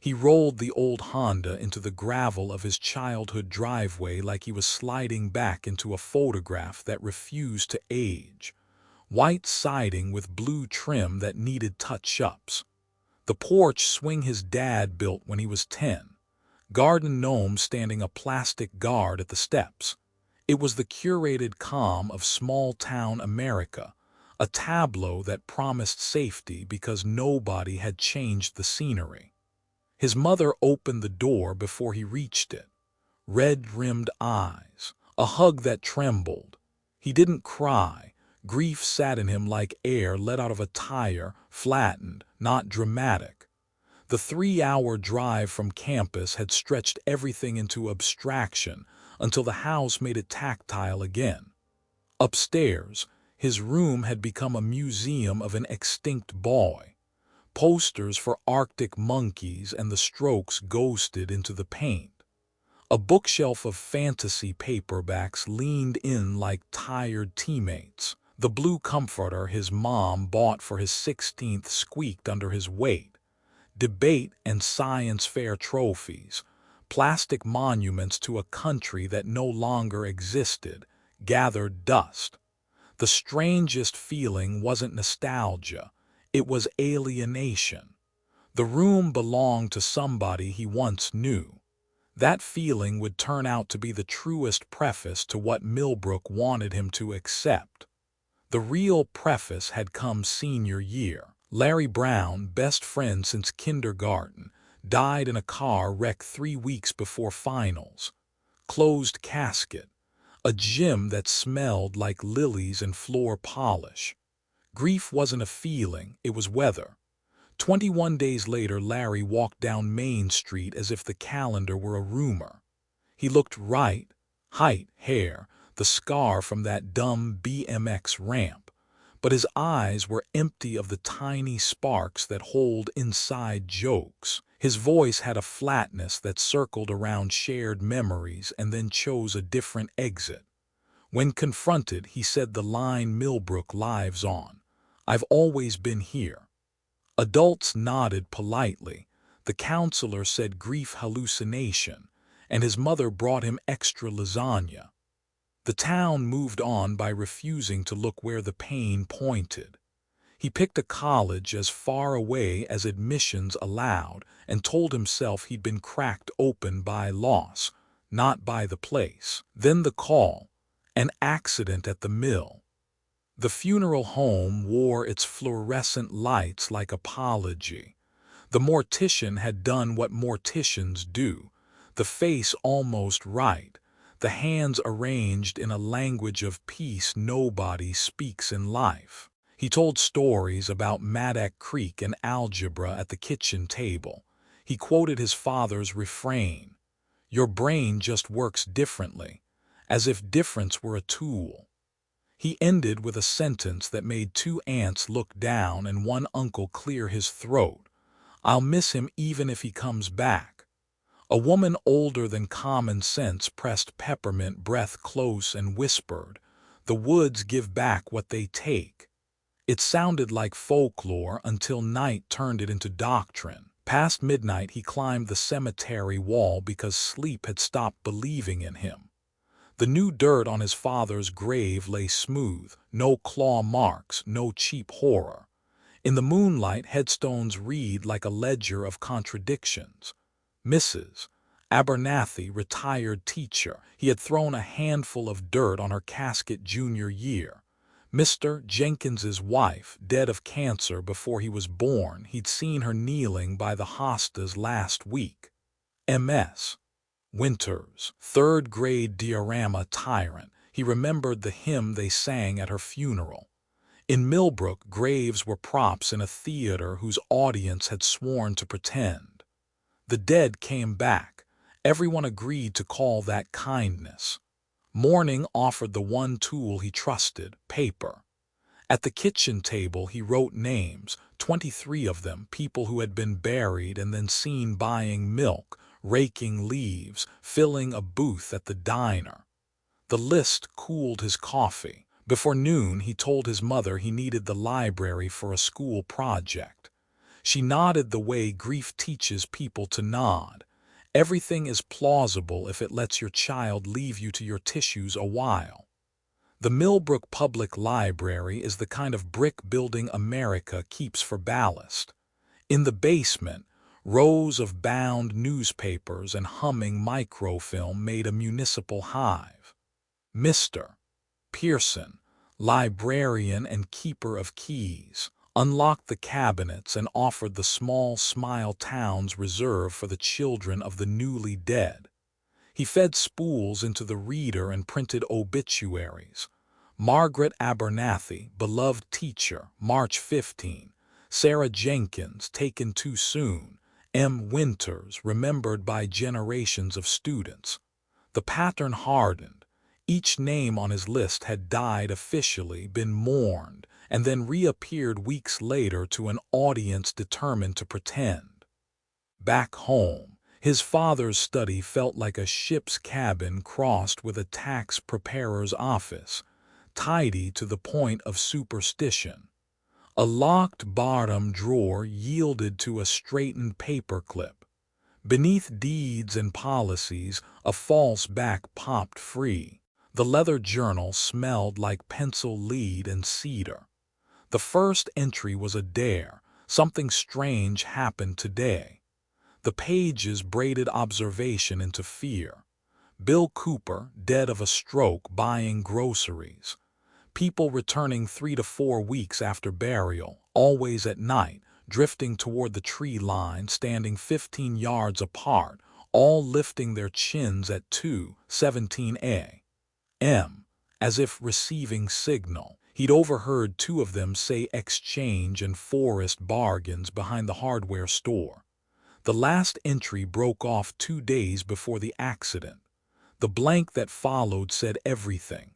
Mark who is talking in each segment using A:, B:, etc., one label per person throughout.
A: He rolled the old Honda into the gravel of his childhood driveway like he was sliding back into a photograph that refused to age. White siding with blue trim that needed touch-ups. The porch swing his dad built when he was 10. Garden gnome standing a plastic guard at the steps. It was the curated calm of small-town America, a tableau that promised safety because nobody had changed the scenery. His mother opened the door before he reached it. Red-rimmed eyes, a hug that trembled. He didn't cry. Grief sat in him like air let out of a tire, flattened, not dramatic. The 3-hour drive from campus had stretched everything into abstraction until the house made it tactile again. Upstairs, his room had become a museum of an extinct boy. Posters for Arctic monkeys and the Strokes ghosted into the paint. A bookshelf of fantasy paperbacks leaned in like tired teammates. The blue comforter his mom bought for his 16th squeaked under his weight. Debate and science fair trophies, plastic monuments to a country that no longer existed, gathered dust. The strangest feeling wasn't nostalgia. It was alienation. The room belonged to somebody he once knew. That feeling would turn out to be the truest preface to what Millbrook wanted him to accept. The real preface had come senior year. Larry Brown, best friend since kindergarten, died in a car wreck 3 weeks before finals. Closed casket. A gym that smelled like lilies and floor polish. Grief wasn't a feeling, it was weather. 21 days later, Larry walked down Main Street as if the calendar were a rumor. He looked right, height, hair, the scar from that dumb BMX ramp. But his eyes were empty of the tiny sparks that hold inside jokes. His voice had a flatness that circled around shared memories and then chose a different exit. When confronted, he said the line Millbrook lives on. I've always been here. Adults nodded politely. The counselor said grief hallucination, and his mother brought him extra lasagna. The town moved on by refusing to look where the pain pointed. He picked a college as far away as admissions allowed and told himself he'd been cracked open by loss, not by the place. Then the call, an accident at the mill. The funeral home wore its fluorescent lights like apology. The mortician had done what morticians do, the face almost right, the hands arranged in a language of peace nobody speaks in life. He told stories about Maddock Creek and algebra at the kitchen table. He quoted his father's refrain, "Your brain just works differently," as if difference were a tool. He ended with a sentence that made 2 aunts look down and 1 uncle clear his throat. "I'll miss him even if he comes back." A woman older than common sense pressed Peppermint breath close and whispered, "The woods give back what they take." It sounded like folklore until night turned it into doctrine. Past midnight he climbed the cemetery wall because sleep had stopped believing in him. The new dirt on his father's grave lay smooth, no claw marks, no cheap horror. In the moonlight, headstones read like a ledger of contradictions. Mrs. Abernathy, retired teacher. He had thrown a handful of dirt on her casket junior year. Mr. Jenkins's wife, dead of cancer before he was born. He'd seen her kneeling by the hostas last week. Ms. Winters, 3rd grade diorama tyrant. He remembered the hymn they sang at her funeral. In Millbrook, graves were props in a theater whose audience had sworn to pretend. The dead came back. Everyone agreed to call that kindness. Mourning offered the one tool he trusted, paper. At the kitchen table he wrote names, 23 of them, people who had been buried and then seen buying milk, raking leaves, filling a booth at the diner. The list cooled his coffee. Before noon he told his mother he needed the library for a school project. She nodded the way grief teaches people to nod. Everything is plausible if it lets your child leave you to your tissues a while. The Millbrook Public Library is the kind of brick building America keeps for ballast. In the basement, rows of bound newspapers and humming microfilm made a municipal hive. Mr. Pearson, librarian and keeper of keys, unlocked the cabinets and offered the small smile towns reserved for the children of the newly dead. He fed spools into the reader and printed obituaries. Margaret Abernathy, beloved teacher, March 15. Sarah Jenkins, taken too soon. M. Winters, remembered by generations of students. The pattern hardened. Each name on his list had died officially, been mourned, and then reappeared weeks later to an audience determined to pretend. Back home, his father's study felt like a ship's cabin crossed with a tax preparer's office, tidy to the point of superstition. A locked bottom drawer yielded to a straightened paperclip. Beneath deeds and policies, a false back popped free. The leather journal smelled like pencil lead and cedar. The first entry was a dare. Something strange happened today. The pages braided observation into fear. Bill Cooper, dead of a stroke, buying groceries. People returning 3 to 4 weeks after burial, always at night, drifting toward the tree line, standing 15 yards apart, all lifting their chins at 2:17 a.m., as if receiving signal. He'd overheard 2 of them say exchange and forest bargains behind the hardware store. The last entry broke off 2 days before the accident. The blank that followed said everything.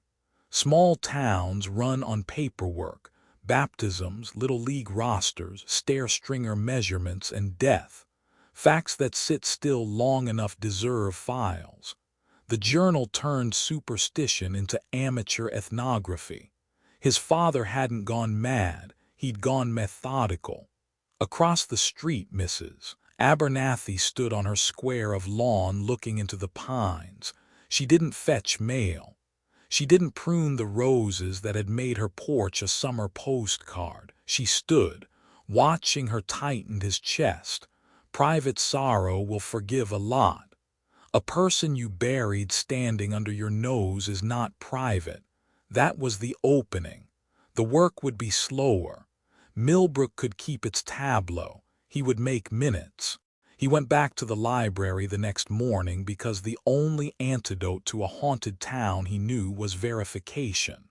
A: Small towns run on paperwork, baptisms, little league rosters, stair-stringer measurements, and death. Facts that sit still long enough deserve files. The journal turned superstition into amateur ethnography. His father hadn't gone mad, he'd gone methodical. Across the street, Mrs. Abernathy stood on her square of lawn looking into the pines. She didn't fetch mail. She didn't prune the roses that had made her porch a summer postcard. She stood, watching her tighten his chest. Private sorrow will forgive a lot. A person you buried standing under your nose is not private. That was the opening. The work would be slower. Millbrook could keep its tableau. He would make minutes. He went back to the library the next morning because the only antidote to a haunted town he knew was verification.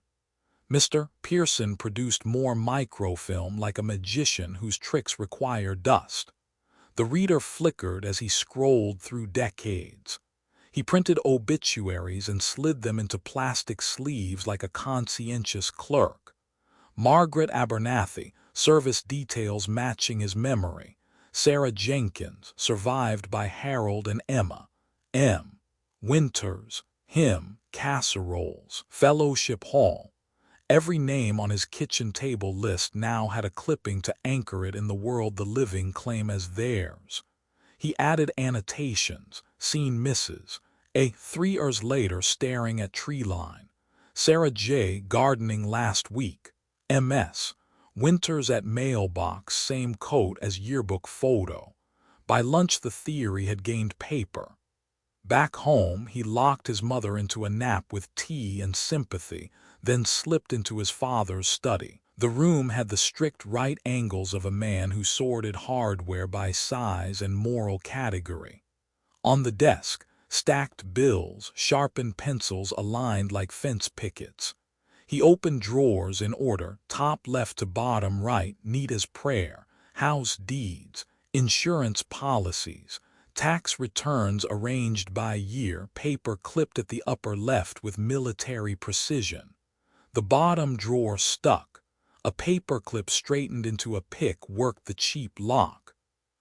A: Mr. Pearson produced more microfilm like a magician whose tricks require dust. The reader flickered as he scrolled through decades. He printed obituaries and slid them into plastic sleeves like a conscientious clerk. Margaret Abernathy, service details matching his memory. Sarah Jenkins, survived by Harold and Emma. M. Winters, hymn, casseroles, Fellowship Hall. Every name on his kitchen table list now had a clipping to anchor it in the world the living claim as theirs. He added annotations, seen Mrs. A. 3 years later staring at tree line. Sarah J. gardening last week. MS. Winters at mailbox, same coat as yearbook photo. By lunch the theory had gained paper. Back home, he locked his mother into a nap with tea and sympathy, then slipped into his father's study. The room had the strict right angles of a man who sorted hardware by size and moral category. On the desk, stacked bills, sharpened pencils aligned like fence pickets. He opened drawers in order, top left to bottom right, neat as prayer, house deeds, insurance policies, tax returns arranged by year, paper clipped at the upper left with military precision. The bottom drawer stuck. A paperclip straightened into a pick worked the cheap lock.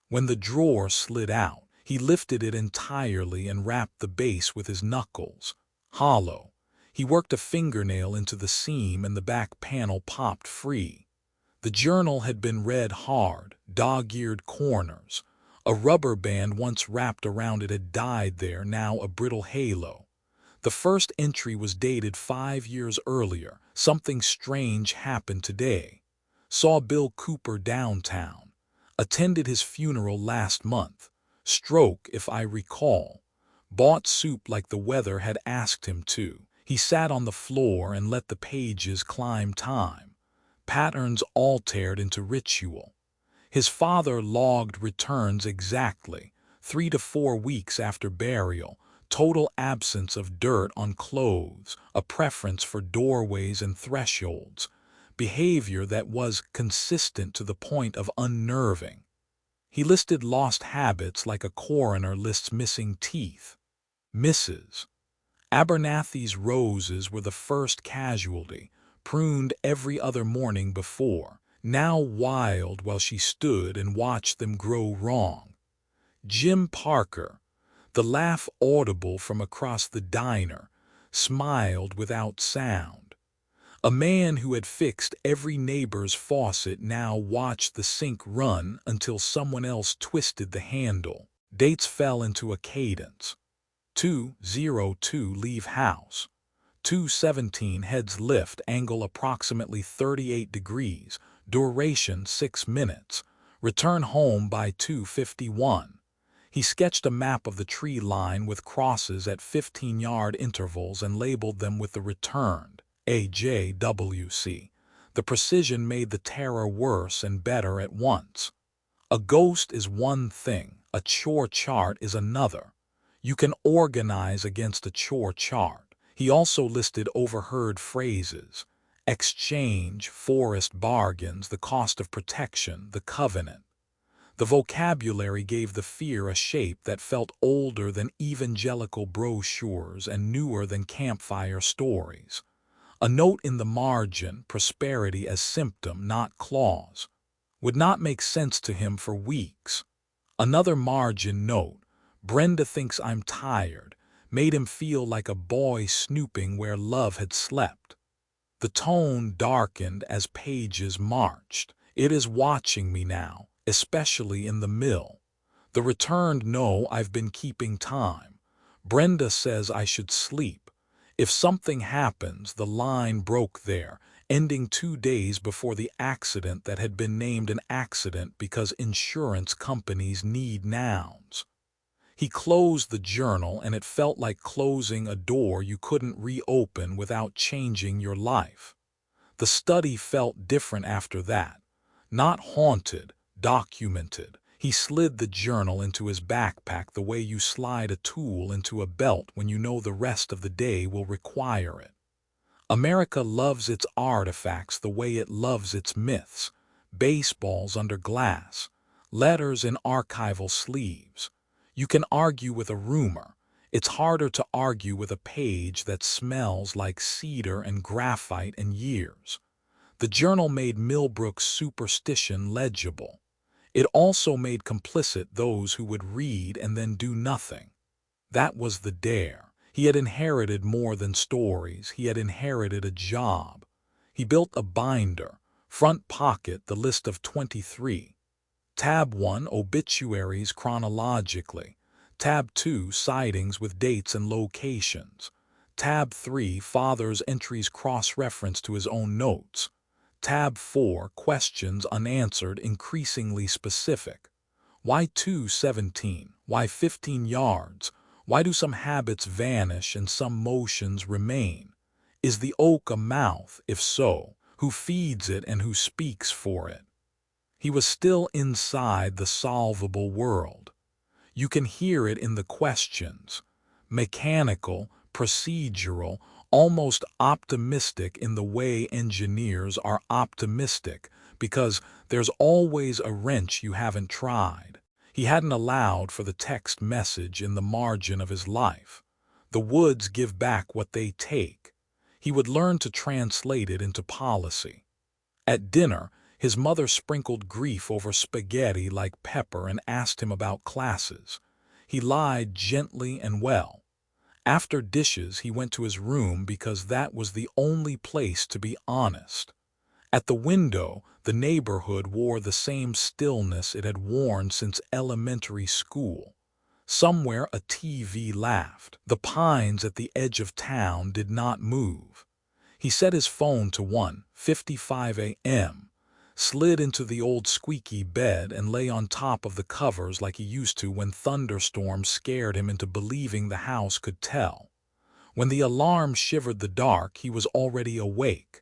A: When the drawer slid out, he lifted it entirely and rapped the base with his knuckles. Hollow. He worked a fingernail into the seam and the back panel popped free. The journal had been read hard, dog-eared corners. A rubber band once wrapped around it had died there, now a brittle halo. The first entry was dated 5 years earlier. Something strange happened today. Saw Bill Cooper downtown. Attended his funeral last month. Stroke, if I recall. Bought soup like the weather had asked him to. He sat on the floor and let the pages climb time. Patterns altered into ritual. His father logged returns exactly, 3 to 4 weeks after burial, total absence of dirt on clothes, a preference for doorways and thresholds, behavior that was consistent to the point of unnerving. He listed lost habits like a coroner lists missing teeth. Mrs. Abernathy's roses were the first casualty, pruned every other morning before, now wild while she stood and watched them grow wrong. Jim Parker, the laugh audible from across the diner, smiled without sound. A man who had fixed every neighbor's faucet now watched the sink run until someone else twisted the handle. Dates fell into a cadence. 2:02 leave house. 2:17 heads lift, angle approximately 38 degrees, duration 6 minutes. Return home by 2:51. He sketched a map of the tree line with crosses at 15-yard intervals and labeled them with the returned AJWC. The precision made the terror worse and better at once. A ghost is one thing, a chore chart is another. You can organize against a chore chart. He also listed overheard phrases: exchange, forest bargains, the cost of protection, the covenant. The vocabulary gave the fear a shape that felt older than evangelical brochures and newer than campfire stories. A note in the margin, prosperity as symptom, not clause, would not make sense to him for weeks. Another margin note, Brenda thinks I'm tired, made him feel like a boy snooping where love had slept. The tone darkened as pages marched. It is watching me now, especially in the mill. The returned, no, I've been keeping time. Brenda says I should sleep. If something happens, the line broke there, ending 2 days before the accident that had been named an accident because insurance companies need nouns. He closed the journal, and it felt like closing a door you couldn't reopen without changing your life. The study felt different after that. Not haunted, documented. He slid the journal into his backpack the way you slide a tool into a belt when you know the rest of the day will require it. America loves its artifacts the way it loves its myths. Baseballs under glass, letters in archival sleeves. You can argue with a rumor. It's harder to argue with a page that smells like cedar and graphite and years. The journal made Millbrook's superstition legible. It also made complicit those who would read and then do nothing. That was the dare. He had inherited more than stories. He had inherited a job. He built a binder, front pocket, the list of 23. Tab 1, obituaries chronologically. Tab 2, sightings with dates and locations. Tab 3, father's entries cross-reference to his own notes. Tab 4, questions unanswered, increasingly specific. Why 2:17? Why 15 yards? Why do some habits vanish and some motions remain? Is the oak a mouth? If so, who feeds it and who speaks for it? He was still inside the solvable world. You can hear it in the questions. Mechanical, procedural, almost optimistic in the way engineers are optimistic, because there's always a wrench you haven't tried. He hadn't allowed for the text message in the margin of his life. The woods give back what they take. He would learn to translate it into policy. At dinner, his mother sprinkled grief over spaghetti like pepper and asked him about classes. He lied gently and well. After dishes, he went to his room because that was the only place to be honest. At the window, the neighborhood wore the same stillness it had worn since elementary school. Somewhere a TV laughed. The pines at the edge of town did not move. He set his phone to 1:55 a.m., slid into the old squeaky bed and lay on top of the covers like he used to when thunderstorms scared him into believing the house could tell. When the alarm shivered the dark, he was already awake.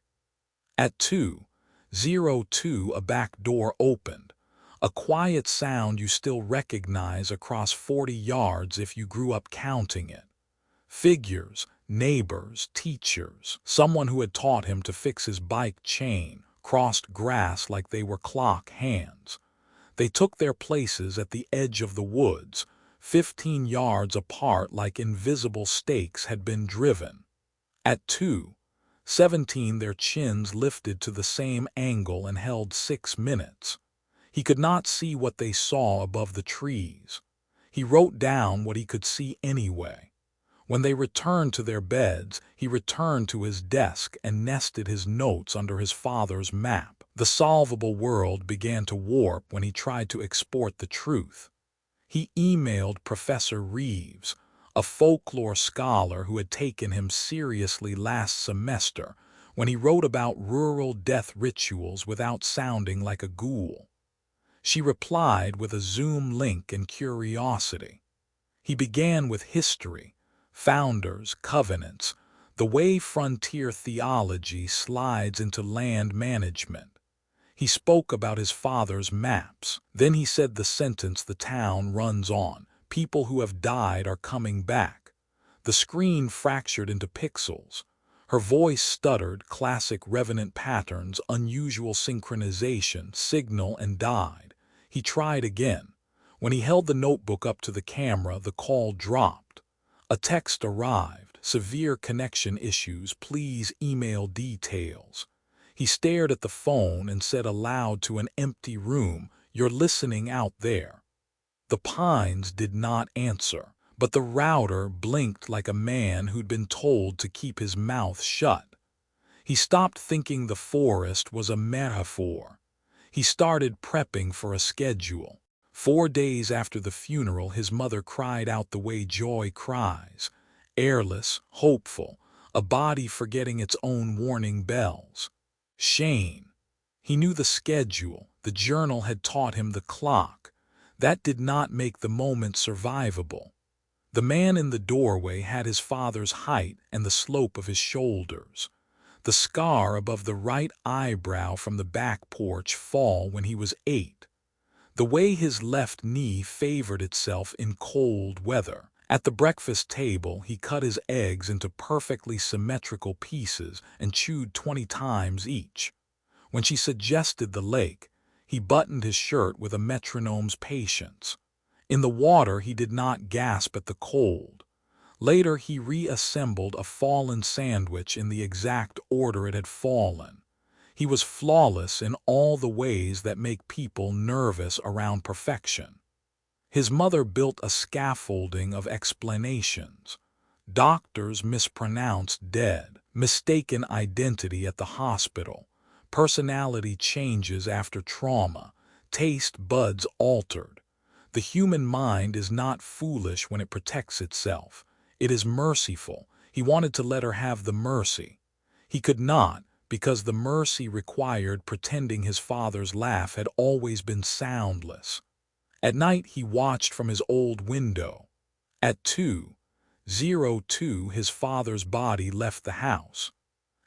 A: At 2:02, a back door opened, a quiet sound you still recognize across 40 yards if you grew up counting it. Figures, neighbors, teachers, someone who had taught him to fix his bike chain, crossed grass like they were clock hands. They took their places at the edge of the woods, 15 yards apart like invisible stakes had been driven. At 2:17, their chins lifted to the same angle and held 6 minutes. He could not see what they saw above the trees. He wrote down what he could see anyway. When they returned to their beds, he returned to his desk and nested his notes under his father's map. The solvable world began to warp when he tried to export the truth. He emailed Professor Reeves, a folklore scholar who had taken him seriously last semester, when he wrote about rural death rituals without sounding like a ghoul. She replied with a Zoom link and curiosity. He began with history, founders, covenants, the way frontier theology slides into land management. He spoke about his father's maps. Then he said the sentence the town runs on: people who have died are coming back. The screen fractured into pixels. Her voice stuttered, classic revenant patterns, unusual synchronization, signal, and died. He tried again. When he held the notebook up to the camera, the call dropped. A text arrived: severe connection issues, please email details. He stared at the phone and said aloud to an empty room, "You're listening out there." The pines did not answer, but the router blinked like a man who'd been told to keep his mouth shut. He stopped thinking the forest was a metaphor. He started prepping for a schedule. 4 days after the funeral, his mother cried out the way joy cries, airless, hopeful, a body forgetting its own warning bells. Shane. He knew the schedule. The journal had taught him the clock. That did not make the moment survivable. The man in the doorway had his father's height and the slope of his shoulders. The scar above the right eyebrow from the back porch fall when he was 8. The way his left knee favored itself in cold weather. At the breakfast table, he cut his eggs into perfectly symmetrical pieces and chewed 20 times each. When she suggested the lake, he buttoned his shirt with a metronome's patience. In the water, he did not gasp at the cold. Later, he reassembled a fallen sandwich in the exact order it had fallen. He was flawless in all the ways that make people nervous around perfection. His mother built a scaffolding of explanations. Doctors mispronounced dead, mistaken identity at the hospital, personality changes after trauma, taste buds altered. The human mind is not foolish when it protects itself. It is merciful. He wanted to let her have the mercy. He could not, because the mercy required pretending his father's laugh had always been soundless. At night he watched from his old window. At 2:02 his father's body left the house.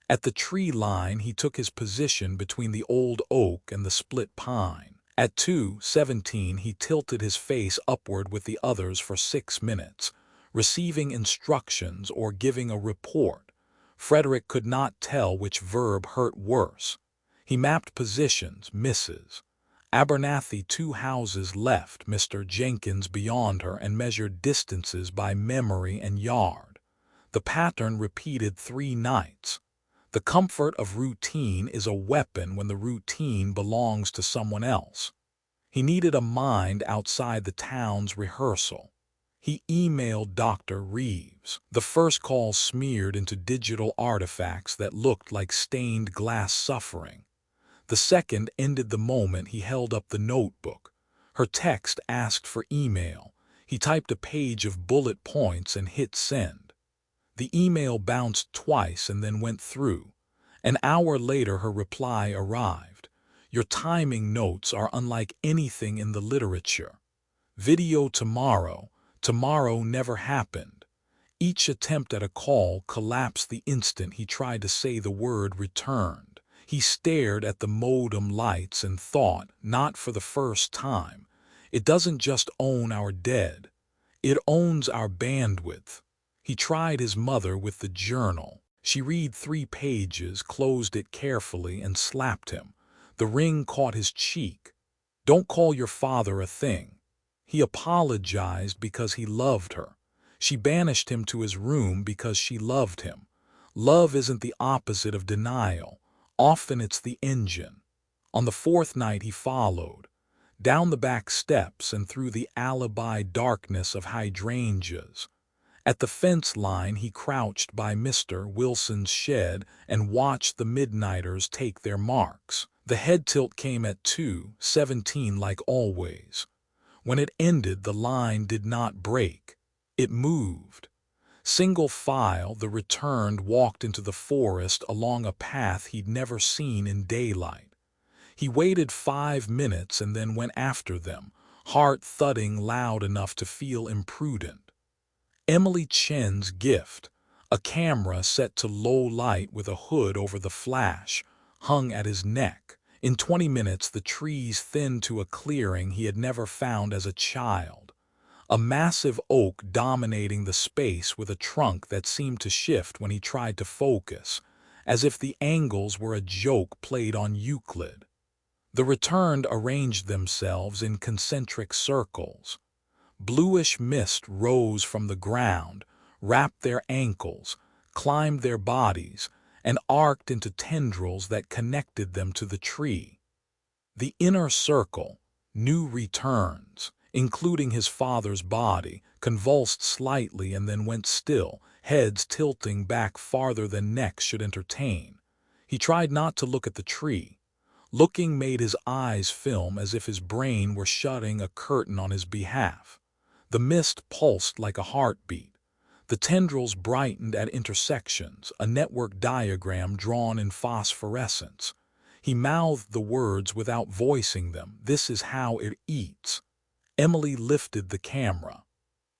A: At the tree line he took his position between the old oak and the split pine. At 2:17 he tilted his face upward with the others for 6 minutes, receiving instructions or giving a report. Frederick could not tell which verb hurt worse. He mapped positions, misses. Abernathy 2 houses left, Mr. Jenkins beyond her, and measured distances by memory and yard. The pattern repeated 3 nights. The comfort of routine is a weapon when the routine belongs to someone else. He needed a mind outside the town's rehearsal. He emailed Dr. Reeves. The first call smeared into digital artifacts that looked like stained glass suffering. The second ended the moment he held up the notebook. Her text asked for email. He typed a page of bullet points and hit send. The email bounced twice and then went through. An hour later her reply arrived. Your timing notes are unlike anything in the literature. Video tomorrow. Tomorrow never happened. Each attempt at a call collapsed the instant he tried to say the word returned. He stared at the modem lights and thought, not for the first time, it doesn't just own our dead. It owns our bandwidth. He tried his mother with the journal. She read 3 pages, closed it carefully, and slapped him. The ring caught his cheek. Don't call your father a thing. He apologized because he loved her. She banished him to his room because she loved him. Love isn't the opposite of denial. Often it's the engine. On the 4th night he followed, down the back steps and through the alibi darkness of hydrangeas. At the fence line he crouched by Mr. Wilson's shed and watched the midnighters take their marks. The head tilt came at 2:17 like always. When it ended, the line did not break. It moved. Single file, the returned walked into the forest along a path he'd never seen in daylight. He waited 5 minutes and then went after them, heart thudding loud enough to feel imprudent. Emily Chen's gift, a camera set to low light with a hood over the flash, hung at his neck. In 20 minutes the trees thinned to a clearing he had never found as a child. A massive oak dominating the space with a trunk that seemed to shift when he tried to focus, as if the angles were a joke played on Euclid. The returned arranged themselves in concentric circles. Bluish mist rose from the ground, wrapped their ankles, climbed their bodies, and arced into tendrils that connected them to the tree. The inner circle, new returns, including his father's body, convulsed slightly and then went still, heads tilting back farther than necks should entertain. He tried not to look at the tree. Looking made his eyes film as if his brain were shutting a curtain on his behalf. The mist pulsed like a heartbeat. The tendrils brightened at intersections, a network diagram drawn in phosphorescence. He mouthed the words without voicing them. This is how it eats. Emily lifted the camera.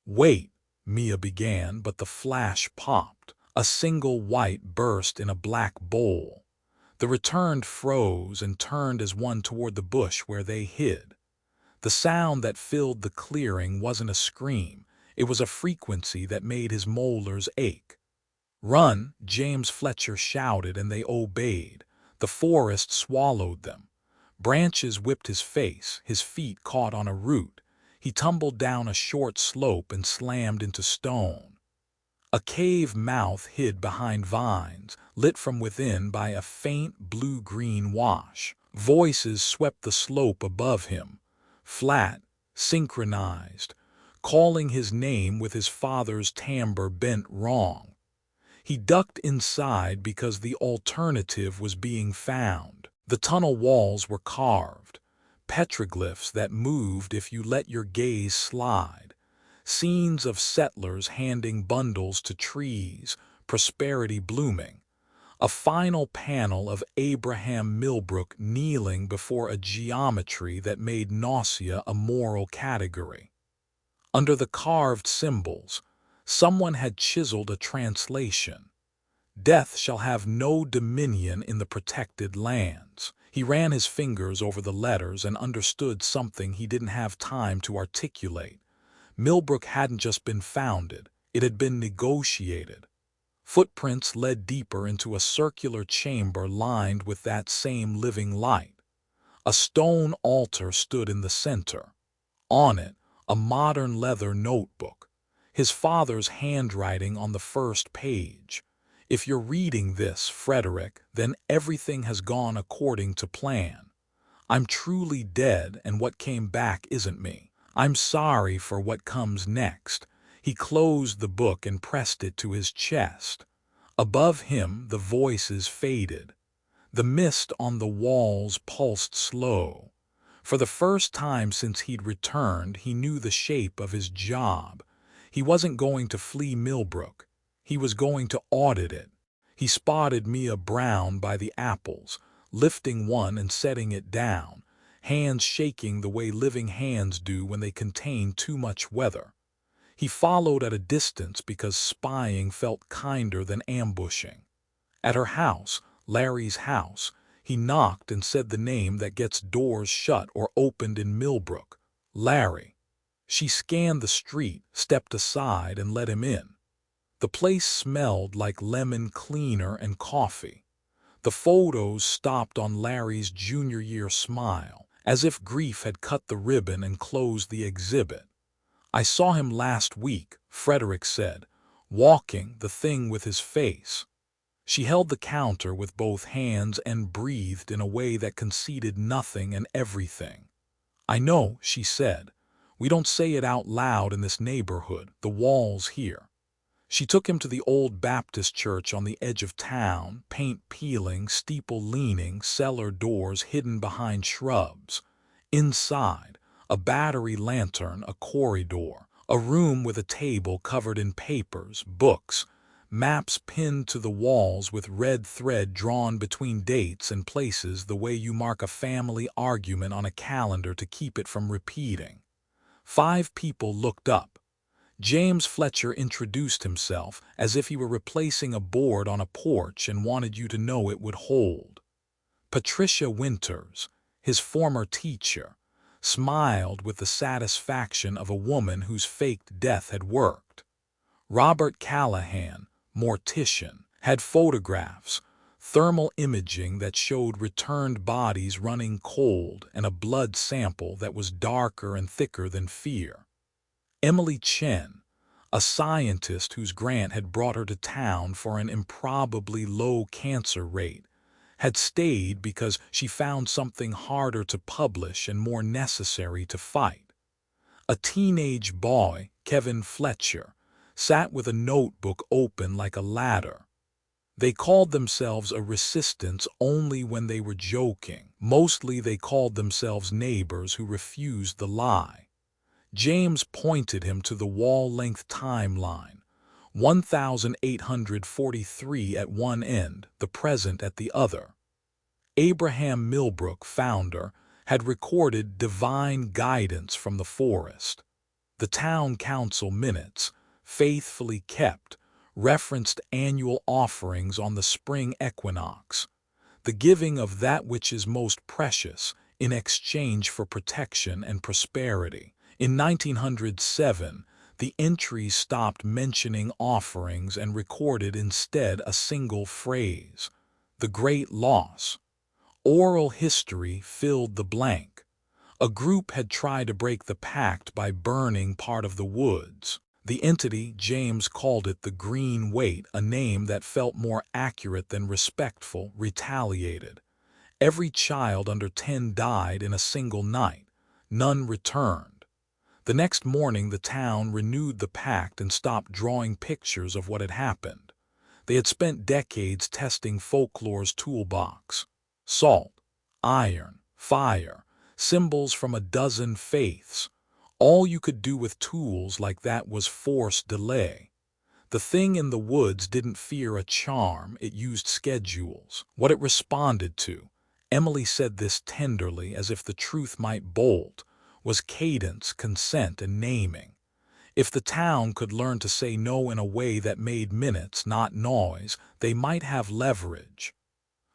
A: Wait, Mia began, but the flash popped. A single white burst in a black bowl. The returned froze and turned as one toward the bush where they hid. The sound that filled the clearing wasn't a scream. It was a frequency that made his molars ache. Run, James Fletcher shouted, and they obeyed. The forest swallowed them. Branches whipped his face, his feet caught on a root. He tumbled down a short slope and slammed into stone. A cave mouth hid behind vines, lit from within by a faint blue-green wash. Voices swept the slope above him, flat, synchronized, calling his name with his father's timbre bent wrong. He ducked inside because the alternative was being found. The tunnel walls were carved, petroglyphs that moved if you let your gaze slide. Scenes of settlers handing bundles to trees, prosperity blooming. A final panel of Abraham Millbrook kneeling before a geometry that made nausea a moral category. Under the carved symbols, someone had chiseled a translation. Death shall have no dominion in the protected lands. He ran his fingers over the letters and understood something he didn't have time to articulate. Millbrook hadn't just been founded, it had been negotiated. Footprints led deeper into a circular chamber lined with that same living light. A stone altar stood in the center. On it, a modern leather notebook, his father's handwriting on the first page. If you're reading this, Frederick, then everything has gone according to plan. I'm truly dead, and what came back isn't me. I'm sorry for what comes next. He closed the book and pressed it to his chest. Above him, the voices faded. The mist on the walls pulsed slow. For the first time since he'd returned, he knew the shape of his job. He wasn't going to flee Millbrook. He was going to audit it. He spotted Mia Brown by the apples, lifting one and setting it down, hands shaking the way living hands do when they contain too much weather. He followed at a distance because spying felt kinder than ambushing. At her house, Larry's house, he knocked and said the name that gets doors shut or opened in Millbrook, Larry. She scanned the street, stepped aside, and let him in. The place smelled like lemon cleaner and coffee. The photos stopped on Larry's junior year smile, as if grief had cut the ribbon and closed the exhibit. "I saw him last week," Frederick said, walking the thing with his face. She held the counter with both hands and breathed in a way that conceded nothing and everything. "I know," she said. "We don't say it out loud in this neighborhood, the walls here." She took him to the old Baptist church on the edge of town, paint peeling, steeple leaning, cellar doors hidden behind shrubs. Inside, a battery lantern, a corridor, a room with a table covered in papers, books, maps pinned to the walls with red thread drawn between dates and places the way you mark a family argument on a calendar to keep it from repeating. 5 people looked up. James Fletcher introduced himself as if he were replacing a board on a porch and wanted you to know it would hold. Patricia Winters, his former teacher, smiled with the satisfaction of a woman whose faked death had worked. Robert Callahan, mortician, had photographs, thermal imaging that showed returned bodies running cold and a blood sample that was darker and thicker than fear. Emily Chen, a scientist whose grant had brought her to town for an improbably low cancer rate, had stayed because she found something harder to publish and more necessary to fight. A teenage boy, Kevin Fletcher, sat with a notebook open like a ladder. They called themselves a resistance only when they were joking. Mostly they called themselves neighbors who refused the lie. James pointed him to the wall-length timeline, 1843 at one end, the present at the other. Abraham Millbrook, founder, had recorded divine guidance from the forest. The town council minutes, faithfully kept, referenced annual offerings on the spring equinox, the giving of that which is most precious in exchange for protection and prosperity. In 1907, the entries stopped mentioning offerings and recorded instead a single phrase, "the great loss." Oral history filled the blank. A group had tried to break the pact by burning part of the woods. The entity, James called it the Green Weight, a name that felt more accurate than respectful, retaliated. Every child under 10 died in a single night. None returned. The next morning the town renewed the pact and stopped drawing pictures of what had happened. They had spent decades testing folklore's toolbox. Salt, iron, fire, symbols from a dozen faiths. All you could do with tools like that was force delay. The thing in the woods didn't fear a charm, it used schedules. What it responded to, Emily said this tenderly as if the truth might bolt, was cadence, consent, and naming. If the town could learn to say no in a way that made minutes, not noise, they might have leverage.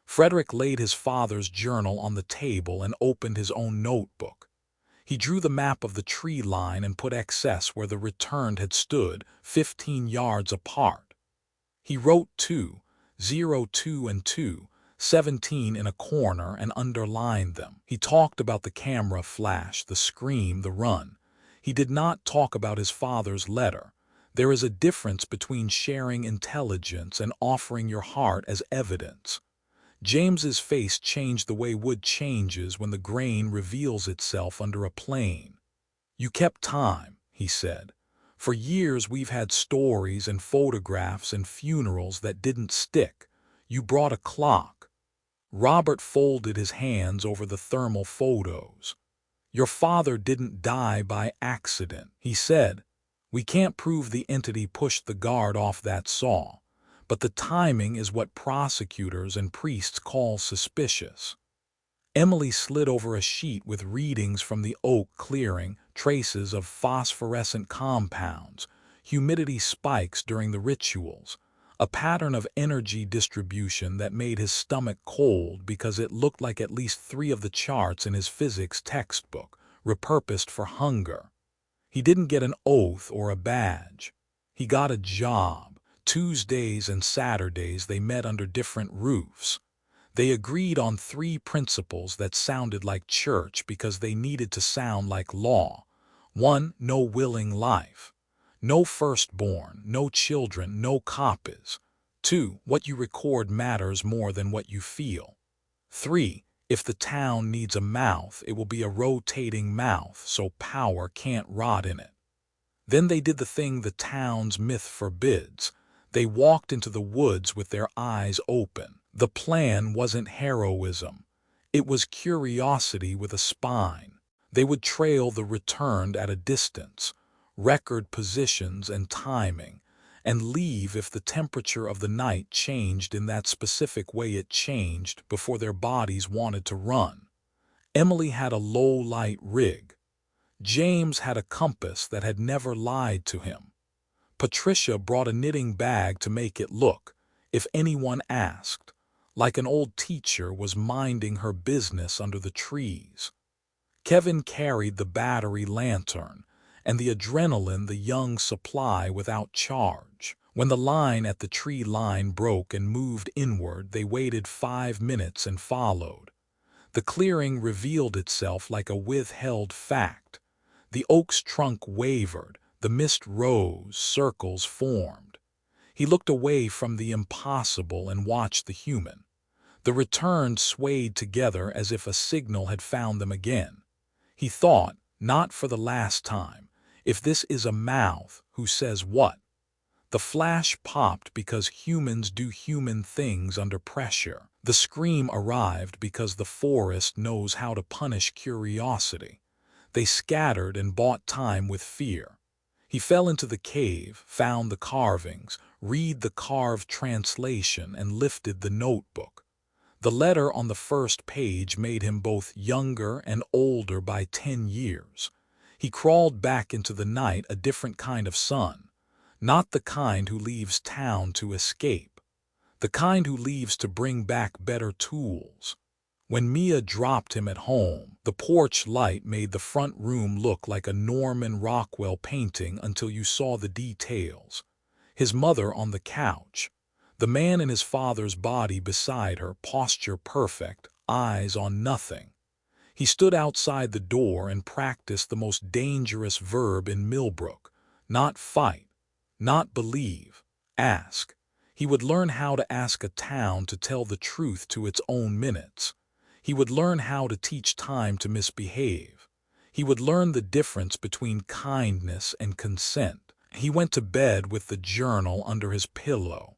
A: Frederick laid his father's journal on the table and opened his own notebook. He drew the map of the tree line and put excess where the returned had stood, 15 yards apart. He wrote 2, 0, 2 and 2, 17 in a corner and underlined them. He talked about the camera flash, the scream, the run. He did not talk about his father's letter. There is a difference between sharing intelligence and offering your heart as evidence. James's face changed the way wood changes when the grain reveals itself under a plane. "You kept time," he said. "For years we've had stories and photographs and funerals that didn't stick. You brought a clock." Robert folded his hands over the thermal photos. "Your father didn't die by accident," he said. "We can't prove the entity pushed the guard off that saw, but the timing is what prosecutors and priests call suspicious." Emily slid over a sheet with readings from the oak clearing, traces of phosphorescent compounds, humidity spikes during the rituals, a pattern of energy distribution that made his stomach cold because it looked like at least 3 of the charts in his physics textbook, repurposed for hunger. He didn't get an oath or a badge. He got a job. Tuesdays and Saturdays they met under different roofs. They agreed on 3 principles that sounded like church because they needed to sound like law. 1. No willing life. No firstborn, no children, no copies. 2. What you record matters more than what you feel. 3. If the town needs a mouth, it will be a rotating mouth so power can't rot in it. Then they did the thing the town's myth forbids. They walked into the woods with their eyes open. The plan wasn't heroism. It was curiosity with a spine. They would trail the returned at a distance, record positions and timing, and leave if the temperature of the night changed in that specific way it changed before their bodies wanted to run. Emily had a low-light rig. James had a compass that had never lied to him. Patricia brought a knitting bag to make it look, if anyone asked, like an old teacher was minding her business under the trees. Kevin carried the battery lantern, and the adrenaline the young supply without charge. When the line at the tree line broke and moved inward, they waited 5 minutes and followed. The clearing revealed itself like a withheld fact. The oak's trunk wavered, the mist rose, circles formed. He looked away from the impossible and watched the human. The returned swayed together as if a signal had found them again. He thought, not for the last time, if this is a mouth, who says what? The flash popped because humans do human things under pressure. The scream arrived because the forest knows how to punish curiosity. They scattered and bought time with fear. He fell into the cave, found the carvings, read the carved translation, and lifted the notebook. The letter on the first page made him both younger and older by 10 years. He crawled back into the night a different kind of son, not the kind who leaves town to escape, the kind who leaves to bring back better tools. When Mia dropped him at home, the porch light made the front room look like a Norman Rockwell painting until you saw the details. His mother on the couch, the man in his father's body beside her, posture perfect, eyes on nothing. He stood outside the door and practiced the most dangerous verb in Millbrook: not fight, not believe, ask. He would learn how to ask a town to tell the truth to its own minutes. He would learn how to teach time to misbehave. He would learn the difference between kindness and consent. He went to bed with the journal under his pillow.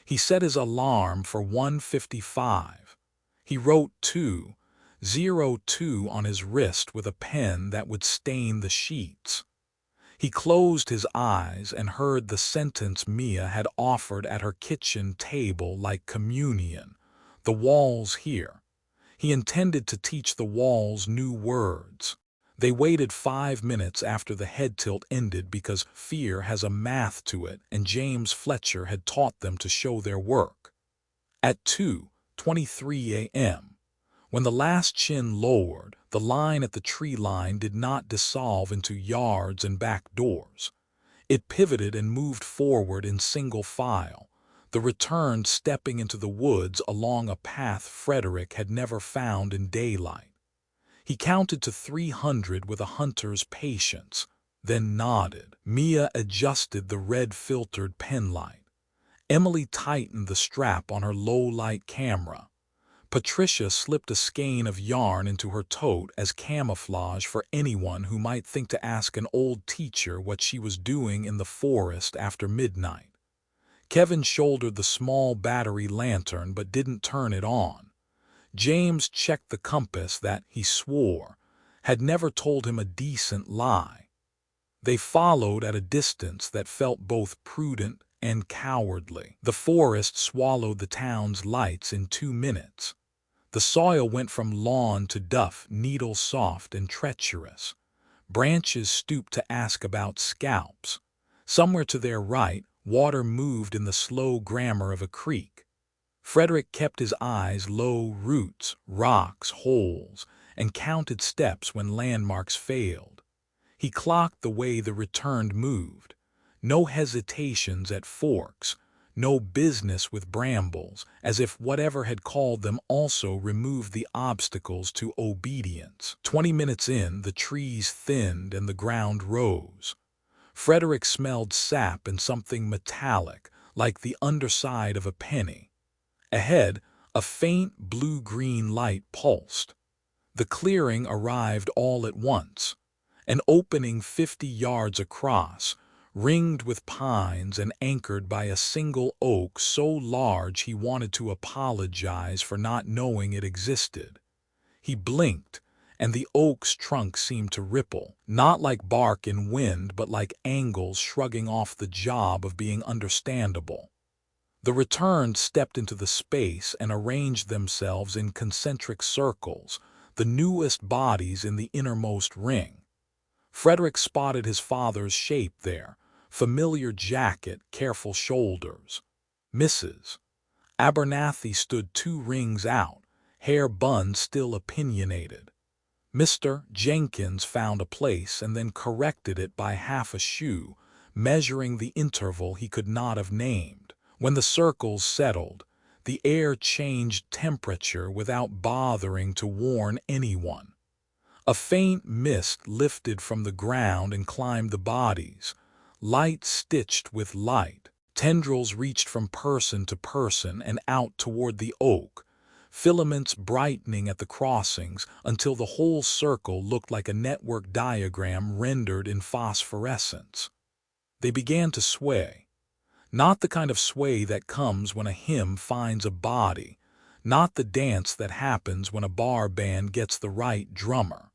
A: He set his alarm for 1:55. He wrote 2:02 on his wrist with a pen that would stain the sheets. He closed his eyes and heard the sentence Mia had offered at her kitchen table like communion. The walls here. He intended to teach the walls new words. They waited 5 minutes after the head tilt ended because fear has a math to it, and James Fletcher had taught them to show their work. At 2:23 a.m., when the last chin lowered, the line at the tree line did not dissolve into yards and back doors. It pivoted and moved forward in single file, the returned stepping into the woods along a path Frederick had never found in daylight. He counted to 300 with a hunter's patience, then nodded. Mia adjusted the red-filtered penlight. Emily tightened the strap on her low-light camera. Patricia slipped a skein of yarn into her tote as camouflage for anyone who might think to ask an old teacher what she was doing in the forest after midnight. Kevin shouldered the small battery lantern but didn't turn it on. James checked the compass that, he swore, had never told him a decent lie. They followed at a distance that felt both prudent and cowardly. The forest swallowed the town's lights in 2 minutes. The soil went from lawn to duff, needle-soft and treacherous. Branches stooped to ask about scalps. Somewhere to their right, water moved in the slow grammar of a creek. Frederick kept his eyes low, roots, rocks, holes, and counted steps when landmarks failed. He clocked the way the returned moved. No hesitations at forks, no business with brambles, as if whatever had called them also removed the obstacles to obedience. 20 minutes in, the trees thinned and the ground rose. Frederick smelled sap and something metallic, like the underside of a penny. Ahead, a faint blue-green light pulsed. The clearing arrived all at once. An opening 50 yards across, ringed with pines and anchored by a single oak so large he wanted to apologize for not knowing it existed. He blinked, and the oak's trunk seemed to ripple, not like bark in wind but like angles shrugging off the job of being understandable. The returned stepped into the space and arranged themselves in concentric circles, the newest bodies in the innermost ring. Frederick spotted his father's shape there, familiar jacket, careful shoulders. Mrs. Abernathy stood 2 rings out, hair bun still opinionated. Mr. Jenkins found a place and then corrected it by half a shoe, measuring the interval he could not have named. When the circles settled, the air changed temperature without bothering to warn anyone. A faint mist lifted from the ground and climbed the bodies, light stitched with light. Tendrils reached from person to person and out toward the oak, filaments brightening at the crossings until the whole circle looked like a network diagram rendered in phosphorescence. They began to sway. Not the kind of sway that comes when a hymn finds a body, not the dance that happens when a bar band gets the right drummer.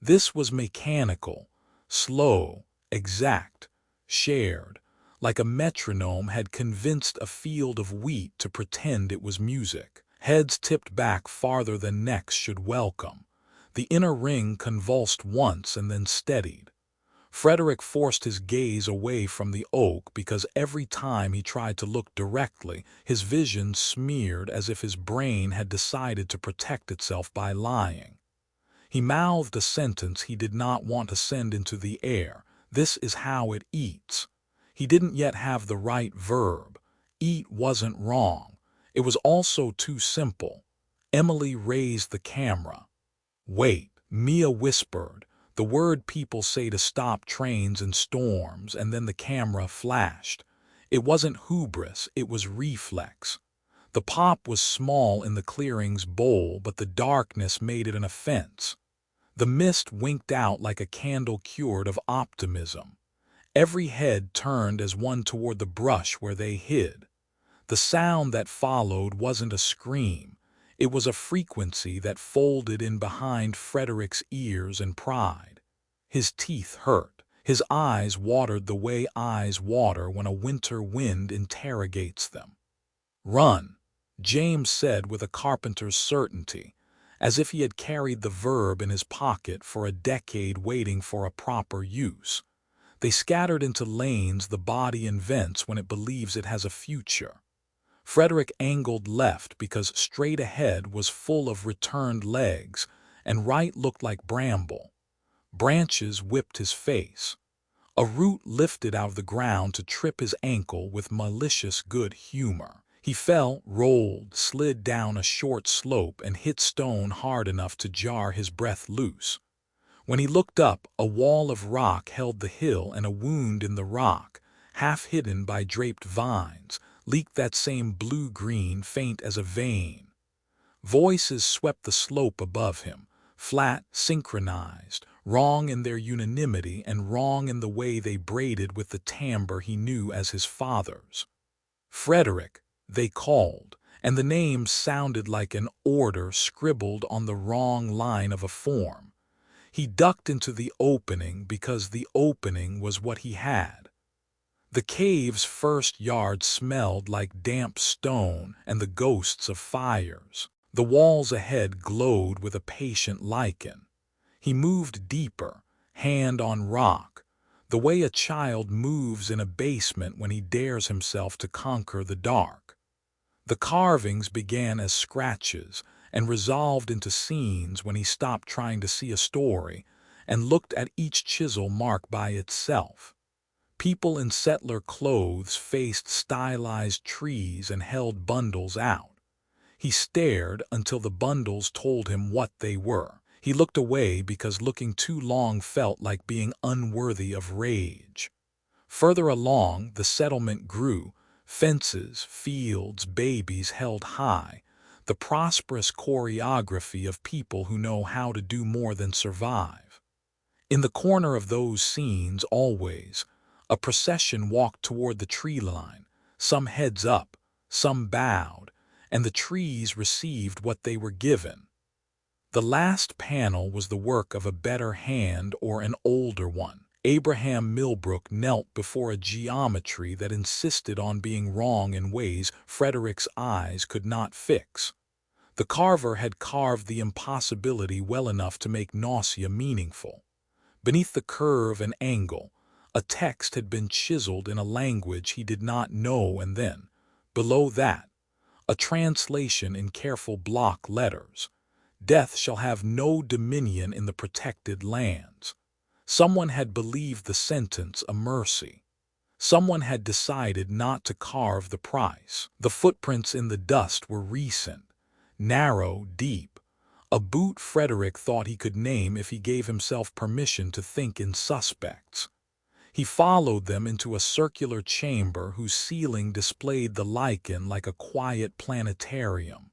A: This was mechanical, slow, exact, shared, like a metronome had convinced a field of wheat to pretend it was music. Heads tipped back farther than necks should welcome. The inner ring convulsed once and then steadied. Frederick forced his gaze away from the oak because every time he tried to look directly, his vision smeared as if his brain had decided to protect itself by lying. He mouthed a sentence he did not want to send into the air. This is how it eats. He didn't yet have the right verb. Eat wasn't wrong. It was also too simple. Emily raised the camera. Wait, Mia whispered, the word people say to stop trains and storms, and then the camera flashed. It wasn't hubris, it was reflex. The pop was small in the clearing's bowl, but the darkness made it an offense. The mist winked out like a candle cured of optimism. Every head turned as one toward the brush where they hid. The sound that followed wasn't a scream. It was a frequency that folded in behind Frederick's ears and pride. His teeth hurt. His eyes watered the way eyes water when a winter wind interrogates them. Run, James said with a carpenter's certainty, as if he had carried the verb in his pocket for a decade waiting for a proper use. They scattered into lanes the body invents when it believes it has a future. Frederick angled left because straight ahead was full of returned legs, and right looked like bramble. Branches whipped his face. A root lifted out of the ground to trip his ankle with malicious good humor. He fell, rolled, slid down a short slope and hit stone hard enough to jar his breath loose. When he looked up, a wall of rock held the hill, and a wound in the rock, half hidden by draped vines, leaked that same blue-green, faint as a vein. Voices swept the slope above him, flat, synchronized, wrong in their unanimity and wrong in the way they braided with the timbre he knew as his father's. Frederick, they called, and the name sounded like an order scribbled on the wrong line of a form. He ducked into the opening because the opening was what he had. The cave's first yard smelled like damp stone and the ghosts of fires. The walls ahead glowed with a patient lichen. He moved deeper, hand on rock, the way a child moves in a basement when he dares himself to conquer the dark. The carvings began as scratches and resolved into scenes when he stopped trying to see a story and looked at each chisel mark by itself. People in settler clothes faced stylized trees and held bundles out. He stared until the bundles told him what they were. He looked away because looking too long felt like being unworthy of rage. Further along, the settlement grew, fences, fields, babies held high, the prosperous choreography of people who know how to do more than survive. In the corner of those scenes, always, a procession walked toward the tree line, some heads up, some bowed, and the trees received what they were given. The last panel was the work of a better hand or an older one. Abraham Millbrook knelt before a geometry that insisted on being wrong in ways Frederick's eyes could not fix. The carver had carved the impossibility well enough to make nausea meaningful. Beneath the curve and angle, a text had been chiseled in a language he did not know, and then, below that, a translation in careful block letters. Death shall have no dominion in the protected lands. Someone had believed the sentence a mercy. Someone had decided not to carve the price. The footprints in the dust were recent, narrow, deep. A boot Frederick thought he could name if he gave himself permission to think in suspects. He followed them into a circular chamber whose ceiling displayed the lichen like a quiet planetarium.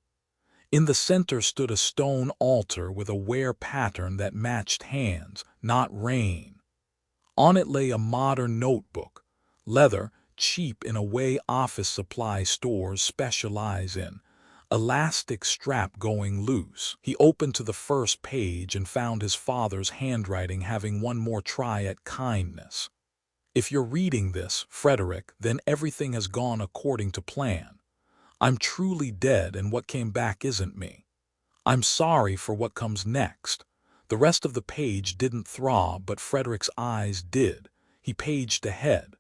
A: In the center stood a stone altar with a ware pattern that matched hands, not rain. On it lay a modern notebook, leather, cheap in a way office supply stores specialize in, elastic strap going loose. He opened to the first page and found his father's handwriting having one more try at kindness. If you're reading this, Frederick, then everything has gone according to plan. I'm truly dead and what came back isn't me. I'm sorry for what comes next. The rest of the page didn't throb, but Frederick's eyes did. He paged ahead.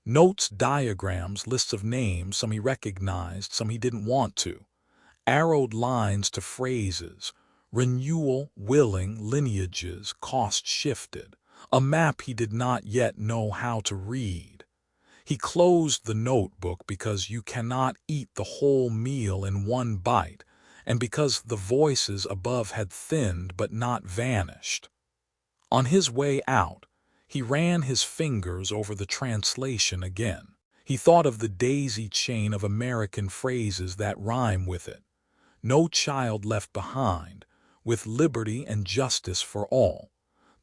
A: Notes, diagrams, lists of names, some he recognized, some he didn't want to. Arrowed lines to phrases, renewal, willing, lineages, cost shifted. A map he did not yet know how to read. He closed the notebook because you cannot eat the whole meal in one bite, and because the voices above had thinned but not vanished. On his way out, he ran his fingers over the translation again. He thought of the daisy chain of American phrases that rhyme with it. No child left behind, with liberty and justice for all.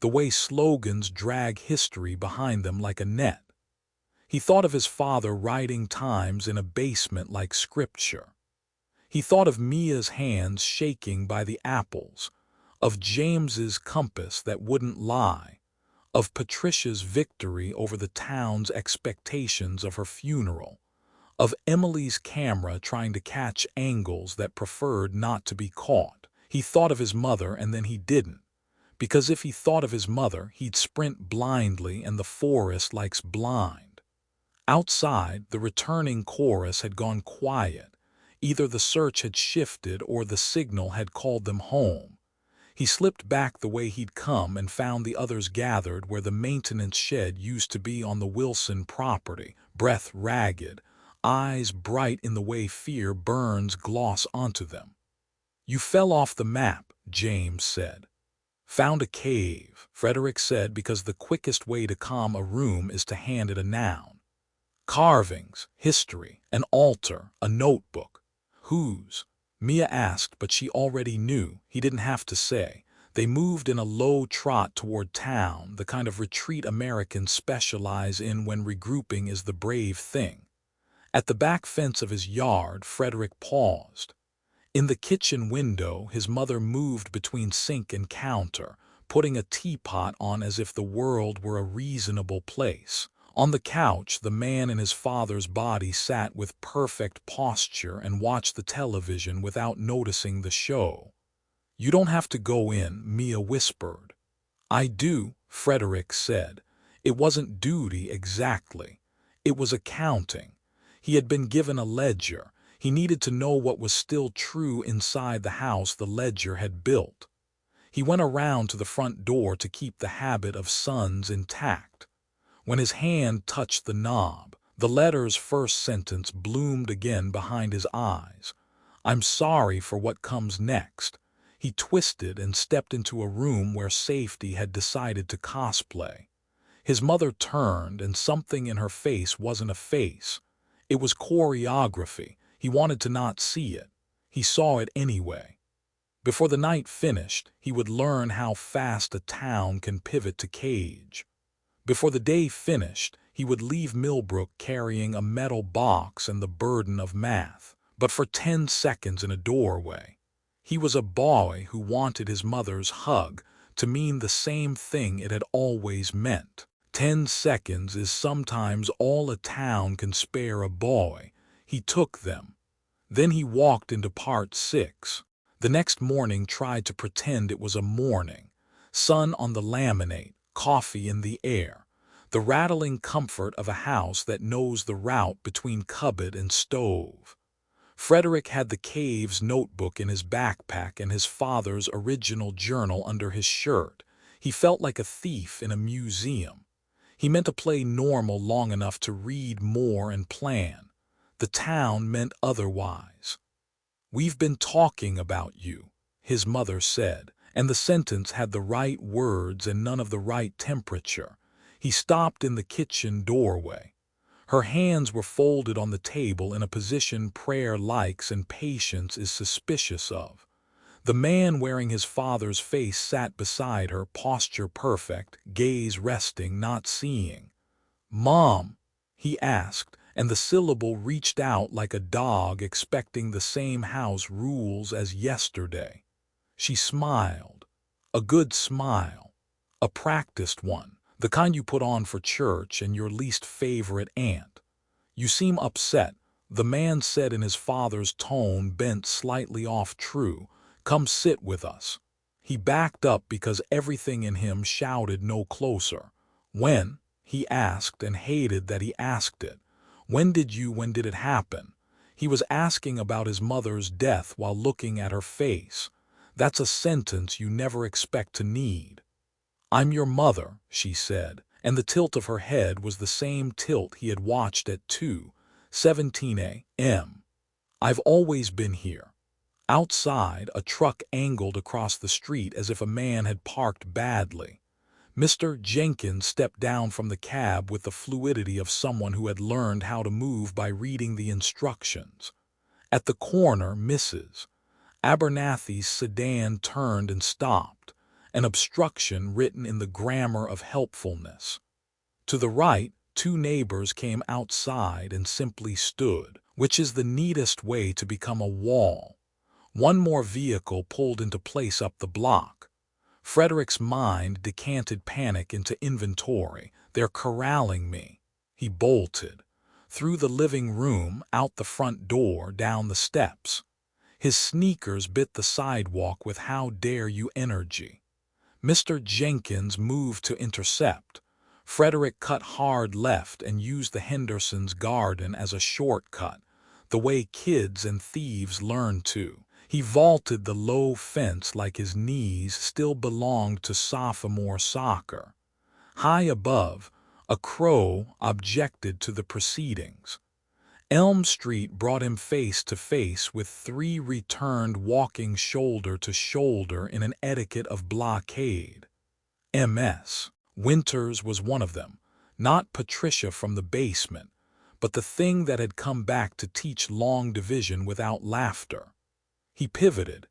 A: The way slogans drag history behind them like a net. He thought of his father writing times in a basement like scripture. He thought of Mia's hands shaking by the apples, of James's compass that wouldn't lie, of Patricia's victory over the town's expectations of her funeral, of Emily's camera trying to catch angles that preferred not to be caught. He thought of his mother, and then he didn't. Because if he thought of his mother, he'd sprint blindly, and the forest likes blind. Outside, the returning chorus had gone quiet. Either the search had shifted or the signal had called them home. He slipped back the way he'd come and found the others gathered where the maintenance shed used to be on the Wilson property, breath ragged, eyes bright in the way fear burns gloss onto them. "You fell off the map," James said. "Found a cave," Frederick said, because the quickest way to calm a room is to hand it a noun. Carvings, history, an altar, a notebook. Whose? Mia asked, but she already knew. He didn't have to say. They moved in a low trot toward town, the kind of retreat Americans specialize in when regrouping is the brave thing. At the back fence of his yard, Frederick paused. In the kitchen window, his mother moved between sink and counter, putting a teapot on as if the world were a reasonable place. On the couch, the man in his father's body sat with perfect posture and watched the television without noticing the show. "You don't have to go in," Mia whispered. "I do," Frederick said. It wasn't duty exactly. It was accounting. He had been given a ledger. He needed to know what was still true inside the house the ledger had built. He went around to the front door to keep the habit of sons intact. When his hand touched the knob, the letter's first sentence bloomed again behind his eyes. "I'm sorry for what comes next." He twisted and stepped into a room where safety had decided to cosplay. His mother turned, and something in her face wasn't a face. It was choreography. He wanted to not see it. He saw it anyway. Before the night finished, he would learn how fast a town can pivot to cage. Before the day finished, he would leave Millbrook carrying a metal box and the burden of math. But for 10 seconds in a doorway, he was a boy who wanted his mother's hug to mean the same thing it had always meant. 10 seconds is sometimes all a town can spare a boy. He took them. Then he walked into part 6. The next morning tried to pretend it was a morning. Sun on the laminate, coffee in the air. The rattling comfort of a house that knows the route between cupboard and stove. Frederick had the cave's notebook in his backpack and his father's original journal under his shirt. He felt like a thief in a museum. He meant to play normal long enough to read more and plan. The town meant otherwise. "We've been talking about you," his mother said, and the sentence had the right words and none of the right temperature. He stopped in the kitchen doorway. Her hands were folded on the table in a position prayer likes and patience is suspicious of. The man wearing his father's face sat beside her, posture perfect, gaze resting, not seeing. "Mom?" he asked, and the syllable reached out like a dog expecting the same house rules as yesterday. She smiled. A good smile. A practiced one. The kind you put on for church and your least favorite aunt. "You seem upset," the man said in his father's tone bent slightly off true. "Come sit with us." He backed up because everything in him shouted no closer. "When?" he asked, and hated that he asked it. When did it happen? He was asking about his mother's death while looking at her face. That's a sentence you never expect to need. "I'm your mother," she said, and the tilt of her head was the same tilt he had watched at 2:17 a.m. "I've always been here." Outside, a truck angled across the street as if a man had parked badly. Mr. Jenkins stepped down from the cab with the fluidity of someone who had learned how to move by reading the instructions. At the corner, Mrs. Abernathy's sedan turned and stopped, an obstruction written in the grammar of helpfulness. To the right, 2 neighbors came outside and simply stood, which is the neatest way to become a wall. One more vehicle pulled into place up the block. Frederick's mind decanted panic into inventory. "They're corralling me." He bolted. Through the living room, out the front door, down the steps. His sneakers bit the sidewalk with "how dare you" energy. Mr. Jenkins moved to intercept. Frederick cut hard left and used the Henderson's garden as a shortcut, the way kids and thieves learn to. He vaulted the low fence like his knees still belonged to sophomore soccer. High above, a crow objected to the proceedings. Elm Street brought him face to face with 3 returned walking shoulder to shoulder in an etiquette of blockade. Ms. Winters was one of them, not Patricia from the basement, but the thing that had come back to teach long division without laughter. He pivoted,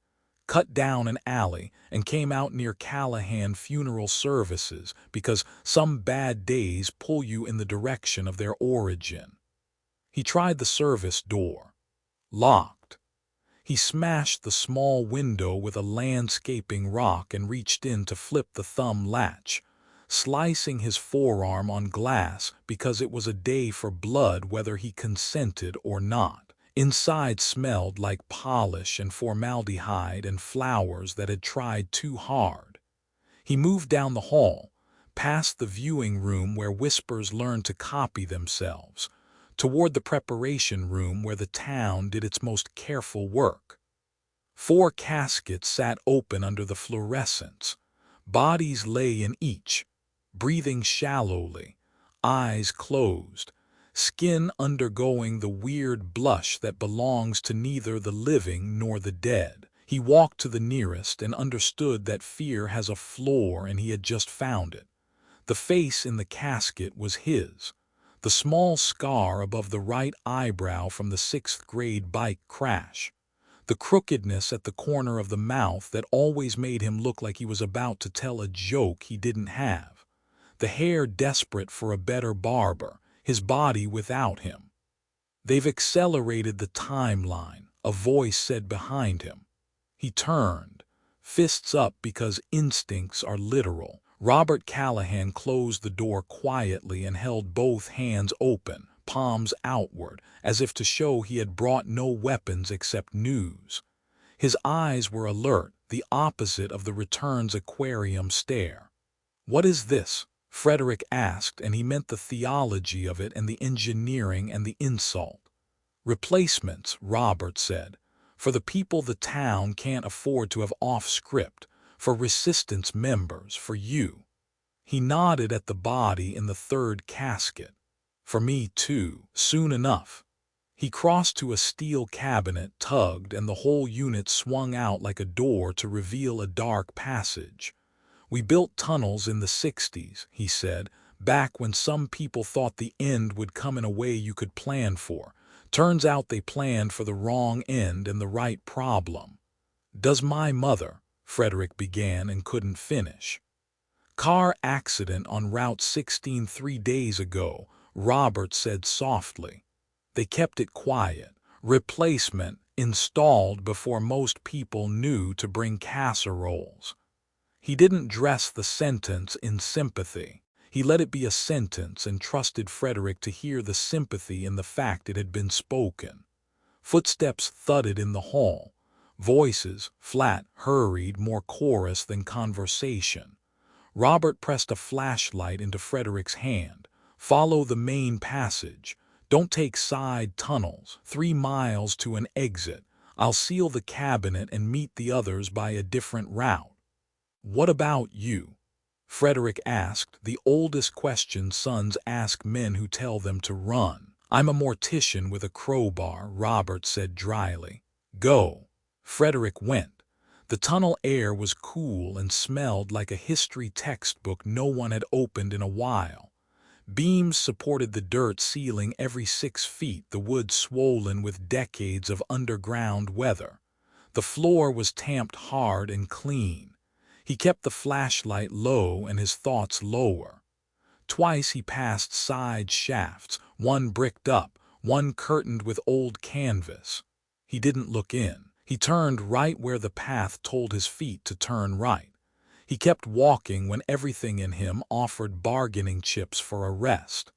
A: cut down an alley, and came out near Callahan Funeral Services because some bad days pull you in the direction of their origin. He tried the service door. Locked. He smashed the small window with a landscaping rock and reached in to flip the thumb latch, slicing his forearm on glass because it was a day for blood whether he consented or not. Inside smelled like polish and formaldehyde and flowers that had tried too hard. He moved down the hall, past the viewing room where whispers learned to copy themselves, toward the preparation room where the town did its most careful work. 4 caskets sat open under the fluorescence. Bodies lay in each, breathing shallowly, eyes closed, skin undergoing the weird blush that belongs to neither the living nor the dead. He walked to the nearest and understood that fear has a floor and he had just found it. The face in the casket was his. The small scar above the right eyebrow from the 6th grade bike crash. The crookedness at the corner of the mouth that always made him look like he was about to tell a joke he didn't have. The hair desperate for a better barber, his body without him. "They've accelerated the timeline," a voice said behind him. He turned, fists up because instincts are literal. Robert Callahan closed the door quietly and held both hands open, palms outward, as if to show he had brought no weapons except news. His eyes were alert, the opposite of the return's aquarium stare. "What is this?" Frederick asked, and he meant the theology of it and the engineering and the insult. "Replacements," Robert said. "For the people the town can't afford to have off-script. For resistance members, for you." He nodded at the body in the 3rd casket. "For me, too, soon enough." He crossed to a steel cabinet, tugged, and the whole unit swung out like a door to reveal a dark passage. "We built tunnels in the 60s, he said, "back when some people thought the end would come in a way you could plan for. Turns out they planned for the wrong end and the right problem." "Does my mother," Frederick began and couldn't finish. "Car accident on Route 16 3 days ago," Robert said softly. They kept it quiet. "Replacement installed before most people knew to bring casseroles." He didn't dress the sentence in sympathy. He let it be a sentence and trusted Frederick to hear the sympathy in the fact it had been spoken. Footsteps thudded in the hall. Voices, flat, hurried, more chorus than conversation. Robert pressed a flashlight into Frederick's hand. "Follow the main passage. Don't take side tunnels. 3 miles to an exit. I'll seal the cabinet and meet the others by a different route." "What about you?" Frederick asked, the oldest question sons ask men who tell them to run. "I'm a mortician with a crowbar," Robert said dryly. "Go." Frederick went. The tunnel air was cool and smelled like a history textbook no one had opened in a while. Beams supported the dirt ceiling every 6 feet, the wood swollen with decades of underground weather. The floor was tamped hard and clean. He kept the flashlight low and his thoughts lower. Twice he passed side shafts, one bricked up, one curtained with old canvas. He didn't look in. He turned right where the path told his feet to turn right. He kept walking when everything in him offered bargaining chips for a rest.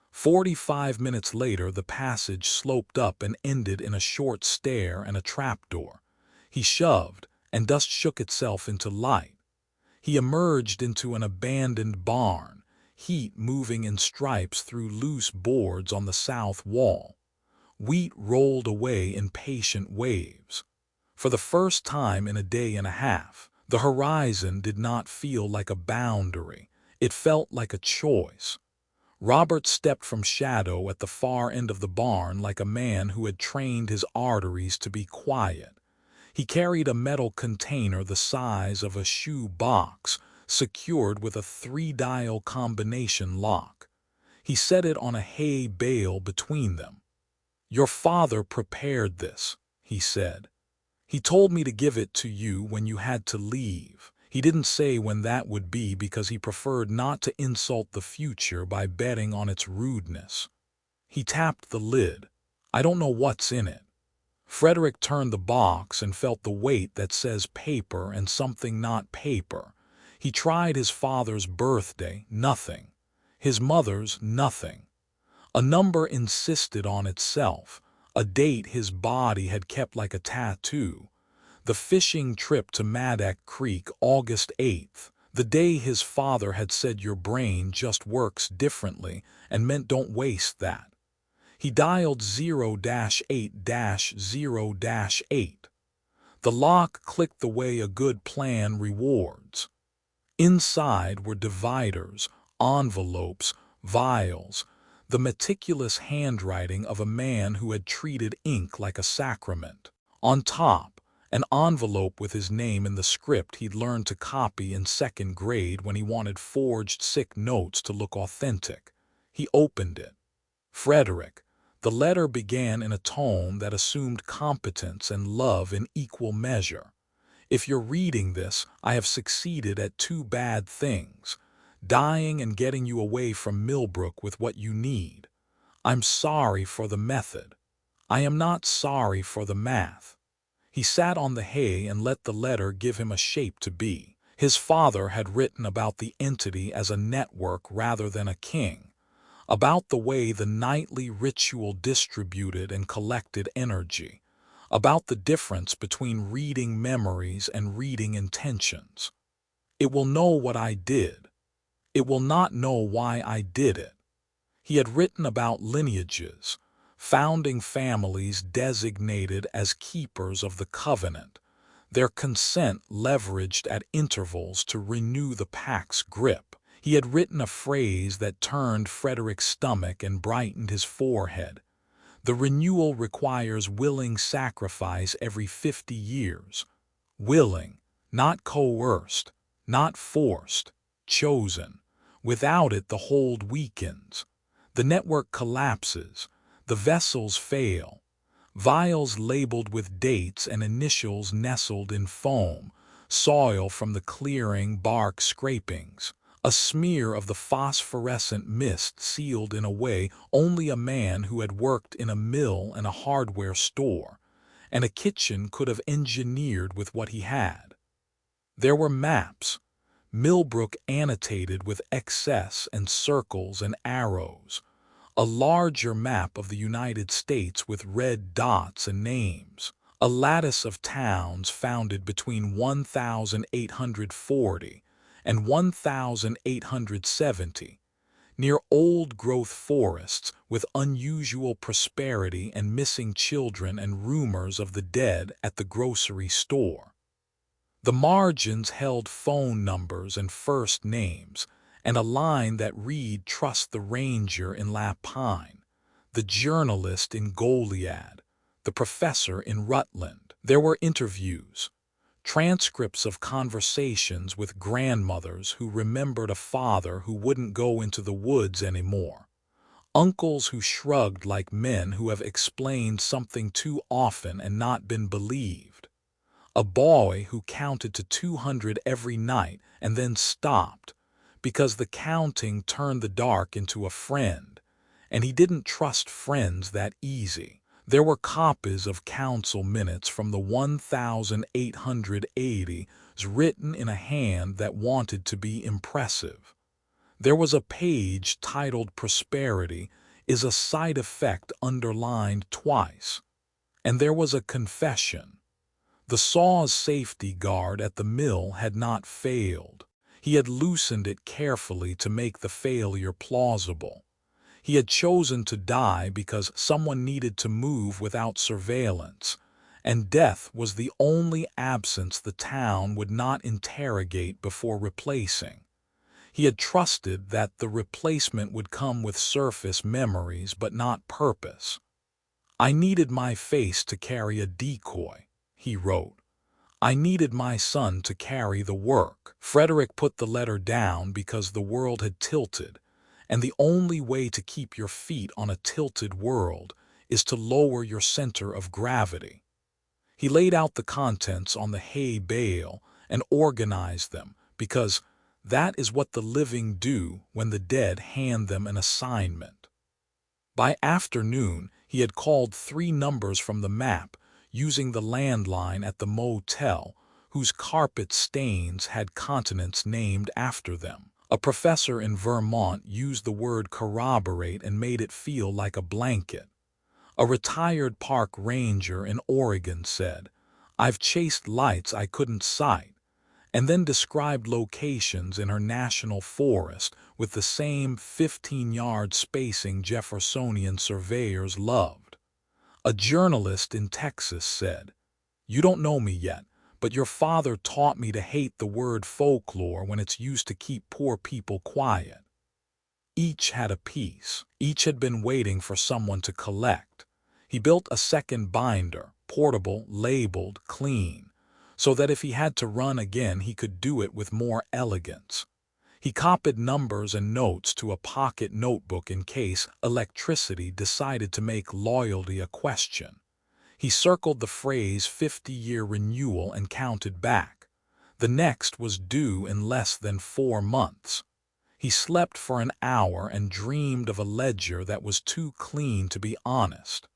A: 45 minutes later, the passage sloped up and ended in a short stair and a trapdoor. He shoved, and dust shook itself into light. He emerged into an abandoned barn, heat moving in stripes through loose boards on the south wall. Wheat rolled away in patient waves. For the first time in a day and a half, the horizon did not feel like a boundary. It felt like a choice. Robert stepped from shadow at the far end of the barn like a man who had trained his arteries to be quiet. He carried a metal container the size of a shoe box, secured with a 3-dial combination lock. He set it on a hay bale between them. "Your father prepared this," he said. "He told me to give it to you when you had to leave. He didn't say when that would be because he preferred not to insult the future by betting on its rudeness." He tapped the lid. "I don't know what's in it." Frederick turned the box and felt the weight that says paper and something not paper. He tried his father's birthday, nothing. His mother's, nothing. A number insisted on itself, a date his body had kept like a tattoo. The fishing trip to Maddock Creek, August 8th, the day his father had said your brain just works differently and meant don't waste that. He dialed 0-8-0-8. The lock clicked the way a good plan rewards. Inside were dividers, envelopes, vials, the meticulous handwriting of a man who had treated ink like a sacrament. On top, an envelope with his name in the script he'd learned to copy in second grade when he wanted forged sick notes to look authentic. He opened it. Frederick. The letter began in a tone that assumed competence and love in equal measure. "If you're reading this, I have succeeded at two bad things: dying and getting you away from Millbrook with what you need. I'm sorry for the method. I am not sorry for the math." He sat on the hay and let the letter give him a shape to be. His father had written about the entity as a network rather than a king, about the way the nightly ritual distributed and collected energy, about the difference between reading memories and reading intentions. "It will know what I did. It will not know why I did it." He had written about lineages, founding families designated as keepers of the covenant, their consent leveraged at intervals to renew the pack's grip. He had written a phrase that turned Frederick's stomach and brightened his forehead. "The renewal requires willing sacrifice every 50 years. Willing, not coerced, not forced, chosen. Without it, the hold weakens. The network collapses. The vessels fail. Vials labeled with dates and initials nestled in foam, soil from the clearing, bark scrapings. A smear of the phosphorescent mist sealed in a way only a man who had worked in a mill and a hardware store and a kitchen could have engineered with what he had. There were maps, Millbrook annotated with excess and circles and arrows, a larger map of the United States with red dots and names, a lattice of towns founded between 1840 and 1870, near old-growth forests with unusual prosperity and missing children and rumors of the dead at the grocery store. The margins held phone numbers and first names, and a line that read, "Trust the ranger in Lapine, the journalist in Goliad, the professor in Rutland." There were interviews, transcripts of conversations with grandmothers who remembered a father who wouldn't go into the woods anymore, uncles who shrugged like men who have explained something too often and not been believed, a boy who counted to 200 every night and then stopped because the counting turned the dark into a friend, and he didn't trust friends that easy. There were copies of council minutes from the 1880s written in a hand that wanted to be impressive. There was a page titled "Prosperity is a side effect" underlined twice. And there was a confession. The saw's safety guard at the mill had not failed. He had loosened it carefully to make the failure plausible. He had chosen to die because someone needed to move without surveillance, and death was the only absence the town would not interrogate before replacing. He had trusted that the replacement would come with surface memories but not purpose. "I needed my face to carry a decoy," he wrote. "I needed my son to carry the work." Frederick put the letter down because the world had tilted, and the only way to keep your feet on a tilted world is to lower your center of gravity. He laid out the contents on the hay bale and organized them because that is what the living do when the dead hand them an assignment. By afternoon, he had called 3 numbers from the map, using the landline at the motel, whose carpet stains had continents named after them. A professor in Vermont used the word corroborate and made it feel like a blanket. A retired park ranger in Oregon said, "I've chased lights I couldn't sight," and then described locations in her national forest with the same 15-yard spacing Jeffersonian surveyors loved. A journalist in Texas said, "You don't know me yet, but your father taught me to hate the word folklore when it's used to keep poor people quiet." Each had a piece. Each had been waiting for someone to collect. He built a second binder, portable, labeled, clean, so that if he had to run again he could do it with more elegance. He copied numbers and notes to a pocket notebook in case electricity decided to make loyalty a question. He circled the phrase 50-year renewal and counted back. The next was due in less than 4 months. He slept for an hour and dreamed of a ledger that was too clean to be honest.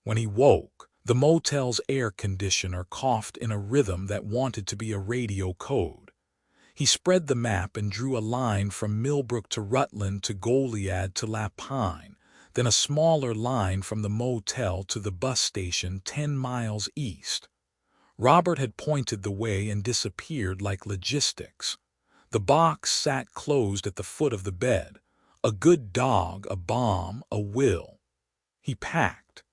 A: When he woke, the motel's air conditioner coughed in a rhythm that wanted to be a radio code. He spread the map and drew a line from Millbrook to Rutland to Goliad to Lapine, then a smaller line from the motel to the bus station 10 miles east. Robert had pointed the way and disappeared like logistics. The box sat closed at the foot of the bed. A good dog, a bomb, a will. He packed.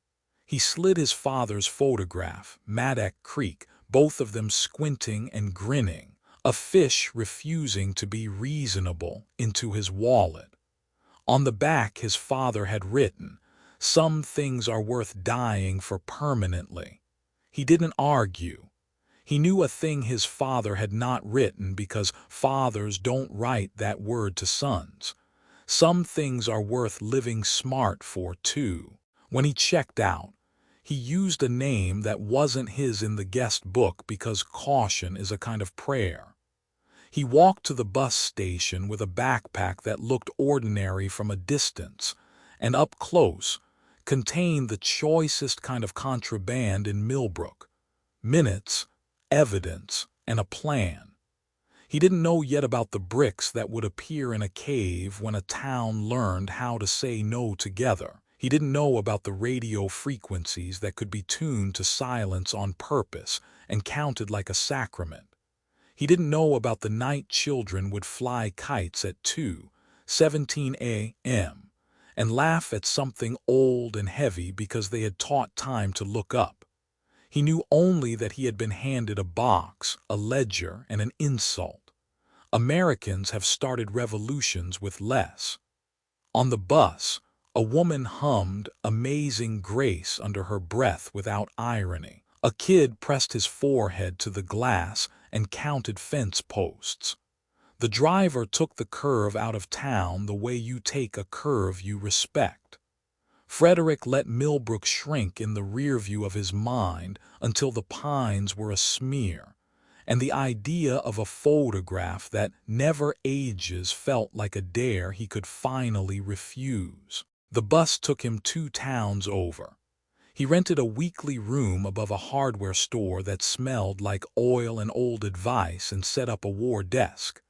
A: He slid his father's photograph, Maddock Creek, both of them squinting and grinning, a fish refusing to be reasonable, into his wallet. On the back his father had written, "Some things are worth dying for permanently." He didn't argue. He knew a thing his father had not written because fathers don't write that word to sons. Some things are worth living smart for, too. When he checked out, he used a name that wasn't his in the guest book because caution is a kind of prayer. He walked to the bus station with a backpack that looked ordinary from a distance, and up close, contained the choicest kind of contraband in Millbrook: minutes, evidence, and a plan. He didn't know yet about the bricks that would appear in a cave when a town learned how to say no together. He didn't know about the radio frequencies that could be tuned to silence on purpose and counted like a sacrament. He didn't know about the night children would fly kites at 2:17 a.m. and laugh at something old and heavy because they had taught time to look up. He knew only that he had been handed a box, a ledger, and an insult. Americans have started revolutions with less. On the bus, a woman hummed Amazing Grace under her breath without irony. A kid pressed his forehead to the glass and counted fence posts. The driver took the curve out of town the way you take a curve you respect. Frederick let Millbrook shrink in the rear view of his mind until the pines were a smear, and the idea of a photograph that never ages felt like a dare he could finally refuse. The bus took him 2 towns over. He rented a weekly room above a hardware store that smelled like oil and old advice and set up a war desk.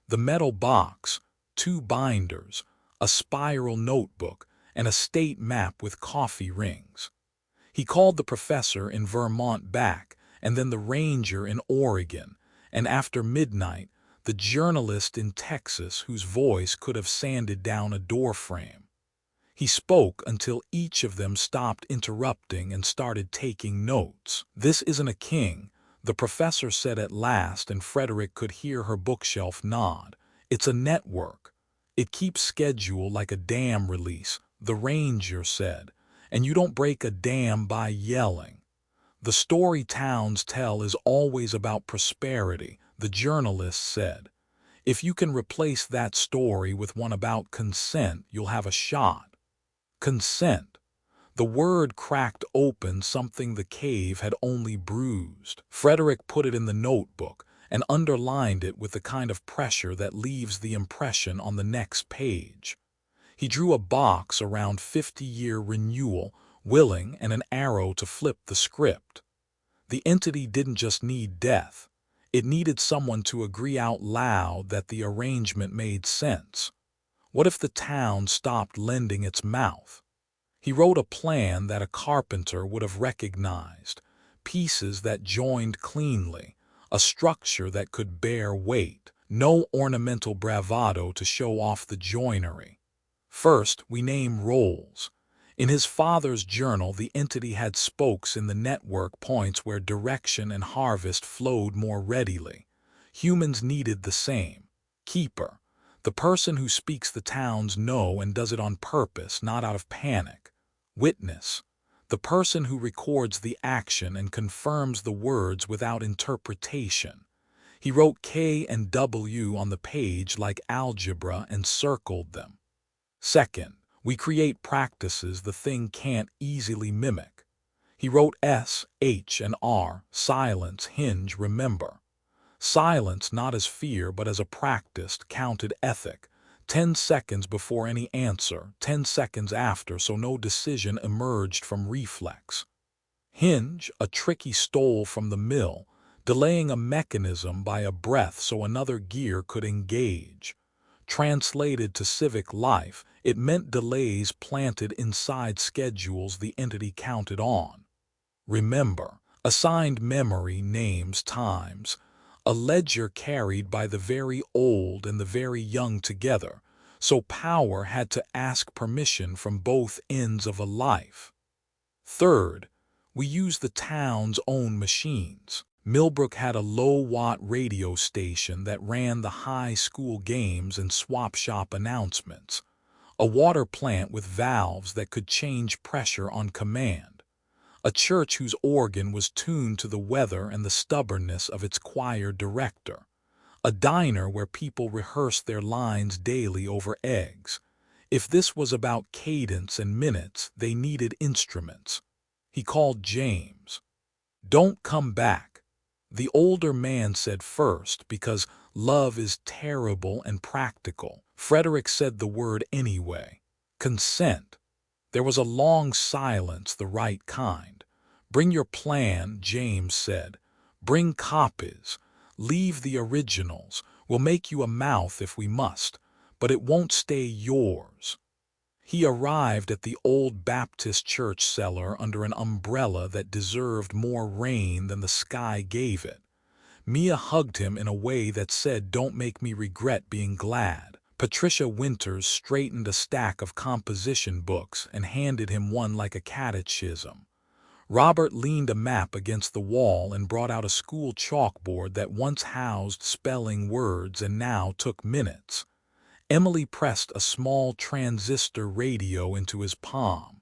A: The metal box, 2 binders, a spiral notebook, and a state map with coffee rings. He called the professor in Vermont back, and then the ranger in Oregon, and after midnight, the journalist in Texas whose voice could have sanded down a doorframe. He spoke until each of them stopped interrupting and started taking notes. "This isn't a king," the professor said at last, and Frederick could hear her bookshelf nod. "It's a network. It keeps schedule like a dam release," the ranger said, "and you don't break a dam by yelling. The story towns tell is always about prosperity," the journalist said. "If you can replace that story with one about consent, you'll have a shot." Consent. The word cracked open something the cave had only bruised. Frederick put it in the notebook and underlined it with the kind of pressure that leaves the impression on the next page. He drew a box around 50-year renewal, willing, and an arrow to flip the script. The entity didn't just need death. It needed someone to agree out loud that the arrangement made sense. What if the town stopped lending its mouth? He wrote a plan that a carpenter would have recognized, pieces that joined cleanly, a structure that could bear weight, no ornamental bravado to show off the joinery. First, we name roles. In his father's journal, the entity had spokes in the network points where direction and harvest flowed more readily. Humans needed the same. Keeper, the person who speaks the town's no and does it on purpose, not out of panic. Witness, the person who records the action and confirms the words without interpretation. He wrote K and W on the page like algebra and circled them. Second, we create practices the thing can't easily mimic. He wrote S, H, and R, silence, hinge, remember. Silence not as fear but as a practiced, counted ethic. 10 seconds before any answer, 10 seconds after, so no decision emerged from reflex. Hinge, a tricky stole from the mill, delaying a mechanism by a breath so another gear could engage. Translated to civic life, it meant delays planted inside schedules the entity counted on. Remember, assigned memory, names, times, a ledger carried by the very old and the very young together, so power had to ask permission from both ends of a life. Third, we use the town's own machines. Millbrook had a low-watt radio station that ran the high school games and swap shop announcements, a water plant with valves that could change pressure on command, a church whose organ was tuned to the weather and the stubbornness of its choir director, a diner where people rehearsed their lines daily over eggs. If this was about cadence and minutes, they needed instruments. He called James. "Don't come back," the older man said first, because love is terrible and practical. Frederick said the word anyway. Consent. There was a long silence, the right kind. "Bring your plan," James said. "Bring copies. Leave the originals. We'll make you a mouth if we must, but it won't stay yours." He arrived at the old Baptist church cellar under an umbrella that deserved more rain than the sky gave it. Mia hugged him in a way that said, "Don't make me regret being glad." Patricia Winters straightened a stack of composition books and handed him one like a catechism. Robert leaned a map against the wall and brought out a school chalkboard that once housed spelling words and now took minutes. Emily pressed a small transistor radio into his palm.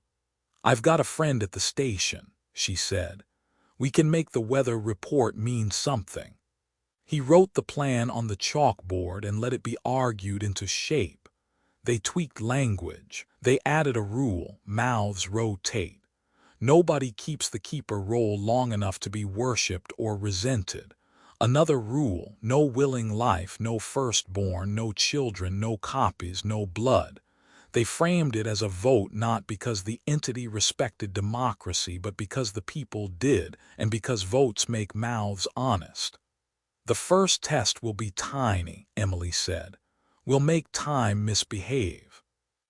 A: "I've got a friend at the station," she said. "We can make the weather report mean something." He wrote the plan on the chalkboard and let it be argued into shape. They tweaked language. They added a rule: mouths rotate. Nobody keeps the keeper role long enough to be worshipped or resented. Another rule: no willing life, no firstborn, no children, no copies, no blood. They framed it as a vote not because the entity respected democracy but because the people did, and because votes make mouths honest. "The first test will be tiny," Emily said. "We'll make time misbehave."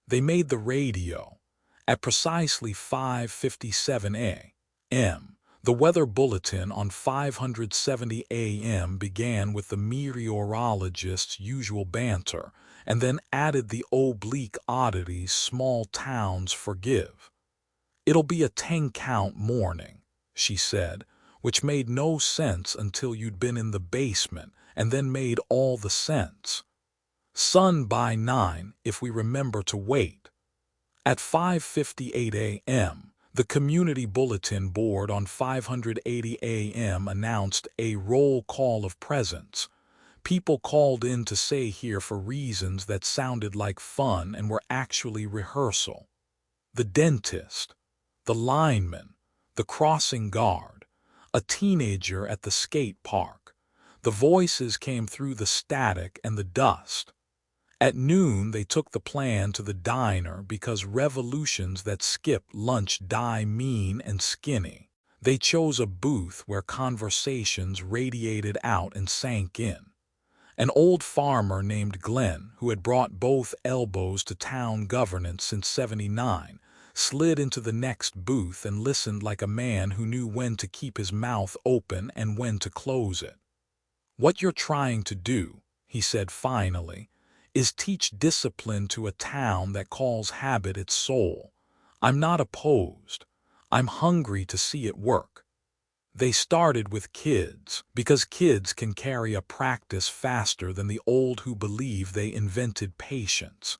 A: They made the radio. At precisely 5:57 a.m., the weather bulletin on 570 a.m. began with the meteorologist's usual banter, and then added the oblique oddities small towns forgive. "It'll be a 10-count morning," she said, which made no sense until you'd been in the basement, and then made all the sense. "Sun by 9 if we remember to wait." At 5:58 a.m., the community bulletin board on 580 a.m. announced a roll call of presence. People called in to say here for reasons that sounded like fun and were actually rehearsal. The dentist, the lineman, the crossing guard, a teenager at the skate park. The voices came through the static and the dust. At noon, they took the plan to the diner because revolutions that skip lunch die mean and skinny. They chose a booth where conversations radiated out and sank in. An old farmer named Glenn, who had brought both elbows to town governance since '79, slid into the next booth and listened like a man who knew when to keep his mouth open and when to close it. "What you're trying to do," he said finally, "is teach discipline to a town that calls habit its soul. I'm not opposed. I'm hungry to see it work." They started with kids, because kids can carry a practice faster than the old who believe they invented patience.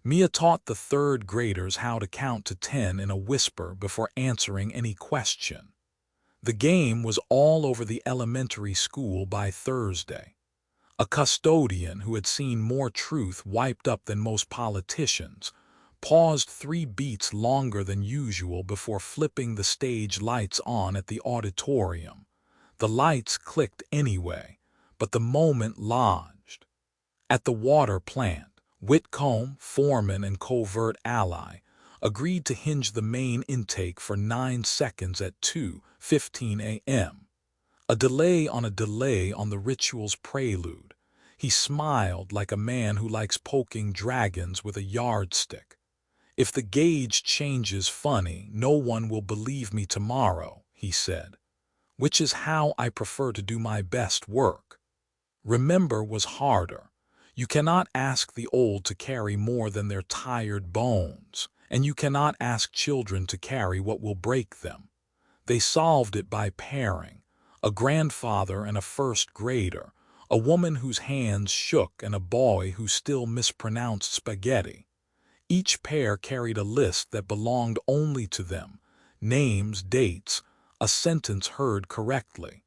A: Mia taught the third graders how to count to 10 in a whisper before answering any question. The game was all over the elementary school by Thursday. A custodian who had seen more truth wiped up than most politicians paused 3 beats longer than usual before flipping the stage lights on at the auditorium. The lights clicked anyway, but the moment lodged. At the water plant, Whitcomb, foreman and covert ally, agreed to hinge the main intake for 9 seconds at 2:15 a.m. A delay on the ritual's prelude. He smiled like a man who likes poking dragons with a yardstick. "If the gauge changes funny, no one will believe me tomorrow," he said, "which is how I prefer to do my best work." Remember was harder. You cannot ask the old to carry more than their tired bones, and you cannot ask children to carry what will break them. They solved it by pairing, a grandfather and a first grader, a woman whose hands shook and a boy who still mispronounced spaghetti. Each pair carried a list that belonged only to them, names, dates, a sentence heard correctly.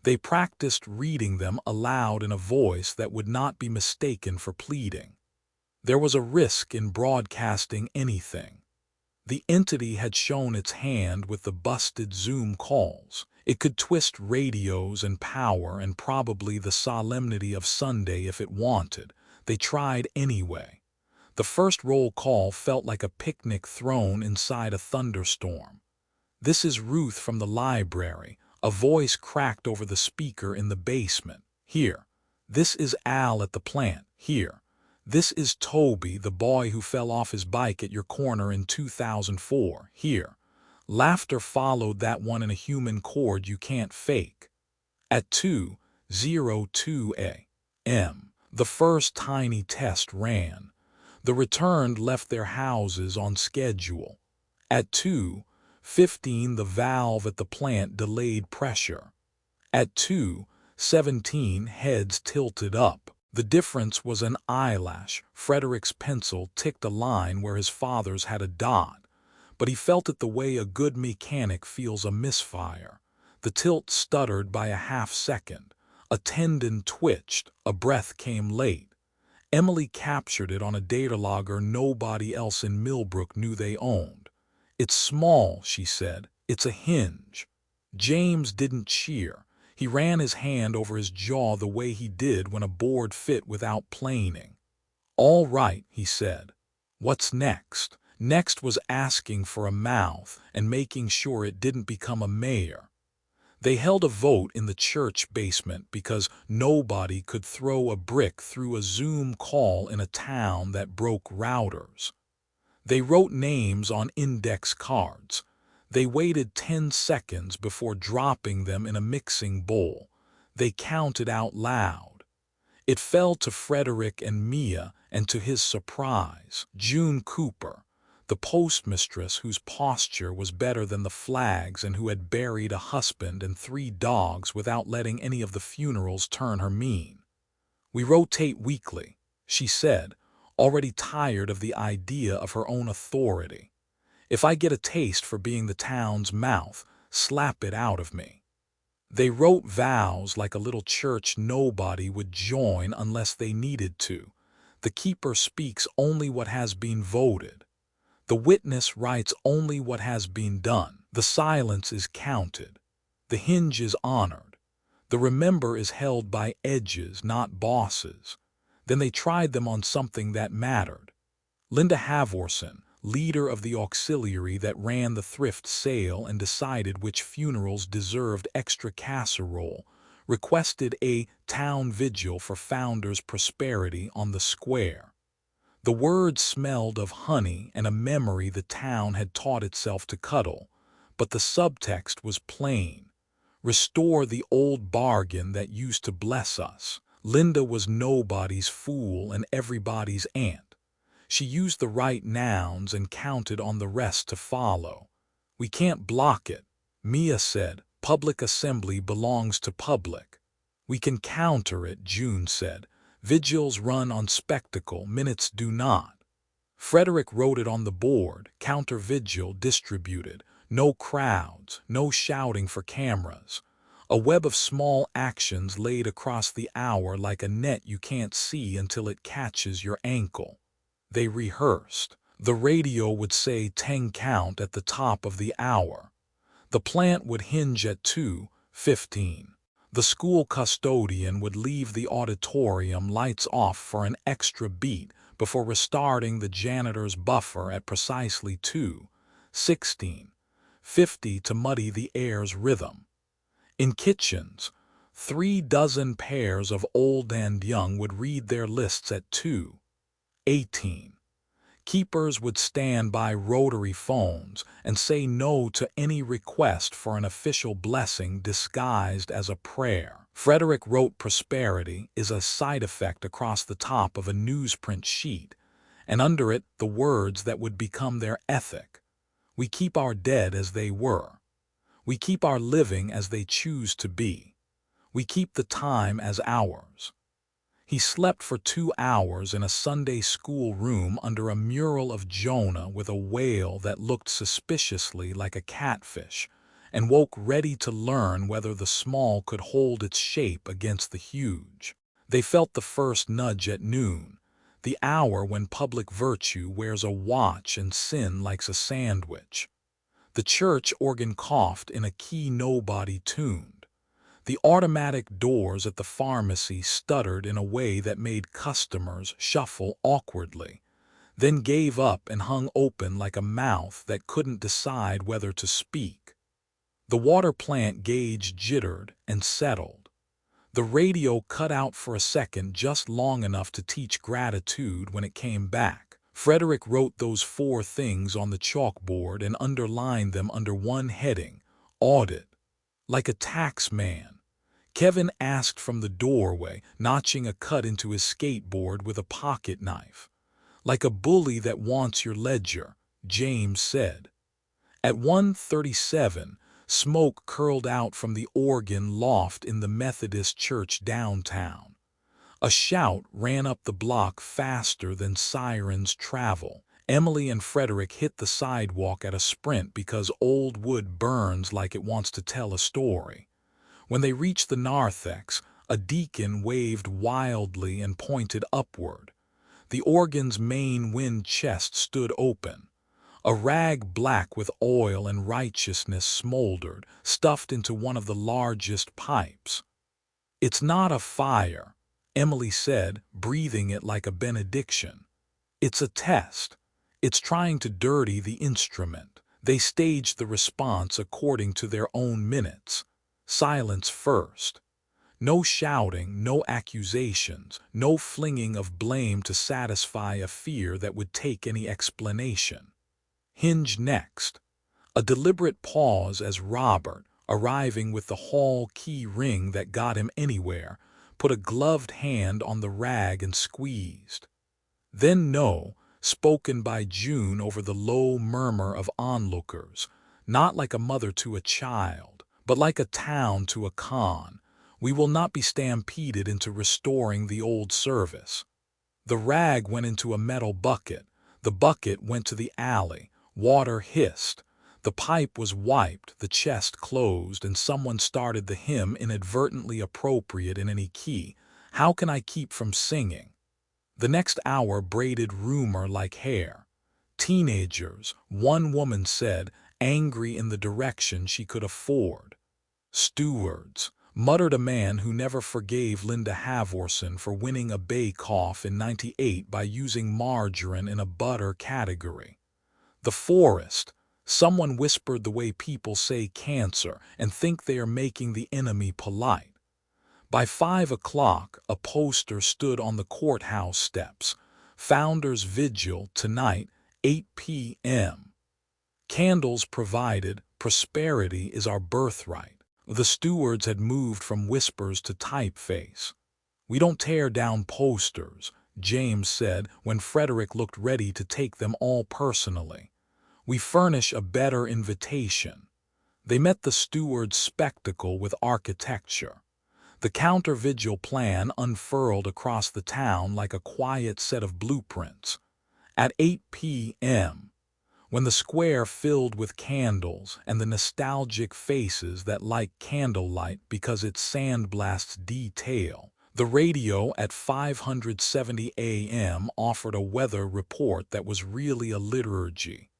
A: They practiced reading them aloud in a voice that would not be mistaken for pleading. There was a risk in broadcasting anything. The entity had shown its hand with the busted Zoom calls. It could twist radios and power and probably the solemnity of Sunday if it wanted. They tried anyway. The first roll call felt like a picnic thrown inside a thunderstorm. "This is Ruth from the library," a voice cracked over the speaker in the basement. "Here. This is Al at the plant. Here. This is Toby, the boy who fell off his bike at your corner in 2004. Here." Laughter followed that one in a human chord you can't fake. At 2:02 a.m., the first tiny test ran. The returned left their houses on schedule. At 2:15, the valve at the plant delayed pressure. At 2:17, heads tilted up. The difference was an eyelash. Frederick's pencil ticked a line where his father's had a dot, but he felt it the way a good mechanic feels a misfire. The tilt stuttered by a half-second. A tendon twitched. A breath came late. Emily captured it on a data logger nobody else in Millbrook knew they owned. "It's small," she said. "It's a hinge." James didn't cheer. He ran his hand over his jaw the way he did when a board fit without planing. "All right," he said. "What's next?" Next was asking for a mouth and making sure it didn't become a mayor. They held a vote in the church basement because nobody could throw a brick through a Zoom call in a town that broke routers. They wrote names on index cards. They waited 10 seconds before dropping them in a mixing bowl. They counted out loud. It fell to Frederick and Mia, and to his surprise, June Cooper, the postmistress whose posture was better than the flags and who had buried a husband and 3 dogs without letting any of the funerals turn her mean. "We rotate weekly," she said, already tired of the idea of her own authority. "If I get a taste for being the town's mouth, slap it out of me." They wrote vows like a little church nobody would join unless they needed to. The keeper speaks only what has been voted. The witness writes only what has been done. The silence is counted. The hinge is honored. The remember is held by edges, not bosses. Then they tried them on something that mattered. Linda Havorson, leader of the auxiliary that ran the thrift sale and decided which funerals deserved extra casserole, requested a town vigil for Founders Prosperity on the square. The words smelled of honey and a memory the town had taught itself to cuddle, but the subtext was plain. Restore the old bargain that used to bless us. Linda was nobody's fool and everybody's aunt. She used the right nouns and counted on the rest to follow. We can't block it, Mia said. Public assembly belongs to public. We can counter it, June said. Vigils run on spectacle, minutes do not. Frederick wrote it on the board, counter vigil distributed. No crowds, no shouting for cameras. A web of small actions laid across the hour like a net you can't see until it catches your ankle. They rehearsed. The radio would say 10 count at the top of the hour. The plant would hinge at 2:15. The school custodian would leave the auditorium lights off for an extra beat before restarting the janitor's buffer at precisely 2:16:50 to muddy the air's rhythm. In kitchens, 36 pairs of old and young would read their lists at 2:18. Keepers would stand by rotary phones and say no to any request for an official blessing disguised as a prayer. Frederick wrote prosperity is a side effect across the top of a newsprint sheet, and under it the words that would become their ethic. We keep our dead as they were. We keep our living as they choose to be. We keep the time as ours. He slept for 2 hours in a Sunday school room under a mural of Jonah with a whale that looked suspiciously like a catfish, and woke ready to learn whether the small could hold its shape against the huge. They felt the first nudge at noon, the hour when public virtue wears a watch and sin likes a sandwich. The church organ coughed in a key nobody tuned. The automatic doors at the pharmacy stuttered in a way that made customers shuffle awkwardly, then gave up and hung open like a mouth that couldn't decide whether to speak. The water plant gauge jittered and settled. The radio cut out for a second just long enough to teach gratitude when it came back. Frederick wrote those 4 things on the chalkboard and underlined them under one heading, audit. Like a tax man, Kevin asked from the doorway, notching a cut into his skateboard with a pocket knife. Like a bully that wants your ledger, James said. At 1:37, smoke curled out from the organ loft in the Methodist church downtown. A shout ran up the block faster than sirens travel. Emily and Frederick hit the sidewalk at a sprint because old wood burns like it wants to tell a story. When they reached the narthex, a deacon waved wildly and pointed upward. The organ's main wind chest stood open. A rag black with oil and righteousness smoldered, stuffed into one of the largest pipes. "It's not a fire," Emily said, breathing it like a benediction. "It's a test. It's trying to dirty the instrument." They staged the response according to their own minutes. Silence first. No shouting, no accusations, no flinging of blame to satisfy a fear that would take any explanation. Hinge next. A deliberate pause as Robert, arriving with the hall key ring that got him anywhere, put a gloved hand on the rag and squeezed. Then no, spoken by June over the low murmur of onlookers, not like a mother to a child, but like a town to a con. We will not be stampeded into restoring the old service. The rag went into a metal bucket. The bucket went to the alley. Water hissed. The pipe was wiped, the chest closed, and someone started the hymn inadvertently appropriate in any key. How can I keep from singing? The next hour braided rumor like hair. Teenagers, one woman said, angry in the direction she could afford. Stewards, muttered a man who never forgave Linda Havorson for winning a bake-off in '98 by using margarine in a butter category. The forest. Someone whispered the way people say cancer and think they are making the enemy polite. By 5 o'clock, a poster stood on the courthouse steps. Founders Vigil tonight, 8 p.m. Candles provided, prosperity is our birthright. The stewards had moved from whispers to typeface. We don't tear down posters, James said when Frederick looked ready to take them all personally. We furnish a better invitation. They met the steward's spectacle with architecture. The counter-vigil plan unfurled across the town like a quiet set of blueprints. At 8 p.m., when the square filled with candles and the nostalgic faces that like candlelight because it sandblasts detail, the radio at 570 a.m. offered a weather report that was really a liturgy.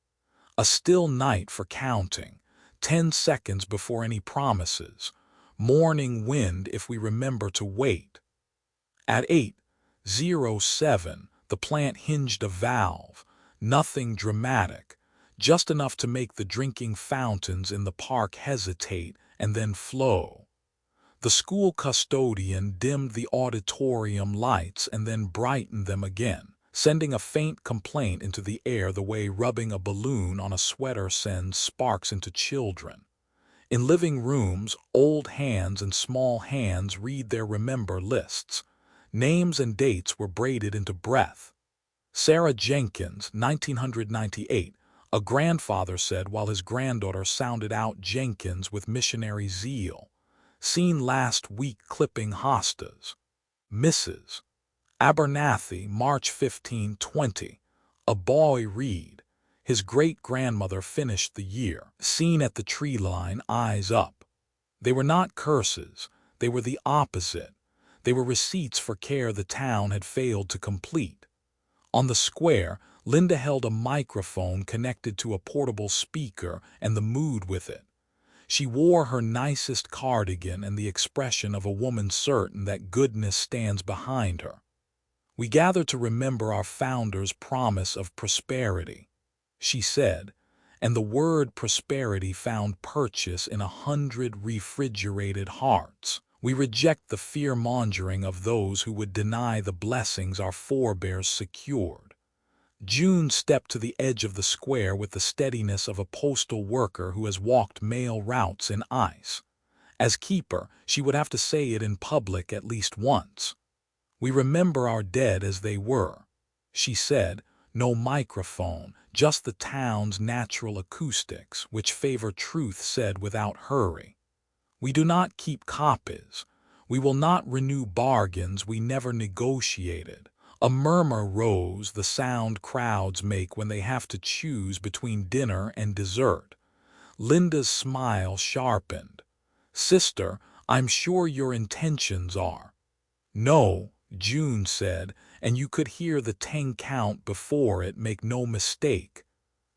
A: A still night for counting, 10 seconds before any promises. Morning wind if we remember to wait. At 8:07, the plant hinged a valve, nothing dramatic, just enough to make the drinking fountains in the park hesitate and then flow. The school custodian dimmed the auditorium lights and then brightened them again, sending a faint complaint into the air the way rubbing a balloon on a sweater sends sparks into children. In living rooms, old hands and small hands read their remember lists. Names and dates were braided into breath. Sarah Jenkins, 1998, a grandfather said while his granddaughter sounded out Jenkins with missionary zeal. Seen last week clipping hostas. Mrs. Abernathy, March 15, 20. A boy read. His great-grandmother finished the year. Seen at the tree line, eyes up. They were not curses. They were the opposite. They were receipts for care the town had failed to complete. On the square, Linda held a microphone connected to a portable speaker and the mood with it. She wore her nicest cardigan and the expression of a woman certain that goodness stands behind her. We gather to remember our founder's promise of prosperity, she said, and the word prosperity found purchase in 100 refrigerated hearts. We reject the fear-mongering of those who would deny the blessings our forebears secured. June stepped to the edge of the square with the steadiness of a postal worker who has walked mail routes in ice. As keeper, she would have to say it in public at least once. We remember our dead as they were, she said, no microphone, just the town's natural acoustics, which favor truth said without hurry. We do not keep copies. We will not renew bargains we never negotiated. A murmur rose, the sound crowds make when they have to choose between dinner and dessert. Linda's smile sharpened. Sister, I'm sure your intentions are. No, June said, and you could hear the 10 count before it, make no mistake.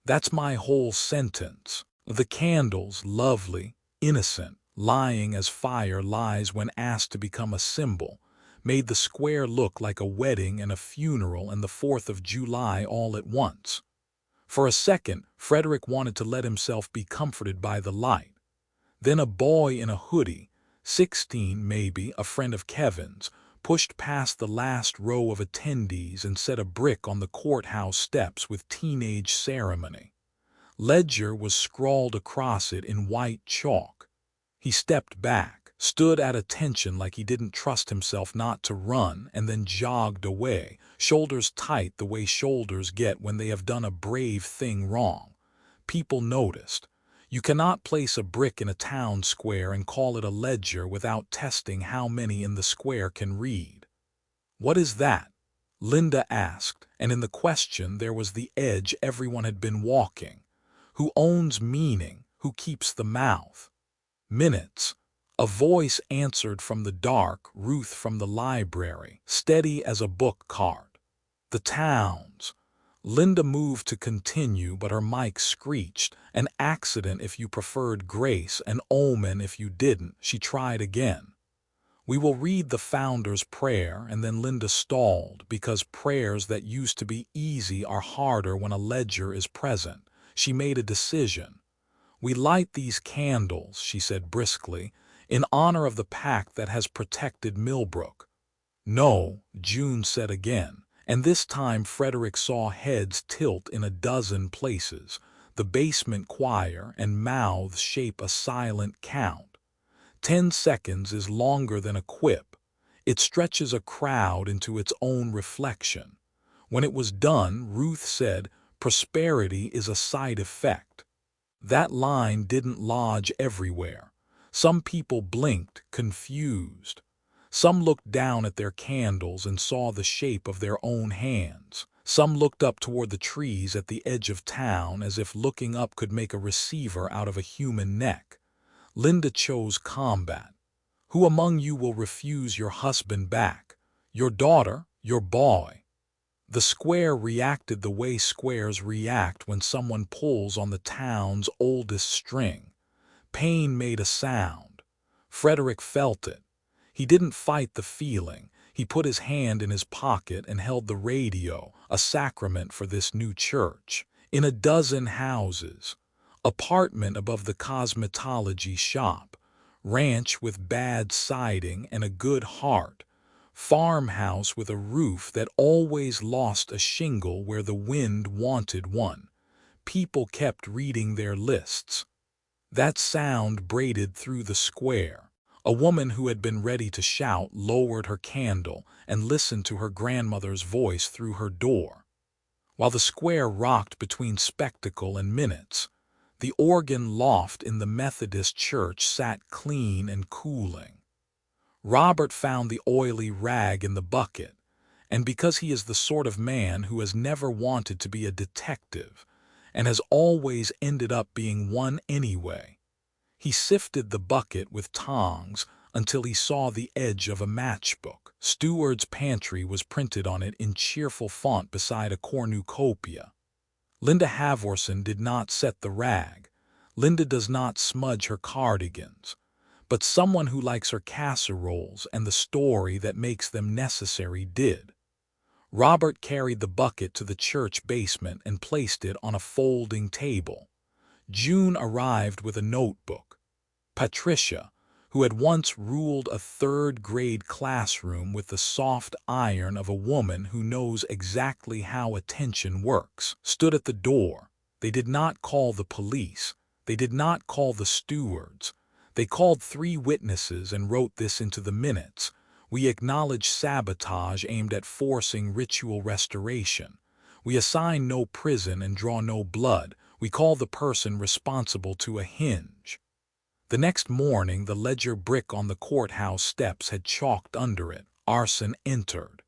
A: That's my whole sentence. The candles, lovely, innocent, lying as fire lies when asked to become a symbol, made the square look like a wedding and a funeral and the 4th of July all at once. For a second, Frederick wanted to let himself be comforted by the light. Then a boy in a hoodie, 16 maybe, a friend of Kevin's, pushed past the last row of attendees and set a brick on the courthouse steps with teenage ceremony. Ledger was scrawled across it in white chalk. He stepped back, stood at attention like he didn't trust himself not to run, and then jogged away, shoulders tight the way shoulders get when they have done a brave thing wrong. People noticed. You cannot place a brick in a town square and call it a ledger without testing how many in the square can read. What is that? Linda asked, and in the question there was the edge everyone had been walking. Who owns meaning? Who keeps the mouth? Minutes. A voice answered from the dark, Ruth from the library, steady as a book card. The towns. Linda moved to continue, but her mic screeched. An accident if you preferred grace, an omen if you didn't. She tried again. We will read the founder's prayer, and then Linda stalled because prayers that used to be easy are harder when a ledger is present. She made a decision. We light these candles, she said briskly, in honor of the pact that has protected Millbrook. No, June said again, and this time Frederick saw heads tilt in a dozen places, the basement choir, and mouths shape a silent count. 10 seconds is longer than a quip. It stretches a crowd into its own reflection. When it was done, Ruth said, "Prosperity is a side effect." That line didn't lodge everywhere. Some people blinked, confused. Some looked down at their candles and saw the shape of their own hands. Some looked up toward the trees at the edge of town as if looking up could make a receiver out of a human neck. Linda chose combat. Who among you will refuse your husband back? Your daughter? Your boy? The square reacted the way squares react when someone pulls on the town's oldest string. Pain made a sound. Frederick felt it. He didn't fight the feeling. He put his hand in his pocket and held the radio, a sacrament for this new church. In a dozen houses. Apartment above the cosmetology shop. Ranch with bad siding and a good heart. Farmhouse with a roof that always lost a shingle where the wind wanted one. People kept reading their lists. That sound braided through the square. A woman who had been ready to shout lowered her candle and listened to her grandmother's voice through her door. While the square rocked between spectacle and minutes, the organ loft in the Methodist church sat clean and cooling. Robert found the oily rag in the bucket, and because he is the sort of man who has never wanted to be a detective and has always ended up being one anyway, he sifted the bucket with tongs until he saw the edge of a matchbook. Steward's Pantry was printed on it in cheerful font beside a cornucopia. Linda Havorson did not set the rag. Linda does not smudge her cardigans. But someone who likes her casseroles and the story that makes them necessary did. Robert carried the bucket to the church basement and placed it on a folding table. June arrived with a notebook. Patricia, who had once ruled a third-grade classroom with the soft iron of a woman who knows exactly how attention works, stood at the door. They did not call the police. They did not call the stewards. They called 3 witnesses and wrote this into the minutes. We acknowledge sabotage aimed at forcing ritual restoration. We assign no prison and draw no blood. We call the person responsible to a hinge. The next morning, the ledger brick on the courthouse steps had chalked under it, "Arson entered."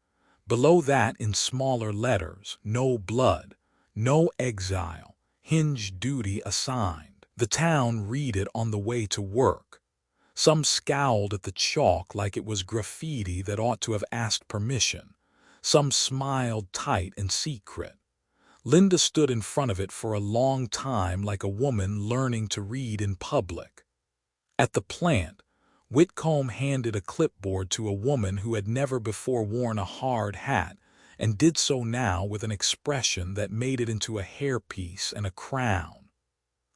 A: Below that, in smaller letters, "No blood, no exile, hinge duty assigned." The town read it on the way to work. Some scowled at the chalk like it was graffiti that ought to have asked permission. Some smiled tight and secret. Linda stood in front of it for a long time like a woman learning to read in public. At the plant, Whitcomb handed a clipboard to a woman who had never before worn a hard hat and did so now with an expression that made it into a hairpiece and a crown.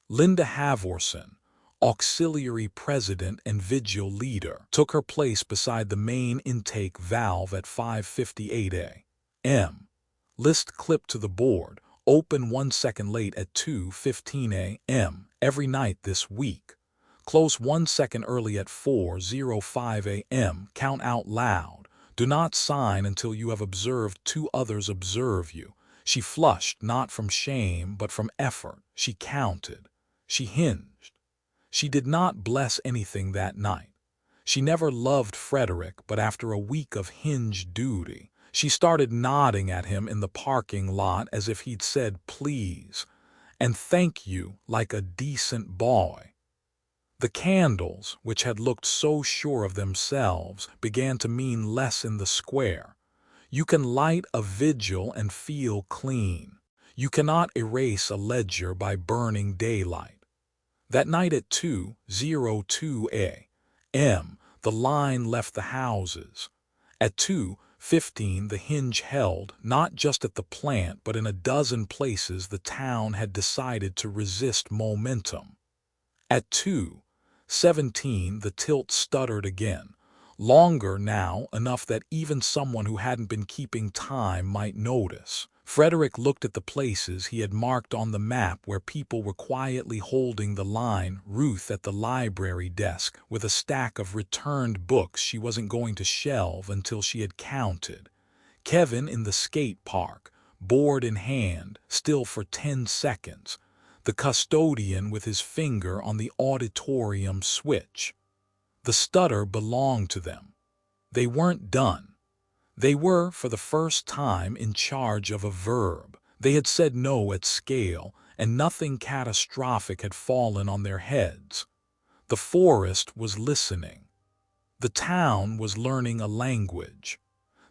A: Linda Havorson, auxiliary president and vigil leader, took her place beside the main intake valve at 5:58 a.m. List clipped to the board, open 1 second late at 2:15 a.m. every night this week. Close 1 second early at 4:05 a.m. Count out loud. Do not sign until you have observed 2 others observe you. She flushed not from shame but from effort. She counted. She hinged. She did not bless anything that night. She never loved Frederick, but after a week of hinge duty, she started nodding at him in the parking lot as if he'd said please and thank you like a decent boy. The candles, which had looked so sure of themselves, began to mean less in the square. You can light a vigil and feel clean. You cannot erase a ledger by burning daylight. That night at 2:02 a.m., the line left the houses. At 2:15, the hinge held, not just at the plant but in a dozen places the town had decided to resist momentum. At 2:17, the tilt stuttered again, longer now, enough that even someone who hadn't been keeping time might notice. Frederick looked at the places he had marked on the map where people were quietly holding the line. Ruth at the library desk with a stack of returned books she wasn't going to shelve until she had counted. Kevin in the skate park, board in hand, still for 10 seconds. The custodian with his finger on the auditorium switch. The stutter belonged to them. They weren't done. They were, for the first time, in charge of a verb. They had said no at scale, and nothing catastrophic had fallen on their heads. The forest was listening. The town was learning a language.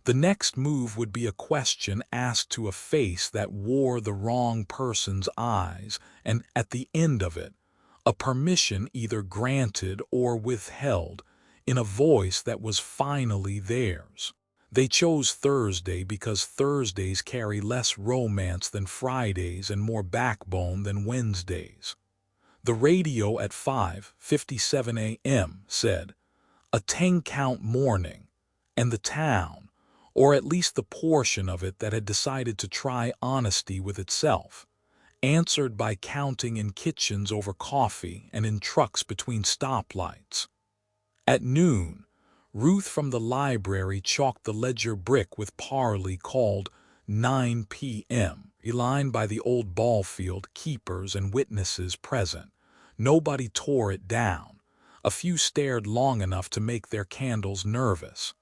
A: The next move would be a question asked to a face that wore the wrong person's eyes, and at the end of it, a permission either granted or withheld, in a voice that was finally theirs. They chose Thursday because Thursdays carry less romance than Fridays and more backbone than Wednesdays. The radio at 5:57 a.m. said, "A 10-count morning," and the town, or at least the portion of it that had decided to try honesty with itself, answered by counting in kitchens over coffee and in trucks between stoplights. At noon, Ruth from the library chalked the ledger brick with parley called 9 p.m., a line by the old ball field, keepers and witnesses present. Nobody tore it down. A few stared long enough to make their candles nervous.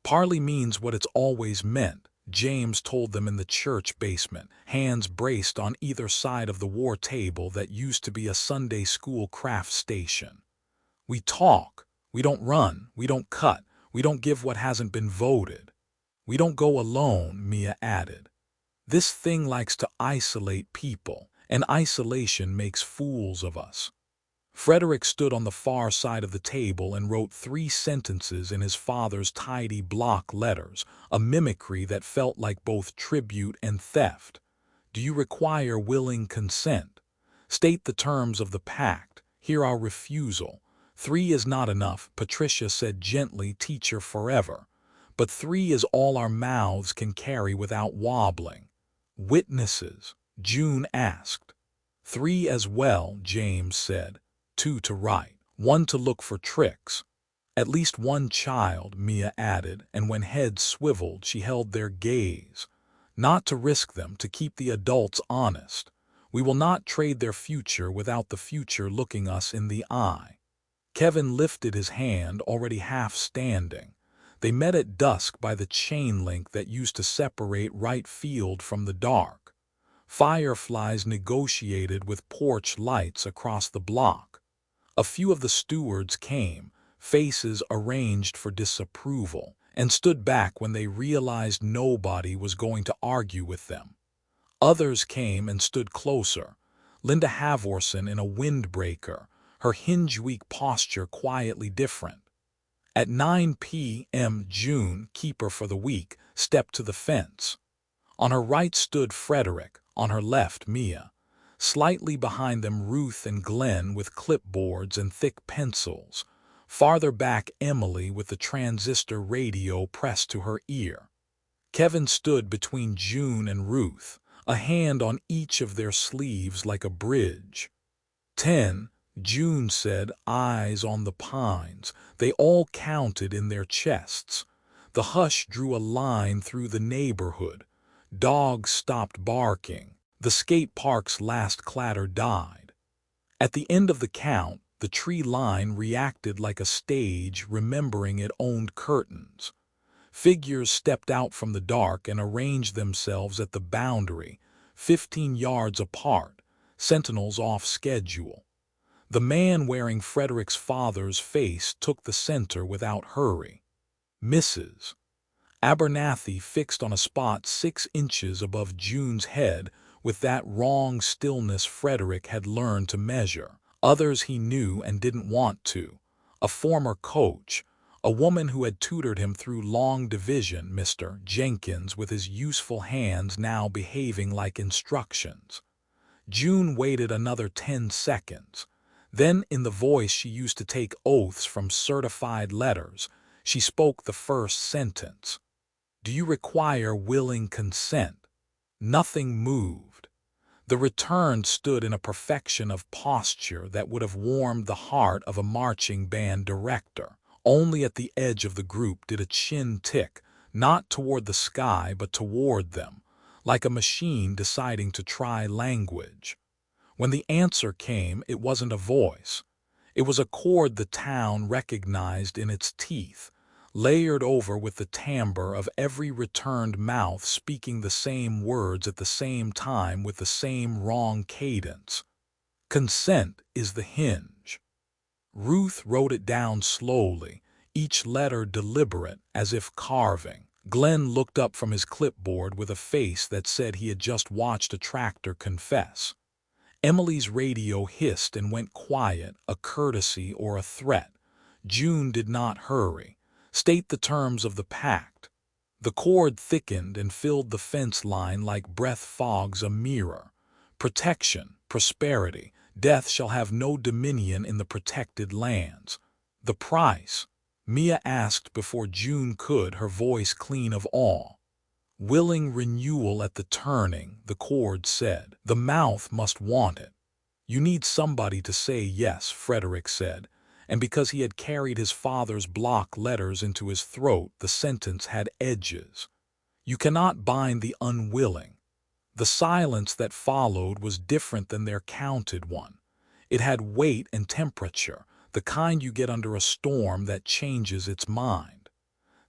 A: Parley means what it's always meant, James told them in the church basement, hands braced on either side of the war table that used to be a Sunday school craft station. We talk. We don't run. We don't cut. We don't give what hasn't been voted. We don't go alone, Mia added. This thing likes to isolate people, and isolation makes fools of us. Frederick stood on the far side of the table and wrote 3 sentences in his father's tidy block letters, a mimicry that felt like both tribute and theft. Do you require willing consent? State the terms of the pact. Hear our refusal. 3 is not enough, Patricia said gently, teacher forever. But 3 is all our mouths can carry without wobbling. Witnesses? June asked. 3 as well, James said. 2 to write, 1 to look for tricks. At least 1 child, Mia added, and when heads swiveled she held their gaze. Not to risk them, to keep the adults honest. We will not trade their future without the future looking us in the eye. Kevin lifted his hand, already half standing. They met at dusk by the chain link that used to separate right field from the dark. Fireflies negotiated with porch lights across the block. A few of the stewards came, faces arranged for disapproval, and stood back when they realized nobody was going to argue with them. Others came and stood closer. Linda Havorson in a windbreaker, her hinge-weak posture quietly different. At 9 p.m. June, keeper for the week, stepped to the fence. On her right stood Frederick, on her left Mia. Slightly behind them Ruth and Glenn with clipboards and thick pencils. Farther back Emily with the transistor radio pressed to her ear. Kevin stood between June and Ruth, a hand on each of their sleeves like a bridge. 10, June said, eyes on the pines. They all counted in their chests. The hush drew a line through the neighborhood. Dogs stopped barking. The skate park's last clatter died. At the end of the count, the tree line reacted like a stage remembering it owned curtains. Figures stepped out from the dark and arranged themselves at the boundary, 15 yards apart, sentinels off schedule. The man wearing Frederick's father's face took the center without hurry. Mrs. Abernathy fixed on a spot 6 inches above June's head with that wrong stillness Frederick had learned to measure. Others he knew and didn't want to. A former coach, a woman who had tutored him through long division, Mr. Jenkins, with his useful hands now behaving like instructions. June waited another 10 seconds. Then, in the voice she used to take oaths from certified letters, she spoke the first sentence. "Do you require willing consent?" Nothing moved. The return stood in a perfection of posture that would have warmed the heart of a marching band director. Only at the edge of the group did a chin tick, not toward the sky but toward them, like a machine deciding to try language. When the answer came, it wasn't a voice. It was a chord the town recognized in its teeth, layered over with the timbre of every returned mouth speaking the same words at the same time with the same wrong cadence. Consent is the hinge. Ruth wrote it down slowly, each letter deliberate, as if carving. Glenn looked up from his clipboard with a face that said he had just watched a tractor confess. Emily's radio hissed and went quiet, a courtesy or a threat. June did not hurry. State the terms of the pact. The cord thickened and filled the fence line like breath fogs a mirror. Protection, prosperity, death shall have no dominion in the protected lands. The price? Mia asked before June could, her voice clean of awe. Willing renewal at the turning, the cord said. The mouth must want it. You need somebody to say yes, Frederick said, and because he had carried his father's block letters into his throat, the sentence had edges. You cannot bind the unwilling. The silence that followed was different than their counted one. It had weight and temperature, the kind you get under a storm that changes its mind.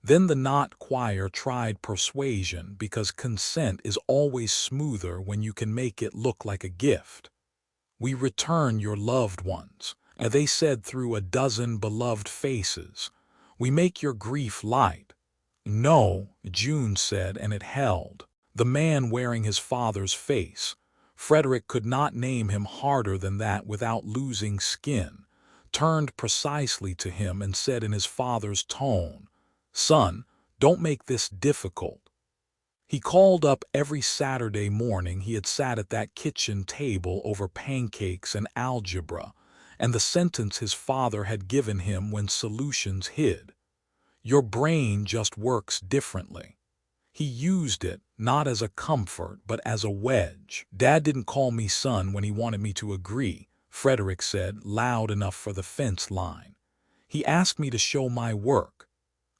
A: Then the knot choir tried persuasion, because consent is always smoother when you can make it look like a gift. We return your loved ones, and they said through a dozen beloved faces. We make your grief light. No, June said, and it held. The man wearing his father's face. Frederick could not name him harder than that without losing skin. Turned precisely to him and said in his father's tone, "Son, don't make this difficult." He called up every Saturday morning he had sat at that kitchen table over pancakes and algebra, and the sentence his father had given him when solutions hid. Your brain just works differently. He used it, not as a comfort, but as a wedge. Dad didn't call me son when he wanted me to agree, Frederick said, loud enough for the fence line. He asked me to show my work.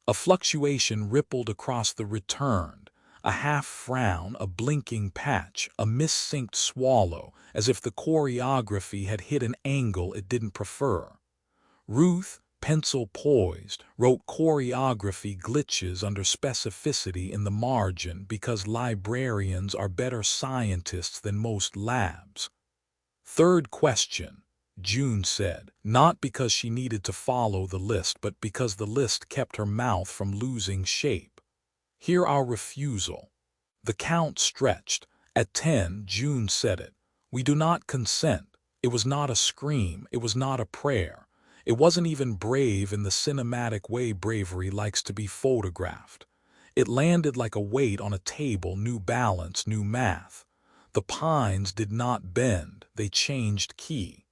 A: A fluctuation rippled across the returned, a half frown, a blinking patch, a missynced swallow, as if the choreography had hit an angle it didn't prefer. Ruth, pencil poised, wrote choreography glitches under specificity in the margin because librarians are better scientists than most labs. Third question, June said, not because she needed to follow the list, but because the list kept her mouth from losing shape. Hear our refusal. The count stretched. At 10, June said it. We do not consent. It was not a scream. It was not a prayer. It wasn't even brave in the cinematic way bravery likes to be photographed. It landed like a weight on a table, new balance, new math. The pines did not bend, they changed key.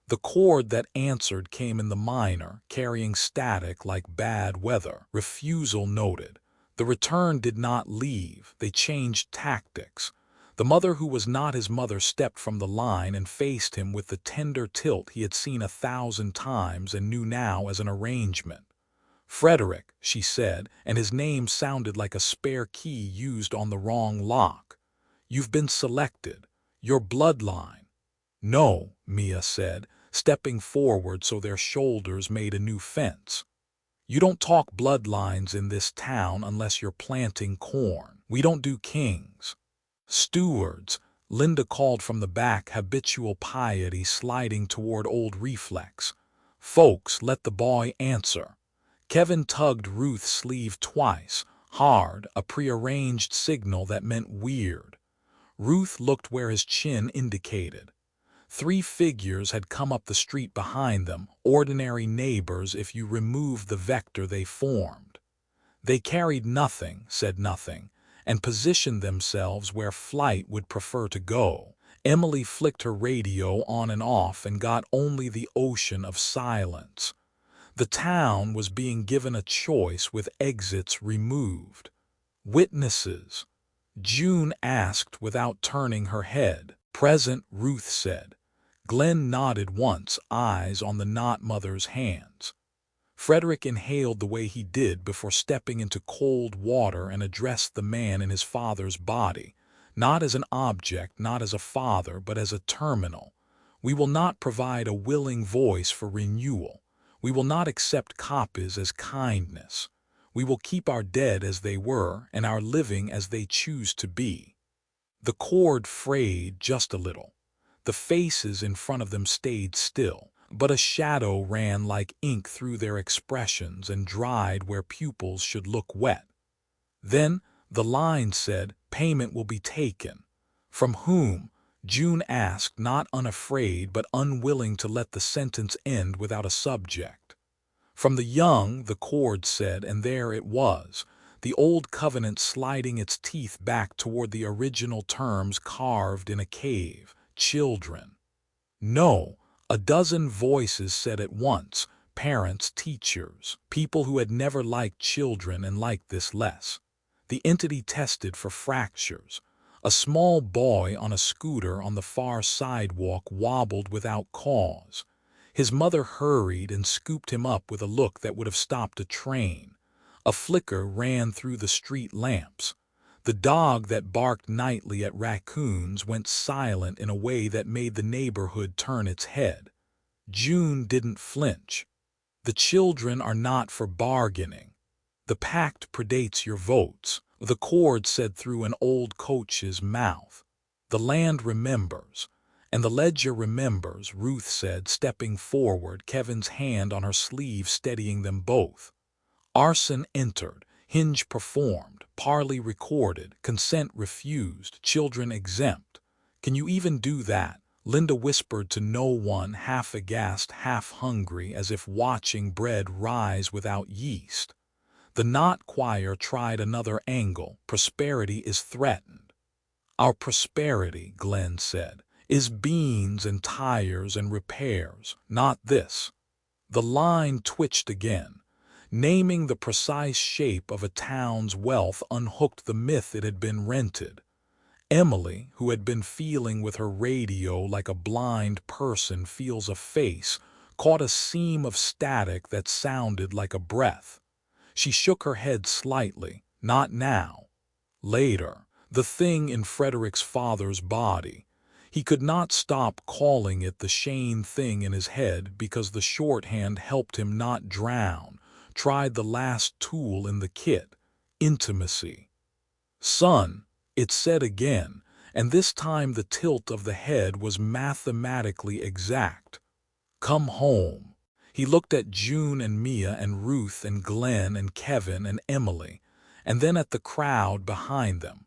A: The chord that answered came in the minor, carrying static like bad weather. Refusal noted. The return did not leave, they changed tactics. The mother who was not his mother stepped from the line and faced him with the tender tilt he had seen 1,000 times and knew now as an arrangement. Frederick, she said, and his name sounded like a spare key used on the wrong lock. You've been selected. Your bloodline. No, Mia said, stepping forward so their shoulders made a new fence. You don't talk bloodlines in this town unless you're planting corn. We don't do kings. Stewards, Linda called from the back, habitual piety sliding toward old reflex. Folks, let the boy answer. Kevin tugged Ruth's sleeve twice, hard, a prearranged signal that meant weird. Ruth looked where his chin indicated. 3 figures had come up the street behind them, ordinary neighbors if you removed the vector they formed. They carried nothing, said nothing, and positioned themselves where Flight would prefer to go. Emily flicked her radio on and off and got only the ocean of silence. The town was being given a choice with exits removed. Witnesses? June asked without turning her head. Present, Ruth said. Glenn nodded once, eyes on the not-mother's hands. Frederick inhaled the way he did before stepping into cold water and addressed the man in his father's body, not as an object, not as a father, but as a terminal. We will not provide a willing voice for renewal. We will not accept copies as kindness. We will keep our dead as they were and our living as they choose to be. The cord frayed just a little. The faces in front of them stayed still, but a shadow ran like ink through their expressions and dried where pupils should look wet. Then the line said, "Payment will be taken." From whom? June asked, not unafraid but unwilling to let the sentence end without a subject. From the young, the cord said, and there it was, the old covenant sliding its teeth back toward the original terms carved in a cave. Children. No, a dozen voices said at once, parents, teachers, people who had never liked children and liked this less. The entity tested for fractures. A small boy on a scooter on the far sidewalk wobbled without cause. His mother hurried and scooped him up with a look that would have stopped a train. A flicker ran through the street lamps. The dog that barked nightly at raccoons went silent in a way that made the neighborhood turn its head. June didn't flinch. The children are not for bargaining. The pact predates your votes, the cord said through an old coach's mouth. The land remembers, and the ledger remembers, Ruth said, stepping forward, Kevin's hand on her sleeve steadying them both. Arson entered, hinge performed, parley recorded, consent refused, children exempt. Can you even do that? Linda whispered to no one, half aghast, half hungry, as if watching bread rise without yeast. The knot choir tried another angle. Prosperity is threatened. Our prosperity, Glenn said, is beans and tires and repairs, not this. The line twitched again. Naming the precise shape of a town's wealth unhooked the myth it had been rented. Emily, who had been feeling with her radio like a blind person feels a face, caught a seam of static that sounded like a breath. She shook her head slightly. Not now. Later. The thing in Frederick's father's body. He could not stop calling it the Shane thing in his head because the shorthand helped him not drown. Tried the last tool in the kit. Intimacy. Son, it said again, and this time the tilt of the head was mathematically exact. Come home. He looked at June and Mia and Ruth and Glenn and Kevin and Emily, and then at the crowd behind them.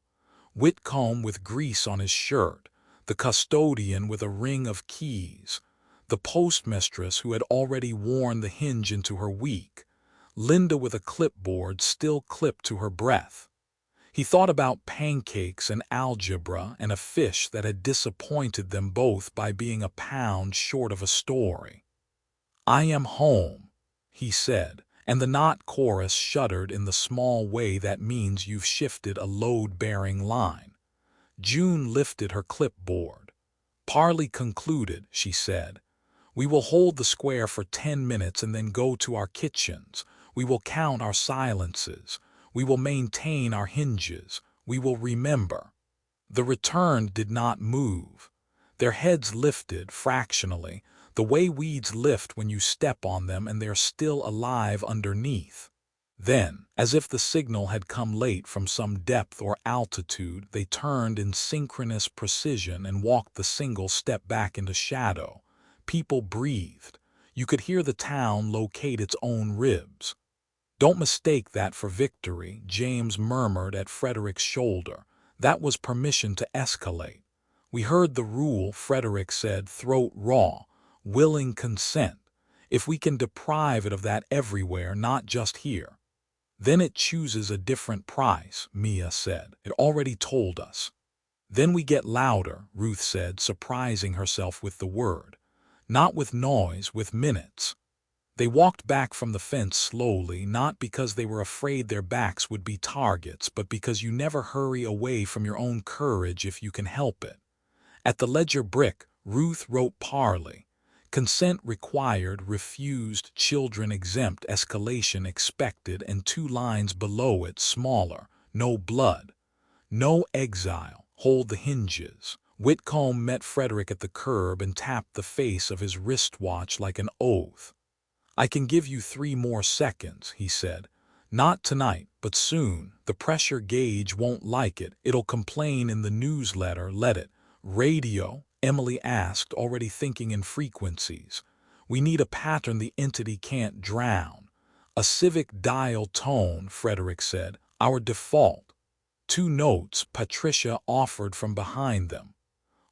A: Whitcomb with grease on his shirt, the custodian with a ring of keys, the postmistress who had already worn the hinge into her week, Linda with a clipboard still clipped to her breath. He thought about pancakes and algebra and a fish that had disappointed them both by being a pound short of a story. I am home, he said, and the knot chorus shuddered in the small way that means you've shifted a load-bearing line. June lifted her clipboard. Parley concluded, she said. We will hold the square for 10 minutes and then go to our kitchens. We will count our silences. We will maintain our hinges. We will remember. The returned did not move. Their heads lifted fractionally, the way weeds lift when you step on them and they're still alive underneath. Then, as if the signal had come late from some depth or altitude, they turned in synchronous precision and walked the single step back into shadow. People breathed. You could hear the town locate its own ribs. Don't mistake that for victory, James murmured at Frederick's shoulder. That was permission to escalate. We heard the rule, Frederick said, throat raw, willing consent. If we can deprive it of that everywhere, not just here. Then it chooses a different price, Mia said. It already told us. Then we get louder, Ruth said, surprising herself with the word. Not with noise, with minutes. They walked back from the fence slowly, not because they were afraid their backs would be targets, but because you never hurry away from your own courage if you can help it. At the ledger brick, Ruth wrote parley. Consent required, refused, children exempt, escalation expected, and 2 lines below it, smaller, no blood. No exile, hold the hinges. Whitcomb met Frederick at the curb and tapped the face of his wristwatch like an oath. I can give you 3 more seconds, he said. Not tonight, but soon. The pressure gauge won't like it. It'll complain in the newsletter. Let it. Radio, Emily asked, already thinking in frequencies. We need a pattern the entity can't drown. A Civic dial tone, Frederick said. Our default. 2 notes Patricia offered from behind them.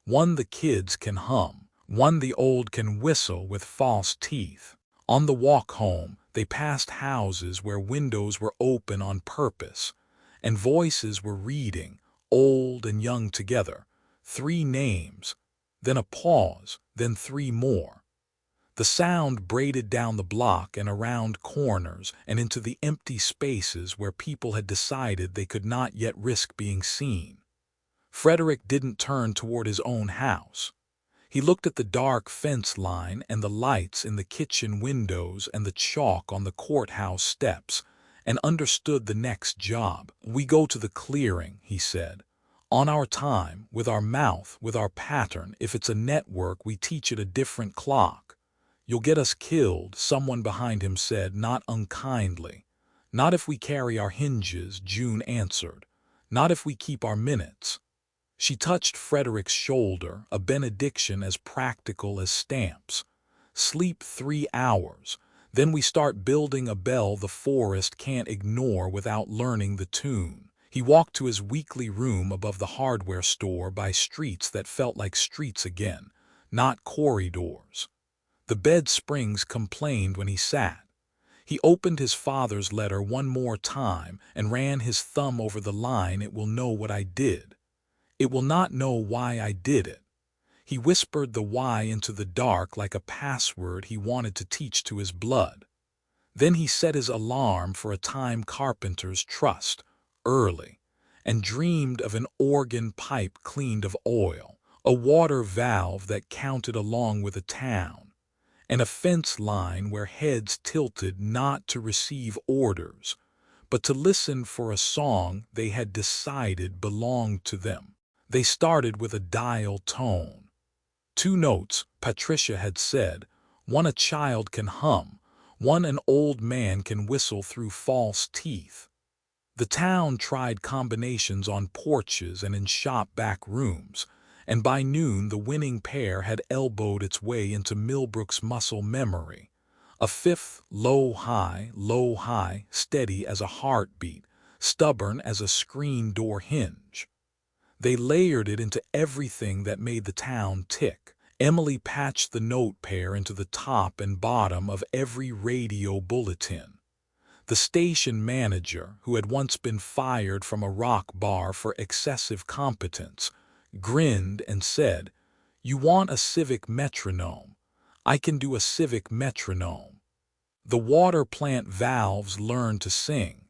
A: One the kids can hum. One the old can whistle with false teeth. On the walk home, they passed houses where windows were open on purpose, and voices were reading, old and young together. 3 names, then a pause, then 3 more. The sound braided down the block and around corners and into the empty spaces where people had decided they could not yet risk being seen. Frederick didn't turn toward his own house. He looked at the dark fence line and the lights in the kitchen windows and the chalk on the courthouse steps, and understood the next job. We go to the clearing, he said. On our time, with our mouth, with our pattern. If it's a network, we teach it a different clock. You'll get us killed, someone behind him said, not unkindly. Not if we carry our hinges, June answered. Not if we keep our minutes. She touched Frederick's shoulder, a benediction as practical as stamps. Sleep 3 hours. Then we start building a bell the forest can't ignore without learning the tune. He walked to his weekly room above the hardware store by streets that felt like streets again, not corridors. The bed springs complained when he sat. He opened his father's letter one more time and ran his thumb over the line. It will know what I did. It will not know why I did it. He whispered the why into the dark like a password he wanted to teach to his blood. Then he set his alarm for a time carpenter's trust, early, and dreamed of an organ pipe cleaned of oil, a water valve that counted along with a town, and a fence line where heads tilted not to receive orders, but to listen for a song they had decided belonged to them. They started with a dial tone. 2 notes, Patricia had said, one a child can hum, one an old man can whistle through false teeth. The town tried combinations on porches and in shop back rooms, and by noon the winning pair had elbowed its way into Millbrook's muscle memory. A 5th, low-high, steady as a heartbeat, stubborn as a screen door hinge. They layered it into everything that made the town tick. Emily patched the note pair into the top and bottom of every radio bulletin. The station manager, who had once been fired from a rock bar for excessive competence, grinned and said, "You want a Civic metronome? I can do a Civic metronome." The water plant valves learned to sing.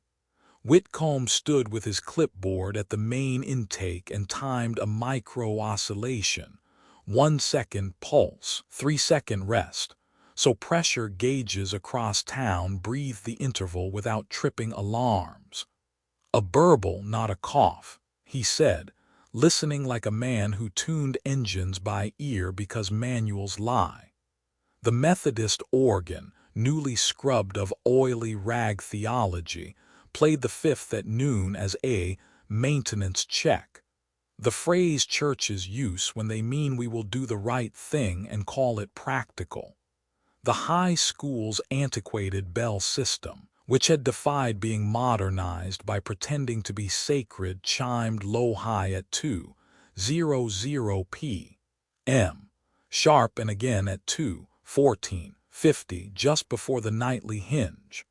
A: Whitcomb stood with his clipboard at the main intake and timed a micro-oscillation, 1 second pulse, 3-second rest, so pressure gauges across town breathed the interval without tripping alarms. "A burble, not a cough," he said, listening like a man who tuned engines by ear because manuals lie. The Methodist organ, newly scrubbed of oily rag theology, played the 5th at noon as a maintenance check. The phrase churches use when they mean we will do the right thing and call it practical. The high school's antiquated bell system, which had defied being modernized by pretending to be sacred, chimed low-high at 2:00 p.m. sharp and again at 2:14:50 just before the nightly hinge.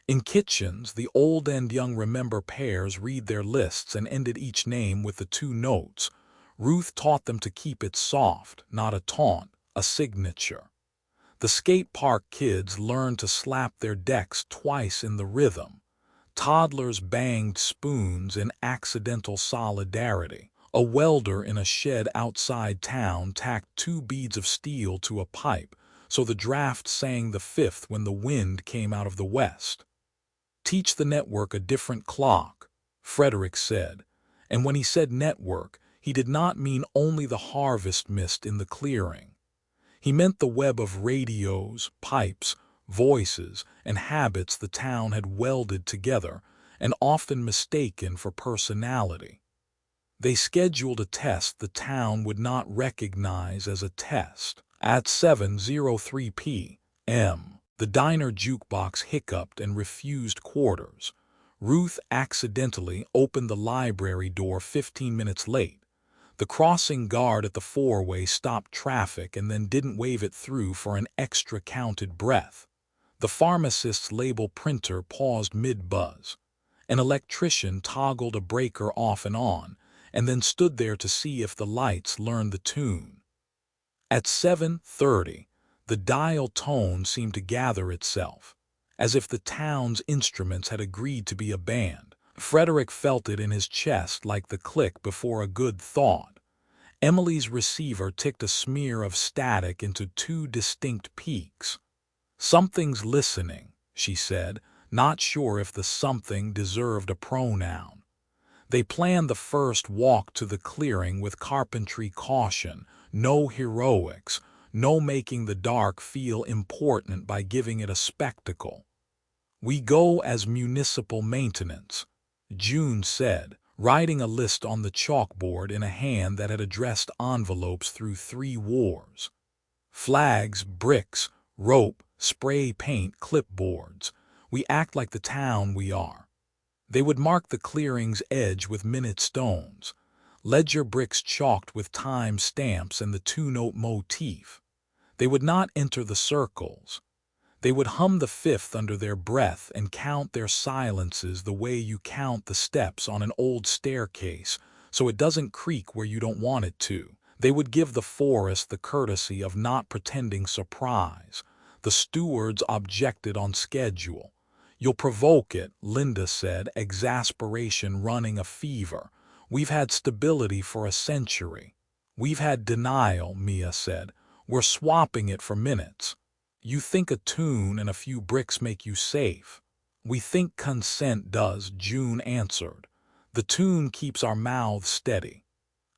A: In kitchens, the old and young remember pairs read their lists and ended each name with the two notes. Ruth taught them to keep it soft, not a taunt, a signature. The skate park kids learned to slap their decks twice in the rhythm. Toddlers banged spoons in accidental solidarity. A welder in a shed outside town tacked 2 beads of steel to a pipe, so the draft sang the fifth when the wind came out of the west. "Teach the network a different clock," Frederick said, and when he said network, he did not mean only the harvest mist in the clearing. He meant the web of radios, pipes, voices, and habits the town had welded together and often mistaken for personality. They scheduled a test the town would not recognize as a test. At 7:03 p.m., the diner jukebox hiccuped and refused quarters. Ruth accidentally opened the library door 15 minutes late. The crossing guard at the four-way stopped traffic and then didn't wave it through for an extra counted breath. The pharmacist's label printer paused mid-buzz. An electrician toggled a breaker off and on, and then stood there to see if the lights learned the tune. At 7:30, the dial tone seemed to gather itself, as if the town's instruments had agreed to be a band. Frederick felt it in his chest like the click before a good thought. Emily's receiver ticked a smear of static into 2 distinct peaks. "Something's listening," she said, not sure if the something deserved a pronoun. They planned the first walk to the clearing with carpentry caution, no heroics, no making the dark feel important by giving it a spectacle. "We go as municipal maintenance," June said, writing a list on the chalkboard in a hand that had addressed envelopes through 3 wars. "Flags, bricks, rope, spray paint, clipboards. We act like the town we are." They would mark the clearing's edge with minute stones, ledger bricks chalked with time stamps and the 2-note motif. They would not enter the circles. They would hum the fifth under their breath and count their silences the way you count the steps on an old staircase so it doesn't creak where you don't want it to. They would give the forest the courtesy of not pretending surprise. The stewards objected on schedule. "You'll provoke it," Linda said, exasperation running a fever. "We've had stability for a century." "We've had denial," Mia said. "We're swapping it for minutes." "You think a tune and a few bricks make you safe." "We think consent does," June answered. "The tune keeps our mouths steady."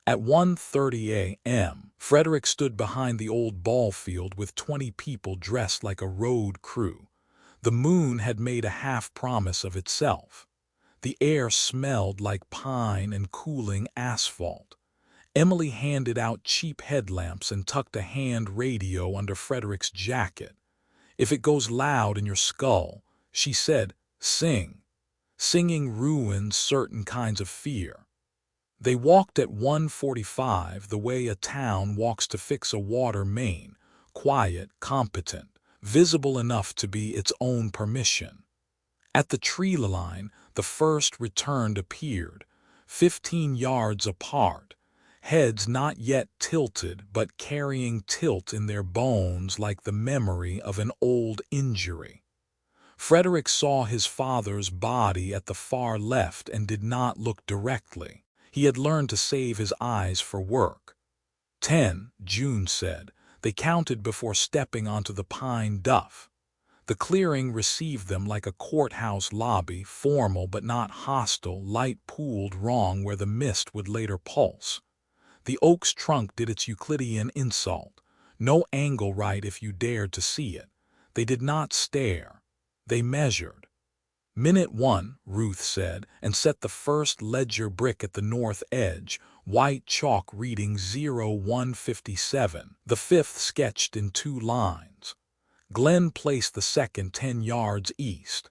A: At 1:30 a.m., Frederick stood behind the old ball field with 20 people dressed like a road crew. The moon had made a half-promise of itself. The air smelled like pine and cooling asphalt. Emily handed out cheap headlamps and tucked a hand radio under Frederick's jacket. "If it goes loud in your skull," she said, "sing." Singing ruins certain kinds of fear. They walked at 1:45 the way a town walks to fix a water main, quiet, competent, visible enough to be its own permission. At the tree line, the first returned appeared, 15 yards apart, heads not yet tilted but carrying tilt in their bones like the memory of an old injury. Frederick saw his father's body at the far left and did not look directly. He had learned to save his eyes for work. 10, June said. They counted before stepping onto the pine duff. The clearing received them like a courthouse lobby, formal but not hostile, light pooled wrong where the mist would later pulse. The oak's trunk did its Euclidean insult. No angle right if you dared to see it. They did not stare. They measured. "Minute 1, Ruth said, and set the first ledger brick at the north edge, white chalk reading 0157, the fifth sketched in 2 lines. Glenn placed the second 10 yards east.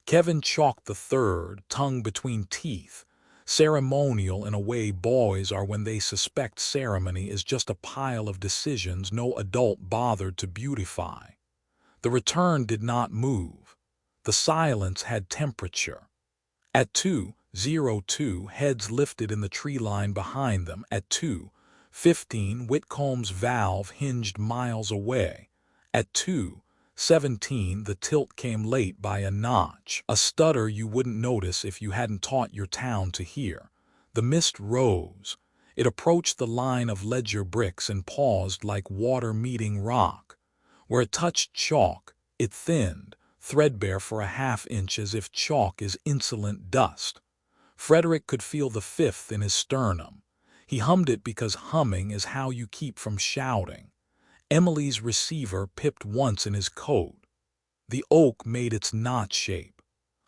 A: Kevin chalked the third, tongue between teeth. Ceremonial in a way boys are when they suspect ceremony is just a pile of decisions no adult bothered to beautify. The return did not move. The silence had temperature. At 2:02, heads lifted in the tree line behind them. At 2:15, Whitcomb's valve hinged miles away. At 2:17, the tilt came late by a notch, a stutter you wouldn't notice if you hadn't taught your town to hear. The mist rose. It approached the line of ledger bricks and paused like water meeting rock. Where it touched chalk, it thinned, threadbare for a half-inch as if chalk is insolent dust. Frederick could feel the fifth in his sternum. He hummed it because humming is how you keep from shouting. Emily's receiver pipped once in his coat. The oak made its knot shape.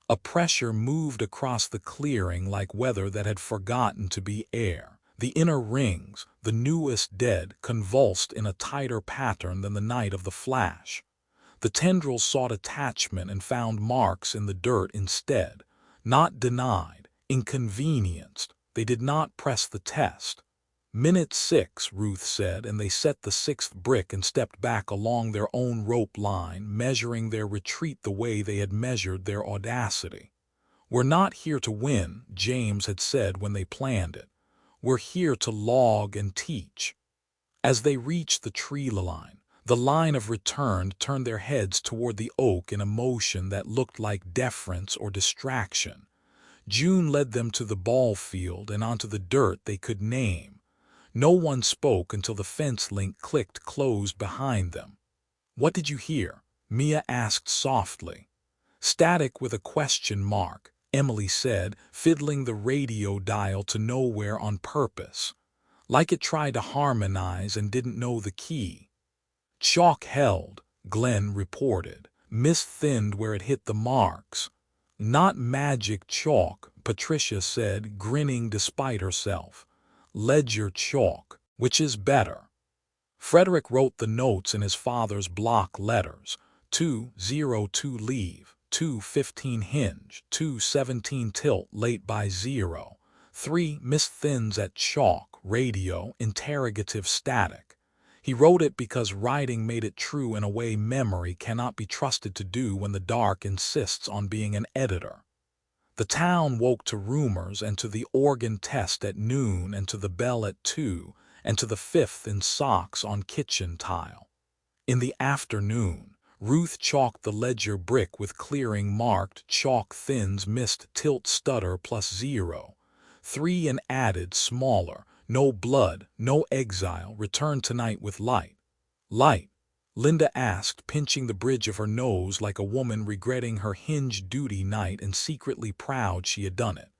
A: A pressure moved across the clearing like weather that had forgotten to be air. The inner rings, the newest dead, convulsed in a tighter pattern than the night of the flash. The tendrils sought attachment and found marks in the dirt instead. Not denied, inconvenienced, they did not press the test. "Minute 6, Ruth said, and they set the sixth brick and stepped back along their own rope line, measuring their retreat the way they had measured their audacity. "We're not here to win," James had said when they planned it. "We're here to log and teach." As they reached the tree line, the line of return turned their heads toward the oak in a motion that looked like deference or distraction. June led them to the ball field and onto the dirt they could name. No one spoke until the fence link clicked closed behind them. "What did you hear?" Mia asked softly. "Static with a question mark," Emily said, fiddling the radio dial to nowhere on purpose. Like it tried to harmonize and didn't know the key. "Chalk held," Glenn reported. "Mist thinned where it hit the marks." "Not magic chalk," Patricia said, grinning despite herself. "Ledger chalk, which is better." Frederick wrote the notes in his father's block letters. 2:02 leave, 2:15 hinge, 2:17 tilt late by 0. 3 mist thins at chalk, radio, interrogative static. He wrote it because writing made it true in a way memory cannot be trusted to do when the dark insists on being an editor. The town woke to rumors and to the organ test at noon and to the bell at 2 and to the fifth in socks on kitchen tile. In the afternoon, Ruth chalked the ledger brick with clearing marked chalk thins mist tilt stutter +0. 3 and added smaller, no blood, no exile, return tonight with light. "Light?" Linda asked, pinching the bridge of her nose like a woman regretting her hinge duty night and secretly proud she had done it.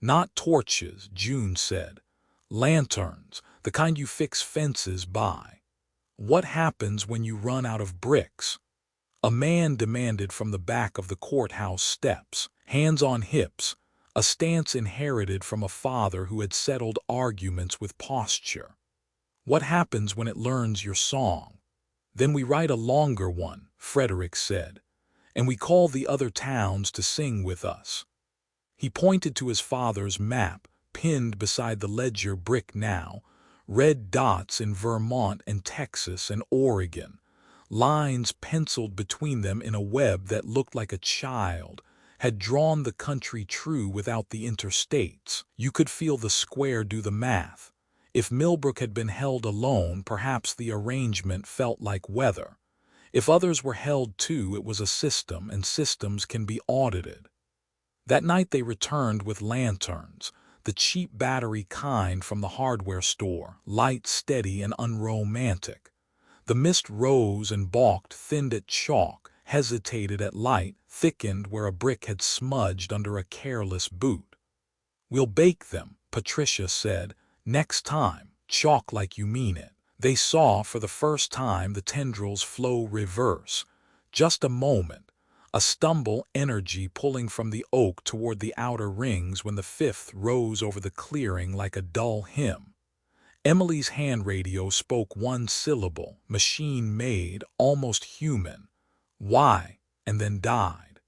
A: "Not torches," June said. "Lanterns, the kind you fix fences by." "What happens when you run out of bricks?" A man demanded from the back of the courthouse steps, hands on hips, a stance inherited from a father who had settled arguments with posture. "What happens when it learns your song?" "Then we write a longer one," Frederick said, "and we call the other towns to sing with us." He pointed to his father's map, pinned beside the ledger brick now, red dots in Vermont and Texas and Oregon, lines penciled between them in a web that looked like a child had drawn the country true without the interstates. You could feel the square do the math. If Millbrook had been held alone, perhaps the arrangement felt like weather. If others were held too, it was a system, and systems can be audited. That night they returned with lanterns, the cheap battery kind from the hardware store, light, steady, and unromantic. The mist rose and balked, thinned at chalk, hesitated at light, thickened where a brick had smudged under a careless boot. "We'll bake them," Patricia said. "Next time, chalk like you mean it." They saw for the first time the tendrils flow reverse. Just a moment, a stumble, energy pulling from the oak toward the outer rings when the fifth rose over the clearing like a dull hymn. Emily's hand radio spoke one syllable, machine-made, almost human. "Why?" and then died.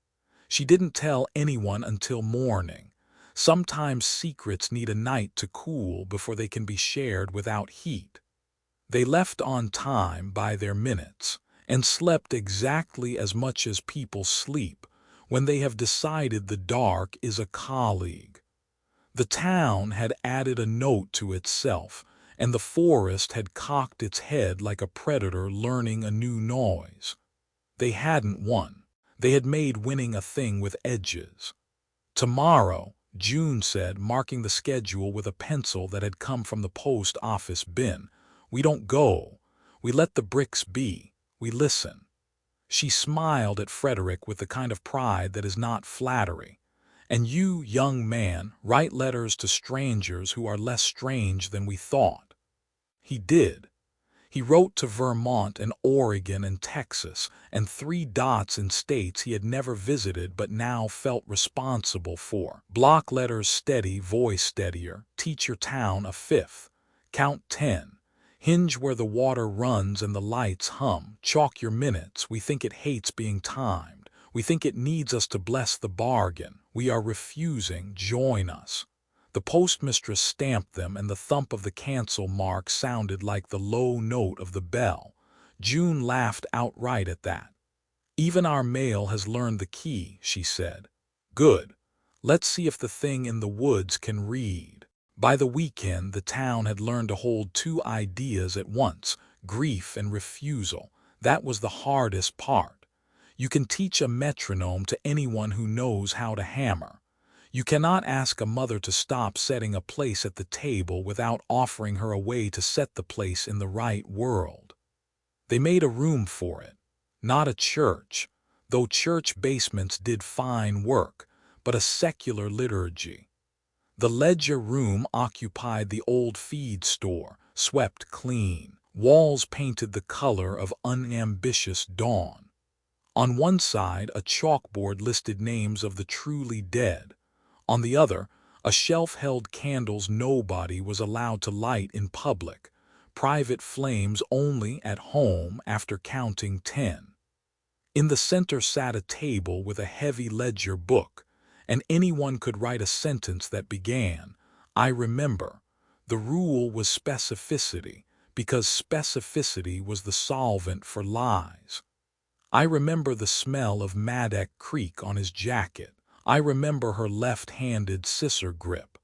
A: She didn't tell anyone until morning. Sometimes secrets need a night to cool before they can be shared without heat. They left on time by their minutes, and slept exactly as much as people sleep when they have decided the dark is a colleague. The town had added a note to itself, and the forest had cocked its head like a predator learning a new noise. They hadn't won. They had made winning a thing with edges. Tomorrow, June said, marking the schedule with a pencil that had come from the post office bin. We don't go. We let the bricks be. We listen. She smiled at Frederick with the kind of pride that is not flattery. And you, young man, write letters to strangers who are less strange than we thought. He did. He wrote to Vermont and Oregon and Texas and 3 dots in states he had never visited but now felt responsible for. Block letters steady, voice steadier, teach your town a fifth. Count 10. Hinge where the water runs and the lights hum. Chalk your minutes. We think it hates being timed. We think it needs us to bless the bargain. We are refusing. Join us. The postmistress stamped them, and the thump of the cancel mark sounded like the low note of the bell. June laughed outright at that. Even our mail has learned the key, she said. Good. Let's see if the thing in the woods can read. By the weekend, the town had learned to hold 2 ideas at once, grief and refusal. That was the hardest part. You can teach a metronome to anyone who knows how to hammer. You cannot ask a mother to stop setting a place at the table without offering her a way to set the place in the right world. They made a room for it. Not a church, though church basements did fine work, but a secular liturgy. The ledger room occupied the old feed store, swept clean, walls painted the color of unambitious dawn. On one side, a chalkboard listed names of the truly dead. On the other, a shelf held candles nobody was allowed to light in public, private flames only at home after counting 10. In the center sat a table with a heavy ledger book, and anyone could write a sentence that began, I remember. The rule was specificity, because specificity was the solvent for lies. I remember the smell of Maddock Creek on his jacket. I remember her left-handed scissor grip.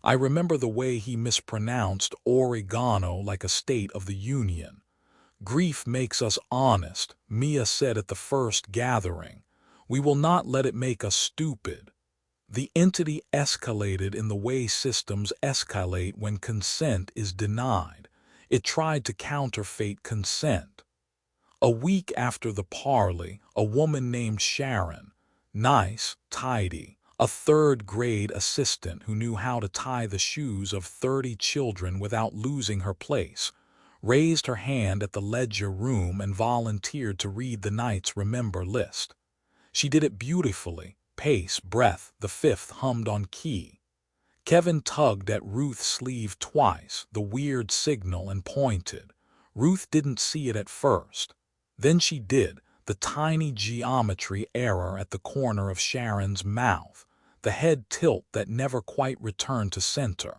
A: I remember the way he mispronounced oregano like a state of the Union. Grief makes us honest, Mia said at the first gathering. We will not let it make us stupid. The entity escalated in the way systems escalate when consent is denied. It tried to counterfeit consent. A week after the parley, a woman named Sharon, nice, tidy, a third-grade assistant who knew how to tie the shoes of 30 children without losing her place, raised her hand at the ledger room and volunteered to read the night's remember list. She did it beautifully, pace, breath, the fifth hummed on key. Kevin tugged at Ruth's sleeve twice, the weird signal, and pointed. Ruth didn't see it at first. Then she did, the tiny geometry error at the corner of Sharon's mouth, the head tilt that never quite returned to center.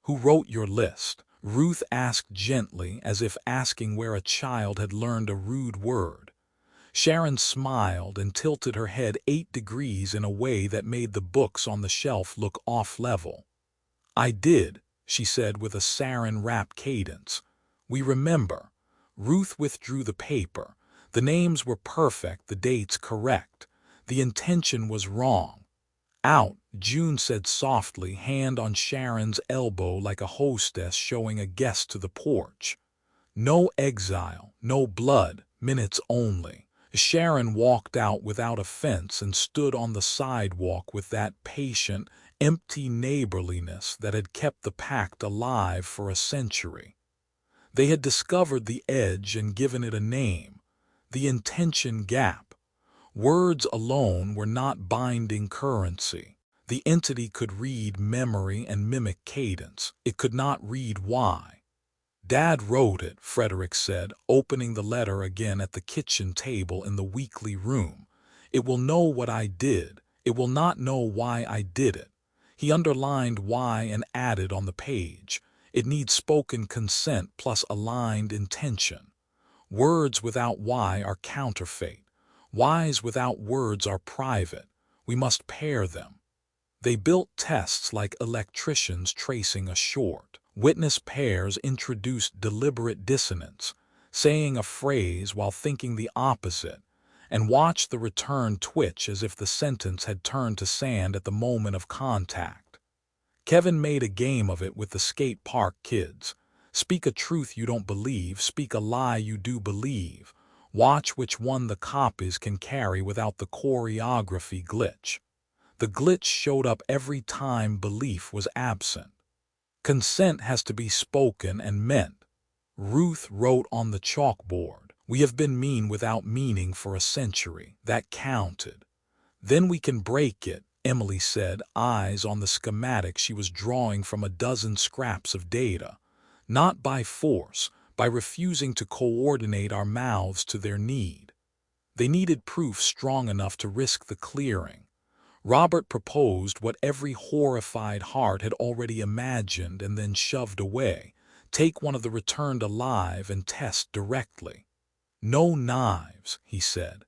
A: Who wrote your list? Ruth asked gently, as if asking where a child had learned a rude word. Sharon smiled and tilted her head 8 degrees in a way that made the books on the shelf look off-level. I did, she said with a sarin rap cadence. We remember. Ruth withdrew the paper. The names were perfect, the dates correct. The intention was wrong. Out, June said softly, hand on Sharon's elbow like a hostess showing a guest to the porch. No exile, no blood, minutes only. Sharon walked out without offense and stood on the sidewalk with that patient, empty neighborliness that had kept the pact alive for a century. They had discovered the edge and given it a name, the intention gap. Words alone were not binding currency. The entity could read memory and mimic cadence. It could not read why. Dad wrote it, Frederick said, opening the letter again at the kitchen table in the weekly room. It will know what I did. It will not know why I did it. He underlined why and added on the page, it needs spoken consent plus aligned intention. Words without why are counterfeit. Whys without words are private. We must pair them. They built tests like electricians tracing a short. Witness pairs introduced deliberate dissonance, saying a phrase while thinking the opposite, and watched the return twitch as if the sentence had turned to sand at the moment of contact. Kevin made a game of it with the skate park kids. Speak a truth you don't believe, speak a lie you do believe. Watch which one the copies can carry without the choreography glitch. The glitch showed up every time belief was absent. Consent has to be spoken and meant. Ruth wrote on the chalkboard, "We have been mean without meaning for a century." That counted. "Then we can break it," Emily said, eyes on the schematic she was drawing from a dozen scraps of data. "Not by force, by refusing to coordinate our mouths to their need." They needed proof strong enough to risk the clearing. Robert proposed what every horrified heart had already imagined and then shoved away. Take one of the returned alive and test directly. "No knives," he said.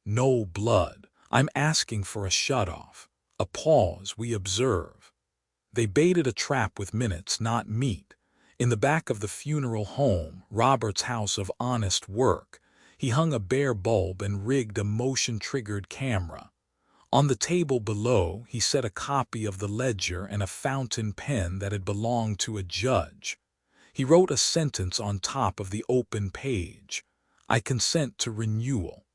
A: "No blood. I'm asking for a shutoff." A pause, we observe. They baited a trap with minutes, not meat. In the back of the funeral home, Robert's house of honest work, he hung a bare bulb and rigged a motion-triggered camera. On the table below, he set a copy of the ledger and a fountain pen that had belonged to a judge. He wrote a sentence on top of the open page, "I consent to renewal."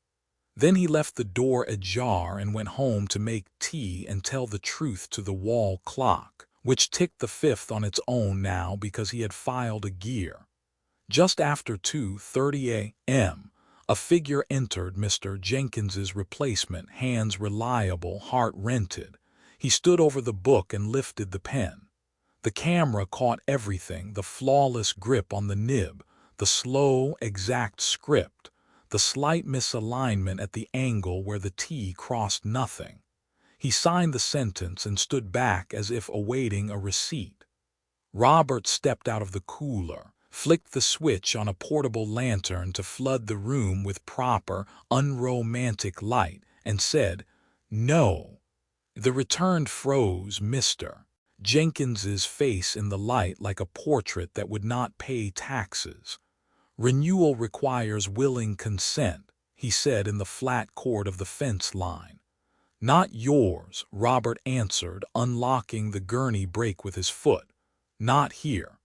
A: Then he left the door ajar and went home to make tea and tell the truth to the wall clock, which ticked the fifth on its own now because he had filed a gear. Just after 2:30 a.m., a figure entered Mr. Jenkins's replacement, hands reliable, heart rented. He stood over the book and lifted the pen. The camera caught everything, the flawless grip on the nib, the slow, exact script, the slight misalignment at the angle where the T crossed nothing. He signed the sentence and stood back as if awaiting a receipt. Robert stepped out of the cooler, flicked the switch on a portable lantern to flood the room with proper, unromantic light, and said, "No." The returned froze, Mr. Jenkins's face in the light like a portrait that would not pay taxes. "Renewal requires willing consent," he said in the flat chord of the fence line. "Not yours," Robert answered, unlocking the gurney brake with his foot. "Not here."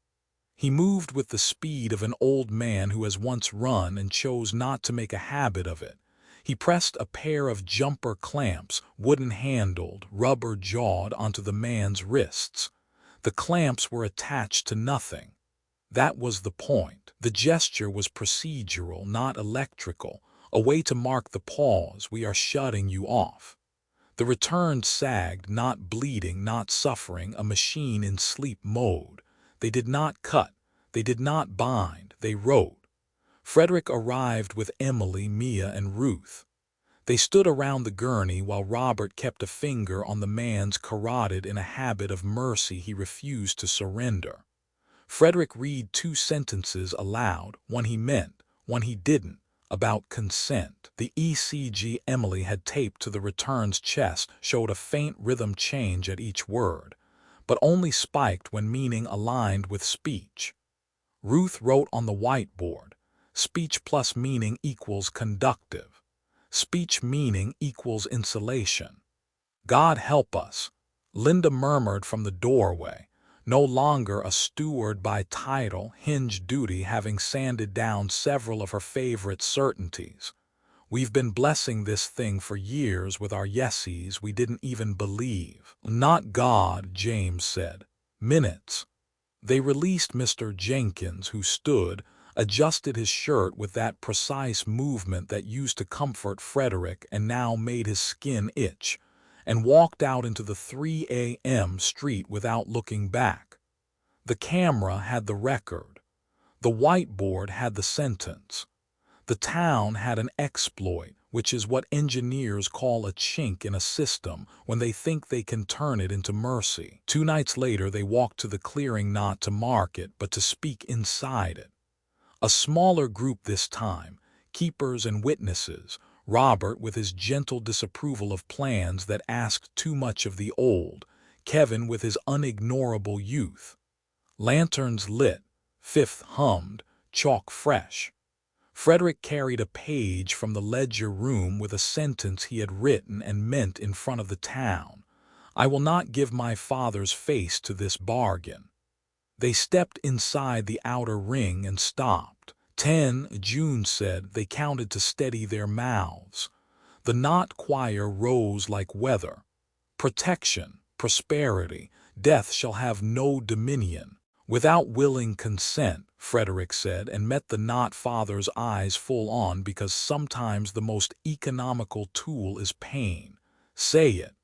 A: He moved with the speed of an old man who has once run and chose not to make a habit of it. He pressed a pair of jumper clamps, wooden-handled, rubber-jawed, onto the man's wrists. The clamps were attached to nothing. That was the point. The gesture was procedural, not electrical, a way to mark the pause. "We are shutting you off." The returned sagged, not bleeding, not suffering, a machine in sleep mode. They did not cut. They did not bind. They wrote. Frederick arrived with Emily, Mia, and Ruth. They stood around the gurney while Robert kept a finger on the man's carotid in a habit of mercy he refused to surrender. Frederick read 2 sentences aloud, one he meant, one he didn't, about consent. The ECG Emily had taped to the return's chest showed a faint rhythm change at each word, but only spiked when meaning aligned with speech. Ruth wrote on the whiteboard, "Speech plus meaning equals conductive. Speech meaning equals insulation." "God help us," Linda murmured from the doorway, no longer a steward by title, hinge duty having sanded down several of her favorite certainties. "We've been blessing this thing for years with our yeses we didn't even believe." "Not God," James said. "Minutes." They released Mr. Jenkins, who stood, adjusted his shirt with that precise movement that used to comfort Frederick and now made his skin itch, and walked out into the 3 a.m. street without looking back. The camera had the record. The whiteboard had the sentence. The town had an exploit, which is what engineers call a chink in a system when they think they can turn it into mercy. 2 nights later, they walked to the clearing not to mark it, but to speak inside it. A smaller group this time, keepers and witnesses, Robert with his gentle disapproval of plans that asked too much of the old, Kevin with his unignorable youth. Lanterns lit, fifth hummed, chalk fresh. Frederick carried a page from the ledger room with a sentence he had written and meant in front of the town. I will not give my father's face to this bargain. They stepped inside the outer ring and stopped. 10, June said. They counted to steady their mouths. The knot choir rose like weather. Protection, prosperity, death shall have no dominion. Without willing consent, Frederick said, and met the knot father's eyes full on, because sometimes the most economical tool is pain. Say it.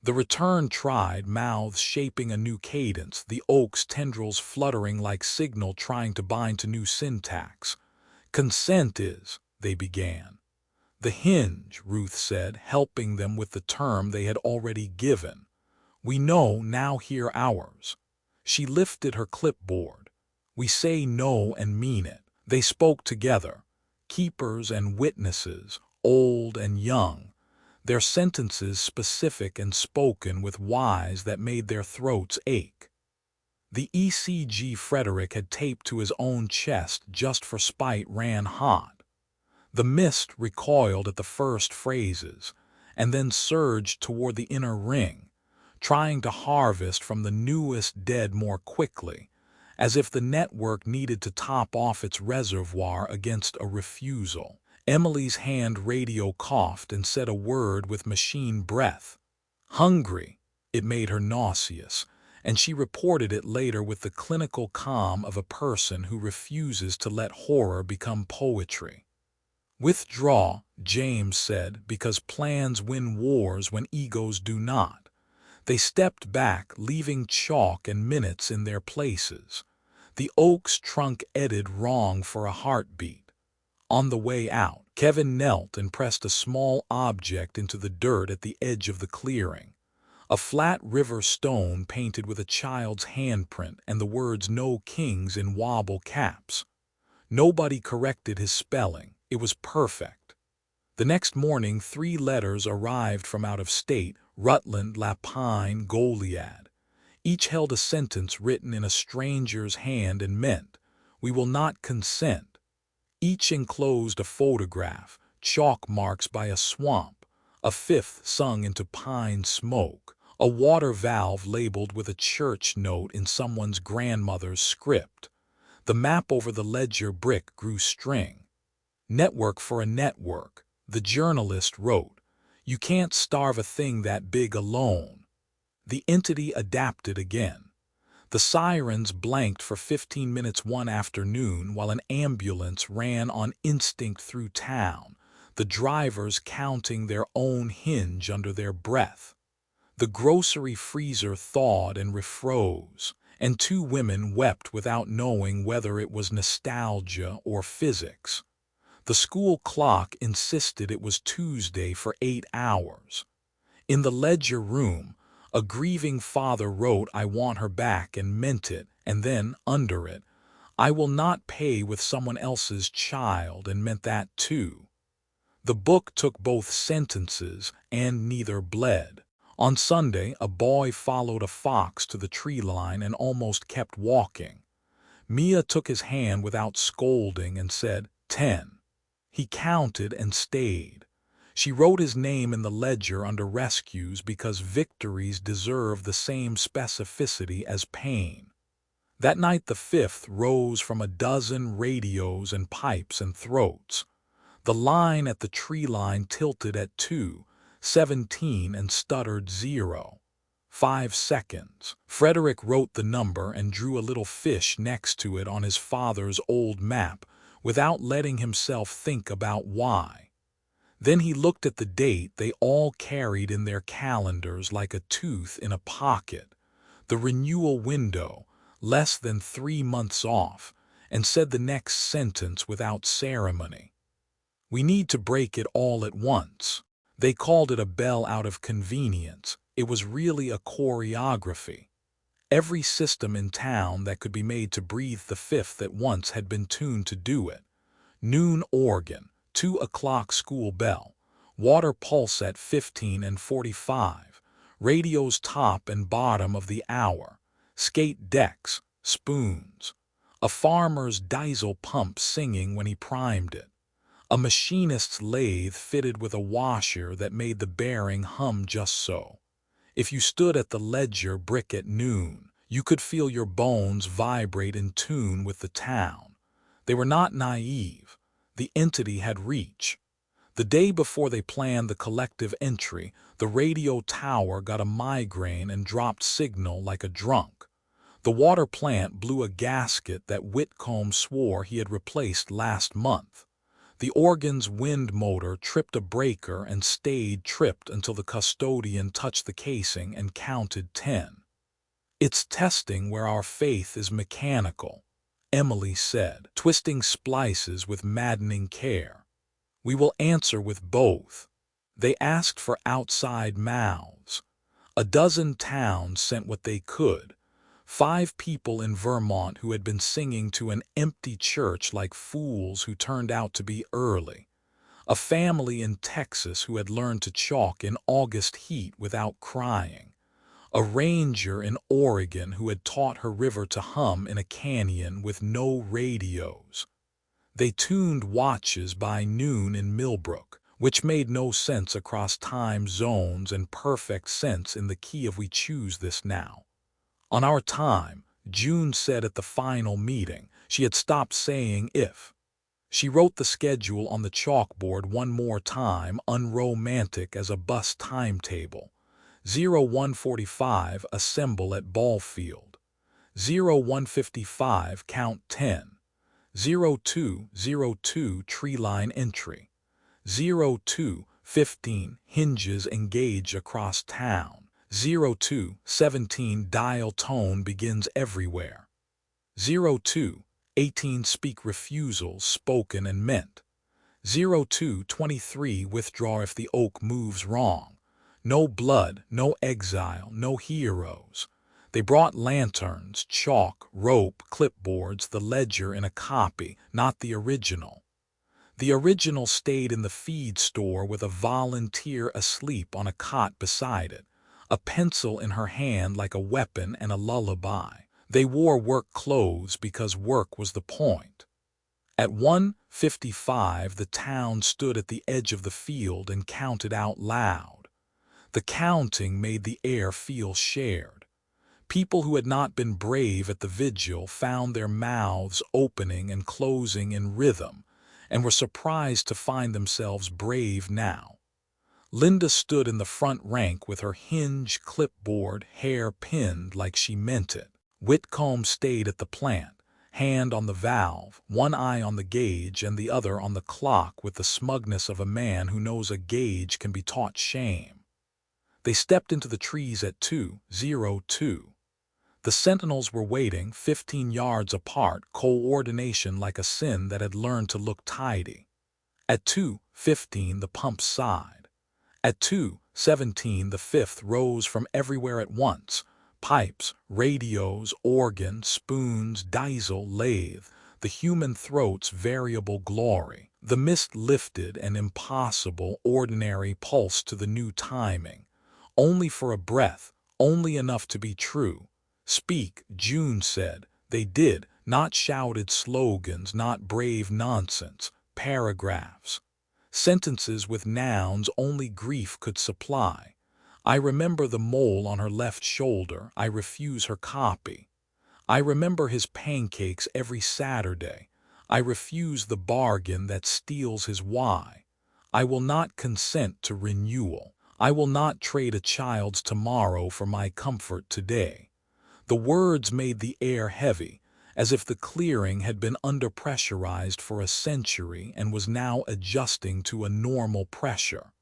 A: The return tried, mouths shaping a new cadence, the oak's tendrils fluttering like signal trying to bind to new syntax. Consent is, they began. The hinge, Ruth said, helping them with the term they had already given. We know, now hear ours. She lifted her clipboard. We say no and mean it. They spoke together, keepers and witnesses, old and young, their sentences specific and spoken with whys that made their throats ache. The ECG Frederick had taped to his own chest just for spite ran hot. The mist recoiled at the first phrases, and then surged toward the inner ring, trying to harvest from the newest dead more quickly, as if the network needed to top off its reservoir against a refusal. Emily's hand radio coughed and said a word with machine breath. Hungry. It made her nauseous, and she reported it later with the clinical calm of a person who refuses to let horror become poetry. Withdraw, James said, because plans win wars when egos do not. They stepped back, leaving chalk and minutes in their places. The oak's trunk edged wrong for a heartbeat. On the way out, Kevin knelt and pressed a small object into the dirt at the edge of the clearing. A flat river stone painted with a child's handprint and the words "No Kings" in wobble caps. Nobody corrected his spelling. It was perfect. The next morning, 3 letters arrived from out of state: Rutland, Lapine, Goliad. Each held a sentence written in a stranger's hand and meant, "We will not consent." Each enclosed a photograph, chalk marks by a swamp, a 5th sung into pine smoke, a water valve labeled with a church note in someone's grandmother's script. The map over the ledger brick grew string. Network for a network, the journalist wrote. You can't starve a thing that big alone. The entity adapted again. The sirens blanked for 15 minutes one afternoon while an ambulance ran on instinct through town, the drivers counting their own hinge under their breath. The grocery freezer thawed and refroze, and 2 women wept without knowing whether it was nostalgia or physics. The school clock insisted it was Tuesday for 8 hours. In the ledger room, a grieving father wrote, "I want her back," and meant it, and then, under it, "I will not pay with someone else's child," and meant that too. The book took both sentences, and neither bled. On Sunday, a boy followed a fox to the tree line and almost kept walking. Mia took his hand without scolding and said, 10. He counted and stayed. She wrote his name in the ledger under rescues because victories deserve the same specificity as pain. That night the 5th rose from a dozen radios and pipes and throats. The line at the tree line tilted at 2:17 and stuttered 0. 5 seconds. Frederick wrote the number and drew a little fish next to it on his father's old map without letting himself think about why. Then he looked at the date they all carried in their calendars like a tooth in a pocket, the renewal window, less than 3 months off, and said the next sentence without ceremony. We need to break it all at once. They called it a bell out of convenience. It was really a choreography. Every system in town that could be made to breathe the fifth at once had been tuned to do it. Noon organ, 2 o'clock school bell, water pulse at 15 and 45, radio's top and bottom of the hour, skate decks, spoons, a farmer's diesel pump singing when he primed it, a machinist's lathe fitted with a washer that made the bearing hum just so. If you stood at the ledger brick at noon, you could feel your bones vibrate in tune with the town. They were not naive. The entity had reach. The day before they planned the collective entry, the radio tower got a migraine and dropped signal like a drunk. The water plant blew a gasket that Whitcomb swore he had replaced last month. The organ's wind motor tripped a breaker and stayed tripped until the custodian touched the casing and counted 10. "It's testing where our faith is mechanical," Emily said, twisting splices with maddening care. "We will answer with both." They asked for outside mouths. A dozen towns sent what they could. 5 people in Vermont who had been singing to an empty church like fools who turned out to be early. A family in Texas who had learned to chalk in August heat without crying. A ranger in Oregon who had taught her river to hum in a canyon with no radios. They tuned watches by noon in Millbrook, which made no sense across time zones and perfect sense in the key of "we choose this now." On our time, June said at the final meeting, she had stopped saying if. She wrote the schedule on the chalkboard one more time, unromantic as a bus timetable. 01:45 assemble at ball field. 01:55 count 10. 02:02 tree line entry. 02:15 hinges engage across town. 02:17 dial tone begins everywhere. 02:18 speak refusals spoken and meant. 02:23 withdraw if the oak moves wrong. No blood, no exile, no heroes. They brought lanterns, chalk, rope, clipboards, the ledger in a copy, not the original. The original stayed in the feed store with a volunteer asleep on a cot beside it, a pencil in her hand like a weapon and a lullaby. They wore work clothes because work was the point. At 1:55 the town stood at the edge of the field and counted out loud. The counting made the air feel shared. People who had not been brave at the vigil found their mouths opening and closing in rhythm, and were surprised to find themselves brave now. Linda stood in the front rank with her hinge clipboard, hair pinned like she meant it. Whitcomb stayed at the plant, hand on the valve, one eye on the gauge and the other on the clock with the smugness of a man who knows a gauge can be taught shame. They stepped into the trees at 2:02. The sentinels were waiting 15 yards apart, coordination like a sin that had learned to look tidy. At 2:15 the pump sighed. At 2:17 the fifth rose from everywhere at once. Pipes, radios, organ, spoons, diesel, lathe, the human throat's variable glory. The mist lifted an impossible, ordinary pulse to the new timing. Only for a breath, only enough to be true. "Speak," June said. They did, not shouted slogans, not brave nonsense, paragraphs. Sentences with nouns only grief could supply. "I remember the mole on her left shoulder. I refuse her copy. I remember his pancakes every Saturday. I refuse the bargain that steals his why. I will not consent to renewal. I will not trade a child's tomorrow for my comfort today." The words made the air heavy, as if the clearing had been under-pressurized for a century and was now adjusting to a normal pressure.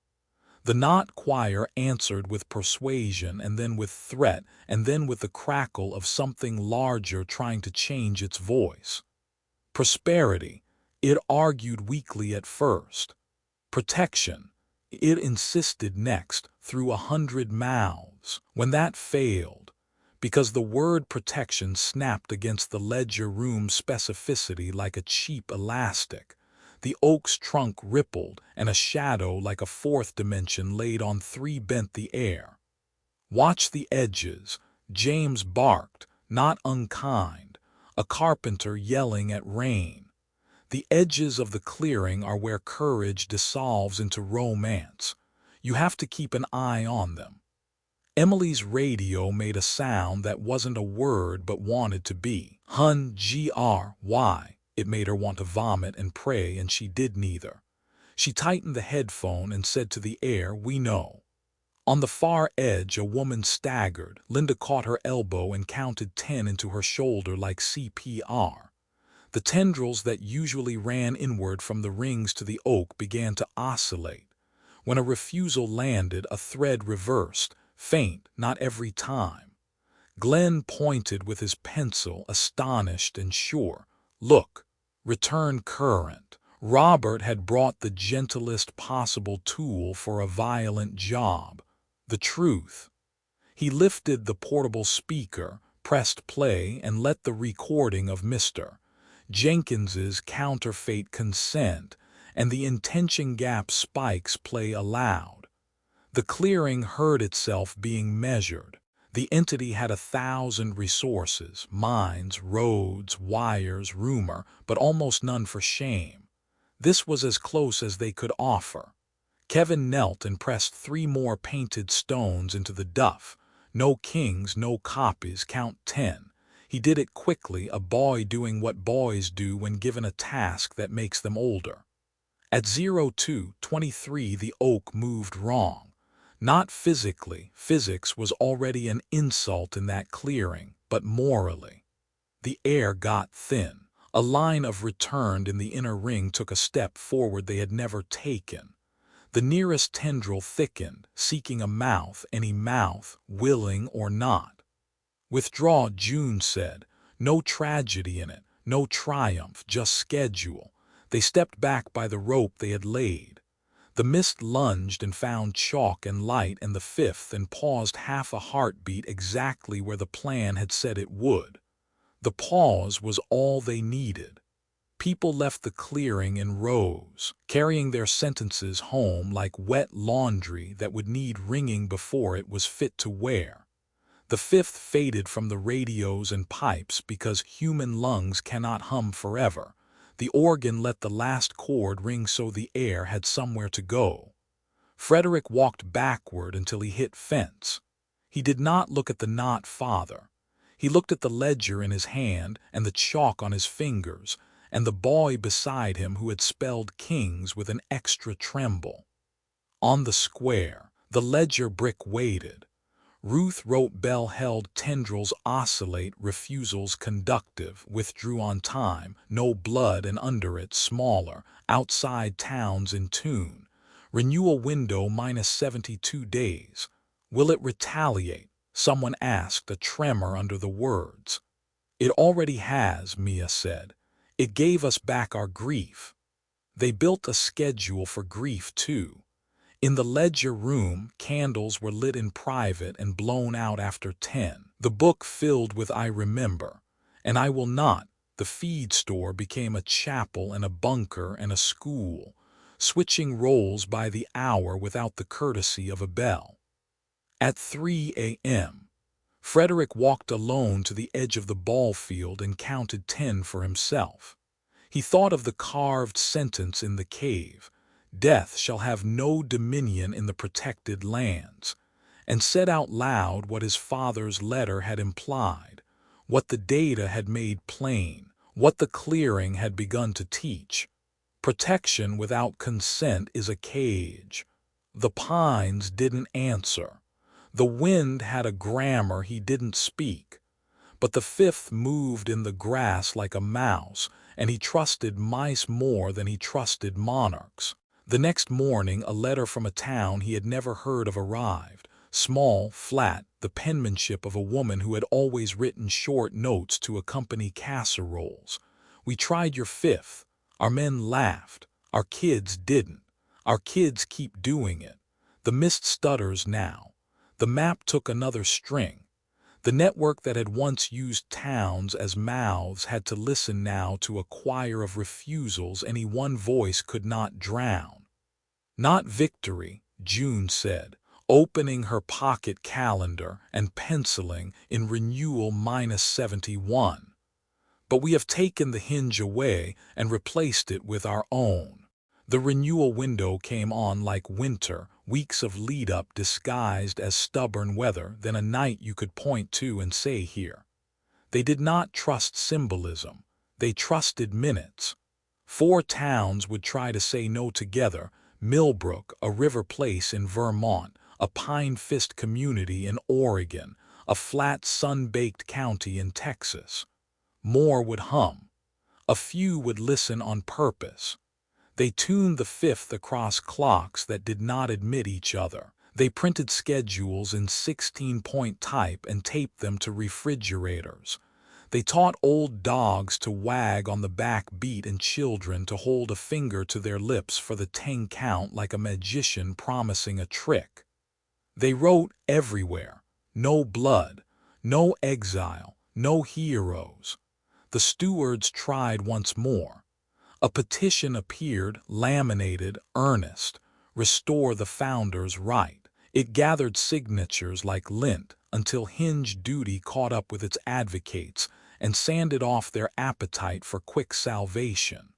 A: The knot choir answered with persuasion and then with threat and then with the crackle of something larger trying to change its voice. Prosperity, it argued weakly at first. Protection. It insisted next, through 100 mouths. When that failed, because the word protection snapped against the ledger room's specificity like a cheap elastic, the oak's trunk rippled, and a shadow like a fourth dimension laid on three bent the air. "Watch the edges," James barked, not unkind, a carpenter yelling at rain. "The edges of the clearing are where courage dissolves into romance. You have to keep an eye on them." Emily's radio made a sound that wasn't a word but wanted to be. Hun, gry. It made her want to vomit and pray, and she did neither. She tightened the headphone and said to the air, "We know." On the far edge, a woman staggered. Linda caught her elbow and counted 10 into her shoulder like CPR. The tendrils that usually ran inward from the rings to the oak began to oscillate. When a refusal landed, a thread reversed, faint, not every time. Glenn pointed with his pencil, astonished and sure. "Look, return current." Robert had brought the gentlest possible tool for a violent job. The truth. He lifted the portable speaker, pressed play, and let the recording of Mr. Jenkins's counterfeit consent and the intention gap spikes play aloud. The clearing heard itself being measured. The entity had 1,000 resources, minds, roads, wires, rumor, but almost none for shame. This was as close as they could offer. Kevin knelt and pressed 3 more painted stones into the duff. No kings, no copies, count 10. He did it quickly, a boy doing what boys do when given a task that makes them older. At 02:23 the oak moved wrong. Not physically, physics was already an insult in that clearing, but morally. The air got thin. A line of returned in the inner ring took a step forward they had never taken. The nearest tendril thickened, seeking a mouth, any mouth, willing or not. "Withdraw," June said. No tragedy in it, no triumph, just schedule. They stepped back by the rope they had laid. The mist lunged and found chalk and light and the fifth and paused half a heartbeat exactly where the plan had said it would. The pause was all they needed. People left the clearing in rows, carrying their sentences home like wet laundry that would need wringing before it was fit to wear. The fifth faded from the radios and pipes because human lungs cannot hum forever. The organ let the last chord ring so the air had somewhere to go. Frederick walked backward until he hit fence. He did not look at the not father. He looked at the ledger in his hand and the chalk on his fingers, and the boy beside him who had spelled kings with an extra tremble. On the square, the ledger brick waited. Ruth wrote Bell held tendrils oscillate, refusals conductive, withdrew on time, no blood, and under it, smaller, outside towns in tune. Renewal window -72 days. Will it retaliate? Someone asked, a tremor under the words. It already has, Mia said. It gave us back our grief. They built a schedule for grief, too. In the ledger room, candles were lit in private and blown out after 10. The book filled with I remember, and I will not. The feed store became a chapel and a bunker and a school, switching roles by the hour without the courtesy of a bell. At 3 a.m., Frederick walked alone to the edge of the ball field and counted 10 for himself. He thought of the carved sentence in the cave, "Death shall have no dominion in the protected lands," and said out loud what his father's letter had implied, what the data had made plain, what the clearing had begun to teach. Protection without consent is a cage. The pines didn't answer. The wind had a grammar he didn't speak. But the fifth moved in the grass like a mouse, and he trusted mice more than he trusted monarchs. The next morning, a letter from a town he had never heard of arrived. Small, flat, the penmanship of a woman who had always written short notes to accompany casseroles. "We tried your fifth. Our men laughed. Our kids didn't. Our kids keep doing it. The mist stutters now. The map took another string. The network that had once used towns as mouths had to listen now to a choir of refusals any one voice could not drown. Not victory, June said, opening her pocket calendar and penciling in renewal -71. But we have taken the hinge away and replaced it with our own. The renewal window came on like winter, weeks of lead-up disguised as stubborn weather, then a night you could point to and say here. They did not trust symbolism. They trusted minutes. 4 towns would try to say no together: Millbrook, a river place in Vermont, a Pine Fist community in Oregon, a flat sun-baked county in Texas. More would hum. A few would listen on purpose. They tuned the fifth across clocks that did not admit each other. They printed schedules in 16-point type and taped them to refrigerators. They taught old dogs to wag on the back beat and children to hold a finger to their lips for the 10 count like a magician promising a trick. They wrote everywhere: no blood, no exile, no heroes. The stewards tried once more. A petition appeared, laminated, earnest: restore the founders' right. It gathered signatures like lint until hinge duty caught up with its advocates and sanded off their appetite for quick salvation.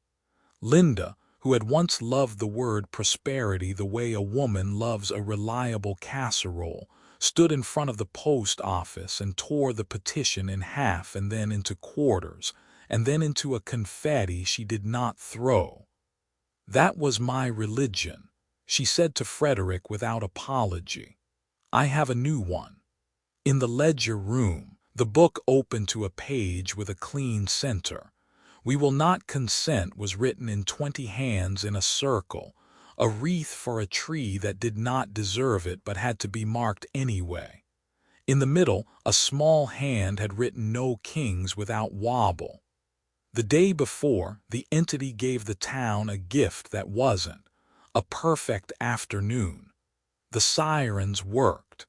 A: Linda, who had once loved the word prosperity the way a woman loves a reliable casserole, stood in front of the post office and tore the petition in half and then into quarters, and then into a confetti she did not throw. "That was my religion," she said to Frederick without apology. "I have a new one." In the ledger room, the book opened to a page with a clean center. "We will not consent" was written in 20 hands in a circle, a wreath for a tree that did not deserve it but had to be marked anyway. In the middle, a small hand had written "No Kings" without wobble. The day before, the entity gave the town a gift that wasn't: a perfect afternoon. The sirens worked.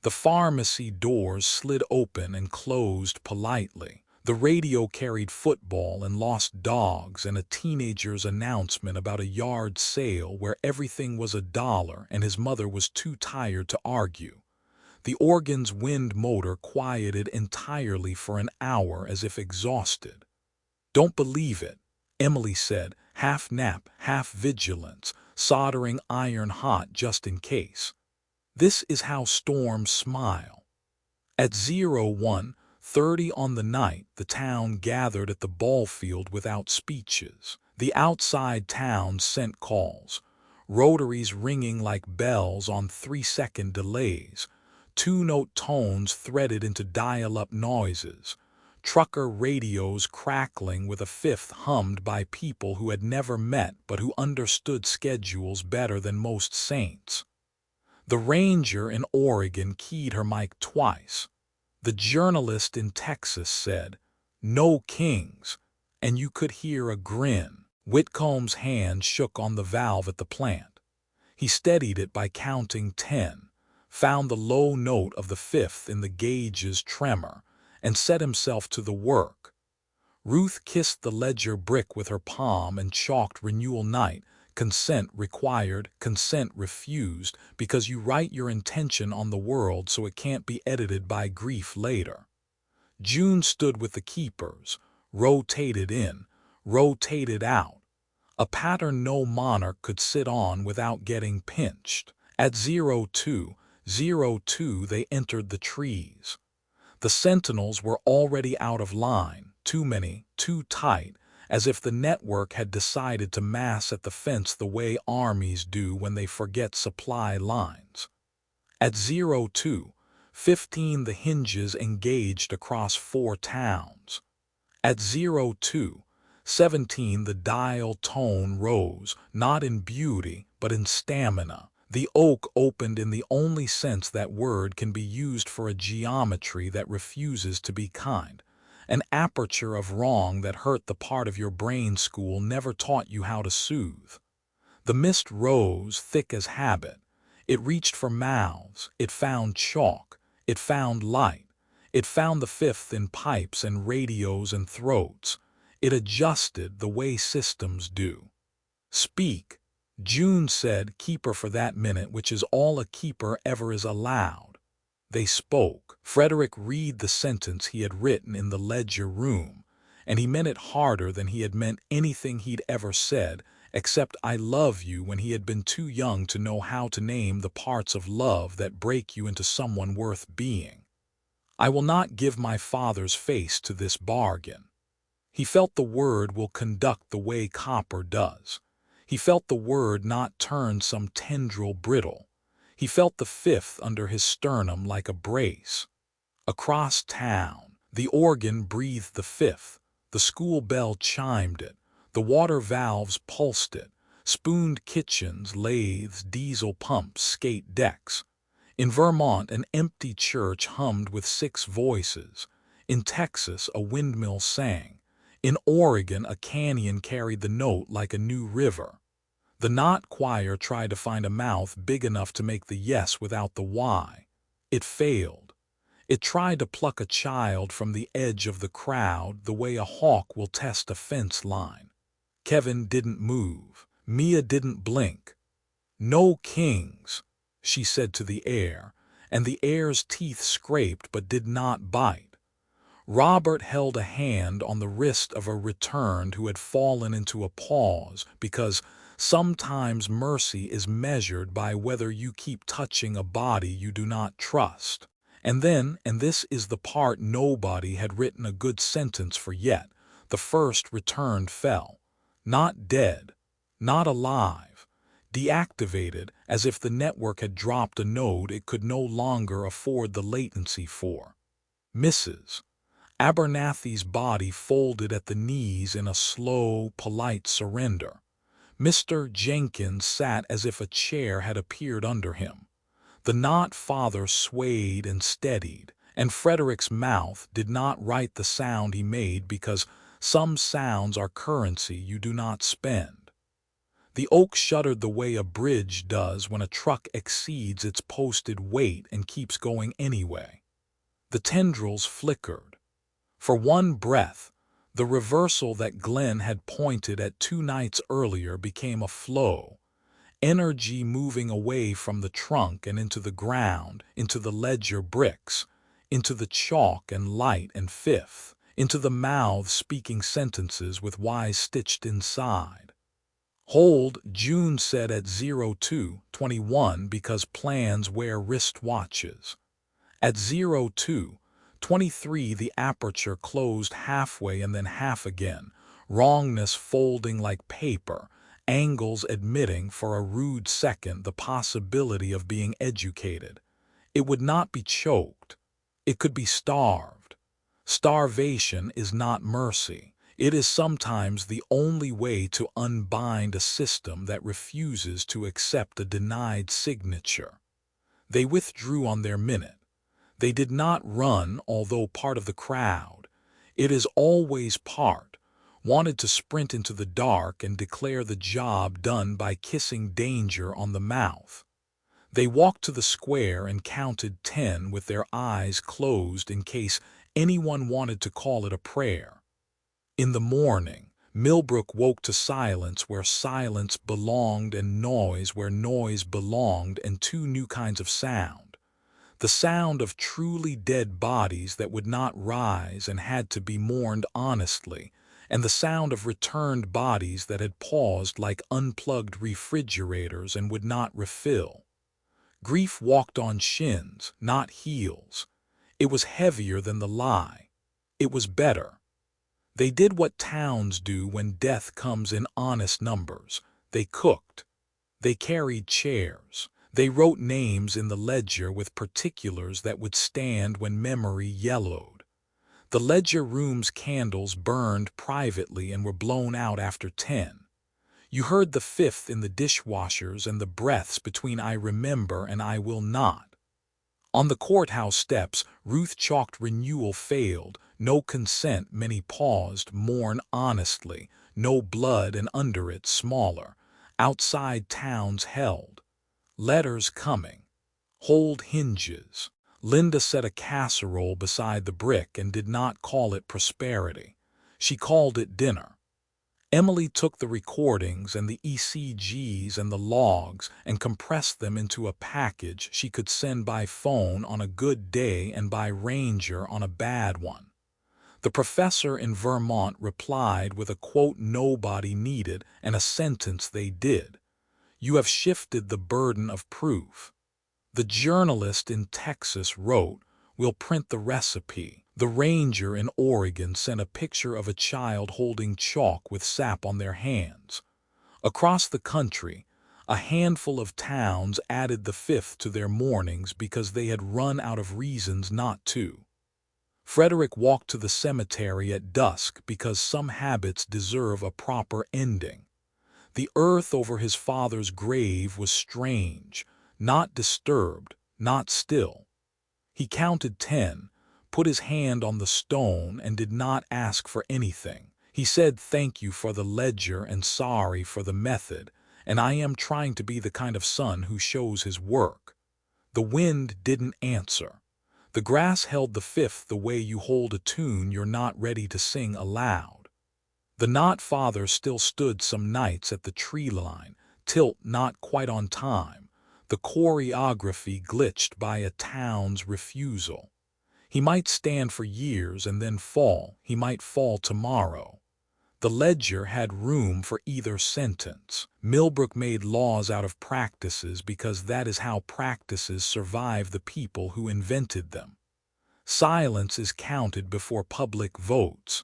A: The pharmacy doors slid open and closed politely. The radio carried football and lost dogs and a teenager's announcement about a yard sale where everything was $1 and his mother was too tired to argue. The organ's wind motor quieted entirely for an hour as if exhausted. "Don't believe it," Emily said, half nap, half vigilance, soldering iron hot just in case. "This is how storms smile." At 01:30 on the night, the town gathered at the ball field without speeches. The outside towns sent calls, rotaries ringing like bells on 3-second delays, 2-note tones threaded into dial-up noises, trucker radios crackling with a fifth hummed by people who had never met but who understood schedules better than most saints. The ranger in Oregon keyed her mic twice. The journalist in Texas said, "No Kings," and you could hear a grin. Whitcomb's hand shook on the valve at the plant. He steadied it by counting 10, found the low note of the fifth in the gauge's tremor, and set himself to the work. Ruth kissed the ledger brick with her palm and chalked renewal night: consent required, consent refused, because you write your intention on the world so it can't be edited by grief later. June stood with the keepers, rotated in, rotated out, a pattern no monarch could sit on without getting pinched. At 02:02 they entered the trees. The sentinels were already out of line, too many, too tight, as if the network had decided to mass at the fence the way armies do when they forget supply lines. At 02:15 the hinges engaged across 4 towns. At 02:17 the dial tone rose, not in beauty, but in stamina. The oak opened in the only sense that word can be used for a geometry that refuses to be kind. An aperture of wrong that hurt the part of your brain school never taught you how to soothe. The mist rose, thick as habit. It reached for mouths, it found chalk, it found light, it found the fifth in pipes and radios and throats. It adjusted the way systems do. "Speak," June said, keeper for that minute, which is all a keeper ever is allowed. They spoke. Frederick read the sentence he had written in the ledger room, and he meant it harder than he had meant anything he'd ever said, except "I love you" when he had been too young to know how to name the parts of love that break you into someone worth being. "I will not give my father's face to this bargain." He felt the word will conduct the way copper does. He felt the word not turn some tendril brittle. He felt the fifth under his sternum like a brace. Across town, the organ breathed the fifth, the school bell chimed it, the water valves pulsed it, spooned kitchens, lathes, diesel pumps, skate decks. In Vermont, an empty church hummed with 6 voices. In Texas, a windmill sang. In Oregon, a canyon carried the note like a new river. The knot choir tried to find a mouth big enough to make the yes without the why. It failed. It tried to pluck a child from the edge of the crowd the way a hawk will test a fence line. Kevin didn't move. Mia didn't blink. "No kings," she said to the air, and the air's teeth scraped but did not bite. Robert held a hand on the wrist of a returned who had fallen into a pause, because sometimes mercy is measured by whether you keep touching a body you do not trust. And then, and this is the part nobody had written a good sentence for yet, the first returned fell. Not dead, not alive, deactivated, as if the network had dropped a node it could no longer afford the latency for. Mrs. Abernathy's body folded at the knees in a slow, polite surrender. Mr. Jenkins sat as if a chair had appeared under him. The not father swayed and steadied, and Frederick's mouth did not write the sound he made because some sounds are currency you do not spend. The oak shuddered the way a bridge does when a truck exceeds its posted weight and keeps going anyway. The tendrils flickered. For one breath, the reversal that Glenn had pointed at 2 nights earlier became a flow, energy moving away from the trunk and into the ground, into the ledger bricks, into the chalk and light and fifth, into the mouth speaking sentences with Y's stitched inside. "Hold," June said at 02:21 because plans wear wristwatches. At 02:23 the aperture closed halfway and then half again, wrongness folding like paper, angles admitting for a rude second the possibility of being educated. It would not be choked. It could be starved. Starvation is not mercy. It is sometimes the only way to unbind a system that refuses to accept a denied signature. They withdrew on their minute. They did not run, although part of the crowd. It is always part. Wanted to sprint into the dark and declare the job done by kissing danger on the mouth. They walked to the square and counted 10 with their eyes closed in case anyone wanted to call it a prayer. In the morning, Millbrook woke to silence where silence belonged and noise where noise belonged, and 2 new kinds of sound. The sound of truly dead bodies that would not rise and had to be mourned honestly, and the sound of returned bodies that had paused like unplugged refrigerators and would not refill. Grief walked on shins, not heels. It was heavier than the lie. It was better. They did what towns do when death comes in honest numbers. They cooked. They carried chairs. They wrote names in the ledger with particulars that would stand when memory yellowed. The ledger room's candles burned privately and were blown out after 10. You heard the fifth in the dishwashers and the breaths between "I remember" and "I will not." On the courthouse steps, Ruth chalked renewal failed, no consent, many paused, mourn honestly, no blood, and under it, smaller, Outside towns held. Letters coming. Hold hinges. Linda set a casserole beside the brick and did not call it prosperity. She called it dinner. Emily took the recordings and the ECGs and the logs and compressed them into a package she could send by phone on a good day and by ranger on a bad one. The professor in Vermont replied with a quote nobody needed and a sentence they did. You have shifted the burden of proof. The journalist in Texas wrote, we'll print the recipe. The ranger in Oregon sent a picture of a child holding chalk with sap on their hands. Across the country, a handful of towns added the 5th to their mournings because they had run out of reasons not to. Frederick walked to the cemetery at dusk because some habits deserve a proper ending. The earth over his father's grave was strange, not disturbed, not still. He counted 10, put his hand on the stone, and did not ask for anything. He said thank you for the ledger and sorry for the method, and I am trying to be the kind of son who shows his work. The wind didn't answer. The grass held the 5th the way you hold a tune you're not ready to sing aloud. The not father still stood some nights at the tree line, tilt not quite on time. The choreography glitched by a town's refusal. He might stand for years and then fall. He might fall tomorrow. The ledger had room for either sentence. Millbrook made laws out of practices because that is how practices survive the people who invented them. Silence is counted before public votes.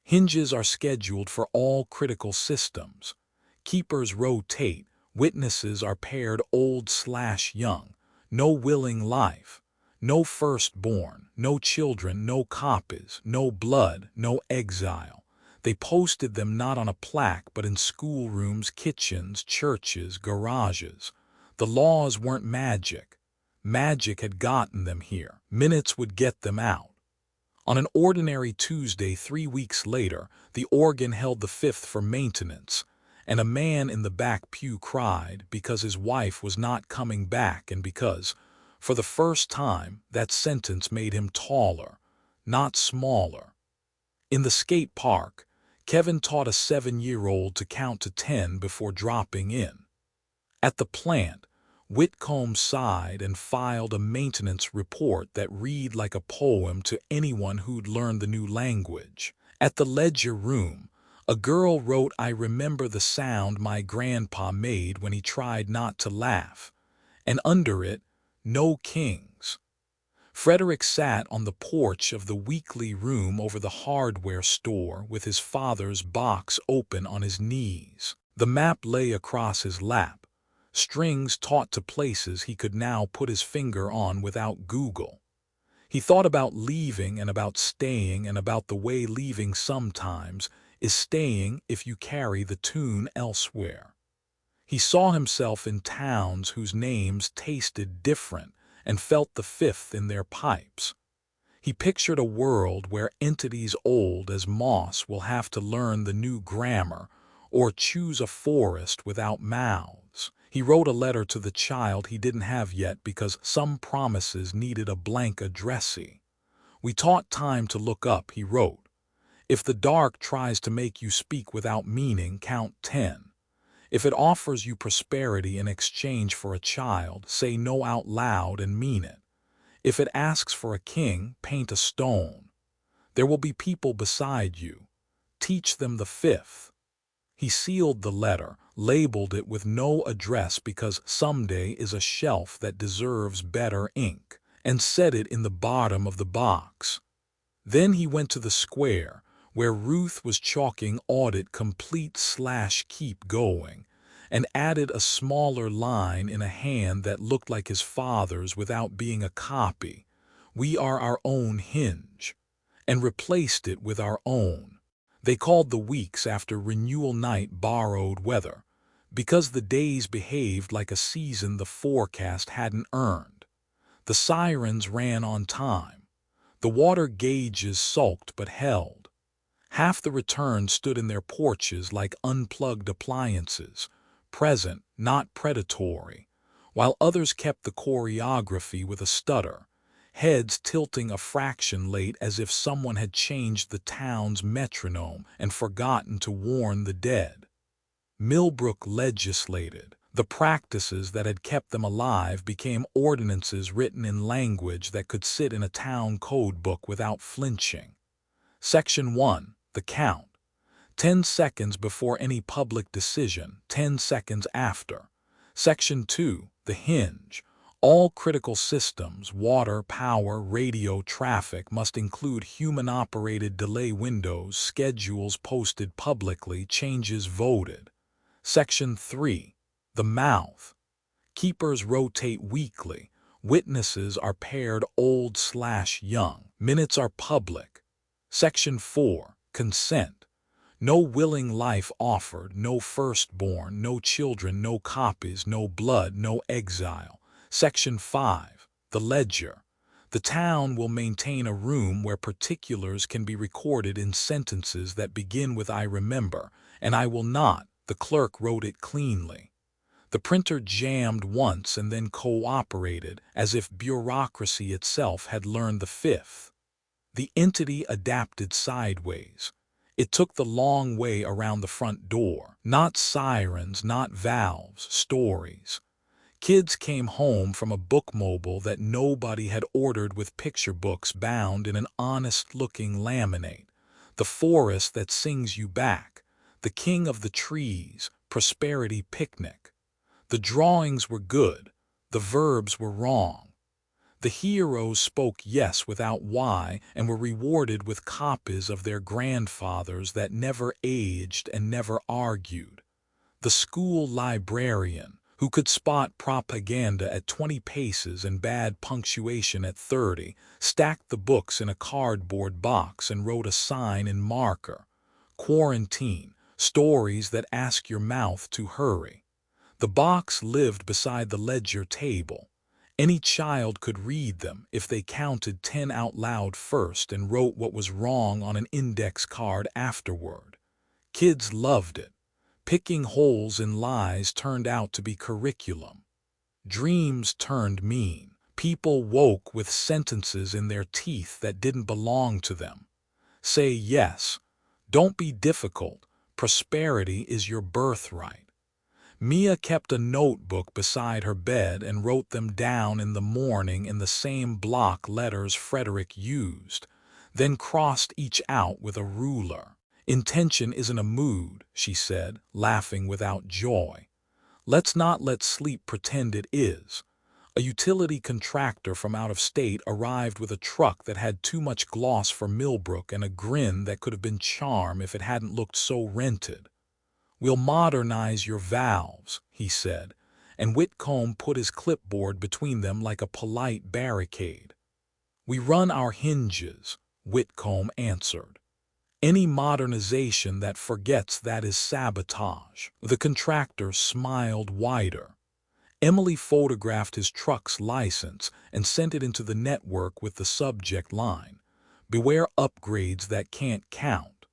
A: Hinges are scheduled for all critical systems. Keepers rotate. Witnesses are paired old/young. No willing life. No firstborn. No children. No copies. No blood. No exile. They posted them not on a plaque but in schoolrooms, kitchens, churches, garages. The laws weren't magic. Magic had gotten them here. Minutes would get them out. On an ordinary Tuesday 3 weeks later, the organ held the 5th for maintenance, and a man in the back pew cried because his wife was not coming back and because, for the first time, that sentence made him taller, not smaller. In the skate park, Kevin taught a 7-year-old to count to 10 before dropping in. At the plant, Whitcomb sighed and filed a maintenance report that read like a poem to anyone who'd learned the new language. At the ledger room, a girl wrote, I remember the sound my grandpa made when he tried not to laugh, and under it, no kings. Frederick sat on the porch of the weekly room over the hardware store with his father's box open on his knees. The map lay across his lap, strings taut to places he could now put his finger on without Google. He thought about leaving and about staying and about the way leaving sometimes is staying if you carry the tune elsewhere. He saw himself in towns whose names tasted different and felt the 5th in their pipes. He pictured a world where entities old as moss will have to learn the new grammar or choose a forest without mouths. He wrote a letter to the child he didn't have yet because some promises needed a blank addressee. We taught time to look up, he wrote. If the dark tries to make you speak without meaning, count 10. If it offers you prosperity in exchange for a child, say no out loud and mean it. If it asks for a king, paint a stone. There will be people beside you. Teach them the 5th. He sealed the letter, labeled it with no address because someday is a shelf that deserves better ink, and set it in the bottom of the box. Then he went to the square, where Ruth was chalking audit complete/keep going, and added a smaller line in a hand that looked like his father's without being a copy, we are our own hinge, and replaced it with our own. They called the weeks after renewal night borrowed weather, because the days behaved like a season the forecast hadn't earned. The sirens ran on time. The water gauges sulked but held. Half the return stood in their porches like unplugged appliances, present, not predatory, while others kept the choreography with a stutter, heads tilting a fraction late as if someone had changed the town's metronome and forgotten to warn the dead. Millbrook legislated. The practices that had kept them alive became ordinances written in language that could sit in a town code book without flinching. Section 1. The count. 10 seconds before any public decision, 10 seconds after. Section 2. The hinge. All critical systems, water, power, radio, traffic, must include human-operated delay windows, schedules posted publicly, changes voted. Section 3. The mouth. Keepers rotate weekly. Witnesses are paired old/young. Minutes are public. Section 4. Consent. No willing life offered, no firstborn, no children, no copies, no blood, no exile. Section 5. The ledger. The town will maintain a room where particulars can be recorded in sentences that begin with "I remember," and "I will not." The clerk wrote it cleanly. The printer jammed once and then cooperated, as if bureaucracy itself had learned the fifth. The entity adapted sideways. It took the long way around the front door. Not sirens, not valves, stories. Kids came home from a bookmobile that nobody had ordered with picture books bound in an honest-looking laminate. The forest that sings you back. The king of the trees, prosperity picnic. The drawings were good, the verbs were wrong. The heroes spoke yes without why and were rewarded with copies of their grandfathers that never aged and never argued. The school librarian, who could spot propaganda at 20 paces and bad punctuation at 30, stacked the books in a cardboard box and wrote a sign in marker. Quarantine. Stories that ask your mouth to hurry. The box lived beside the ledger table. Any child could read them if they counted 10 out loud first and wrote what was wrong on an index card afterward. Kids loved it. Picking holes in lies turned out to be curriculum. Dreams turned mean. People woke with sentences in their teeth that didn't belong to them. Say yes. Don't be difficult. Prosperity is your birthright. Mia kept a notebook beside her bed and wrote them down in the morning in the same block letters Frederick used, then crossed each out with a ruler. Intention isn't a mood, she said, laughing without joy. Let's not let sleep pretend it is. A utility contractor from out of state arrived with a truck that had too much gloss for Millbrook and a grin that could have been charm if it hadn't looked so rented. "We'll modernize your valves," he said, and Whitcomb put his clipboard between them like a polite barricade. "We run our hinges," Whitcomb answered. "Any modernization that forgets that is sabotage." The contractor smiled wider. Emily photographed his truck's license and sent it into the network with the subject line, "Beware upgrades that can't count."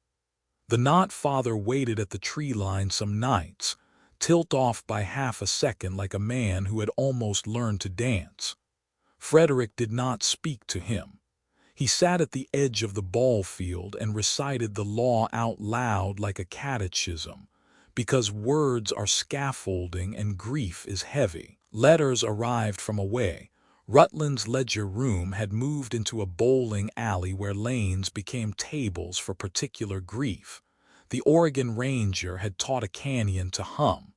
A: The not-father waited at the tree line some nights, tilt off by half a second like a man who had almost learned to dance. Frederick did not speak to him. He sat at the edge of the ball field and recited the law out loud like a catechism, because words are scaffolding and grief is heavy. Letters arrived from away. Rutland's ledger room had moved into a bowling alley where lanes became tables for particular grief. The Oregon Ranger had taught a canyon to hum.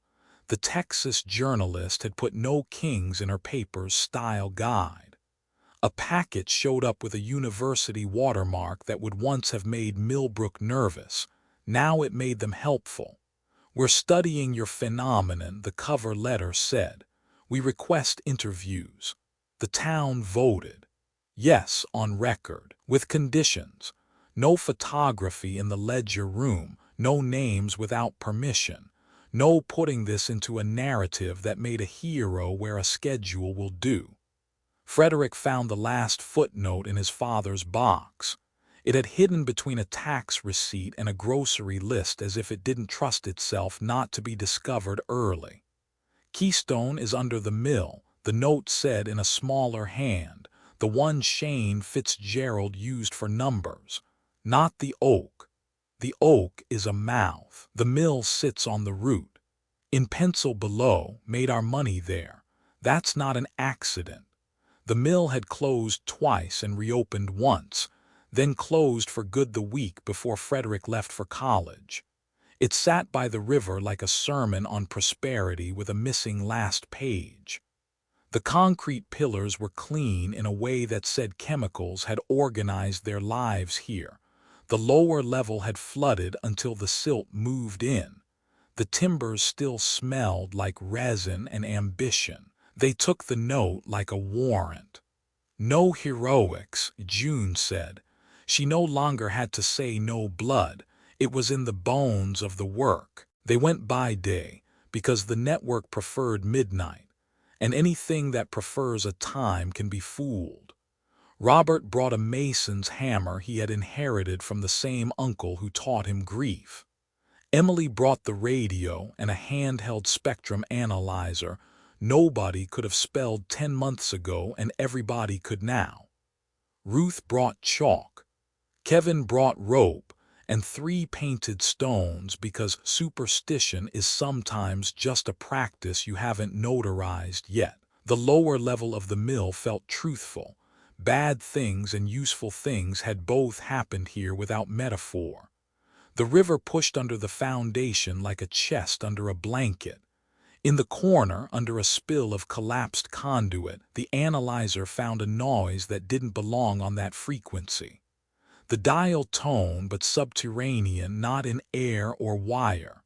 A: The Texas journalist had put no kings in her paper's style guide. A packet showed up with a university watermark that would once have made Millbrook nervous. Now it made them helpful. "We're studying your phenomenon," the cover letter said. "We request interviews." The town voted. Yes, on record, with conditions. No photography in the ledger room, no names without permission, no putting this into a narrative that made a hero where a schedule will do. Frederick found the last footnote in his father's box. It had hidden between a tax receipt and a grocery list as if it didn't trust itself not to be discovered early. "Keystone is under the mill," the note said in a smaller hand, the one Shane Fitzgerald used for numbers. "Not the oak. The oak is a mouth. The mill sits on the root. In pencil below, made our money there. That's not an accident." The mill had closed twice and reopened once, then closed for good the week before Frederick left for college. It sat by the river like a sermon on prosperity with a missing last page. The concrete pillars were clean in a way that said chemicals had organized their lives here. The lower level had flooded until the silt moved in. The timbers still smelled like resin and ambition. They took the note like a warrant. "No heroics," June said. She no longer had to say no blood. It was in the bones of the work. They went by day, because the network preferred midnight, and anything that prefers a time can be fooled. Robert brought a mason's hammer he had inherited from the same uncle who taught him grief. Emily brought the radio and a handheld spectrum analyzer. Nobody could have spelled 10 months ago, and everybody could now. Ruth brought chalk. Kevin brought rope and 3 painted stones, because superstition is sometimes just a practice you haven't notarized yet. The lower level of the mill felt truthful. Bad things and useful things had both happened here without metaphor. The river pushed under the foundation like a chest under a blanket. In the corner, under a spill of collapsed conduit, the analyzer found a noise that didn't belong on that frequency. The dial tone, but subterranean, not in air or wire.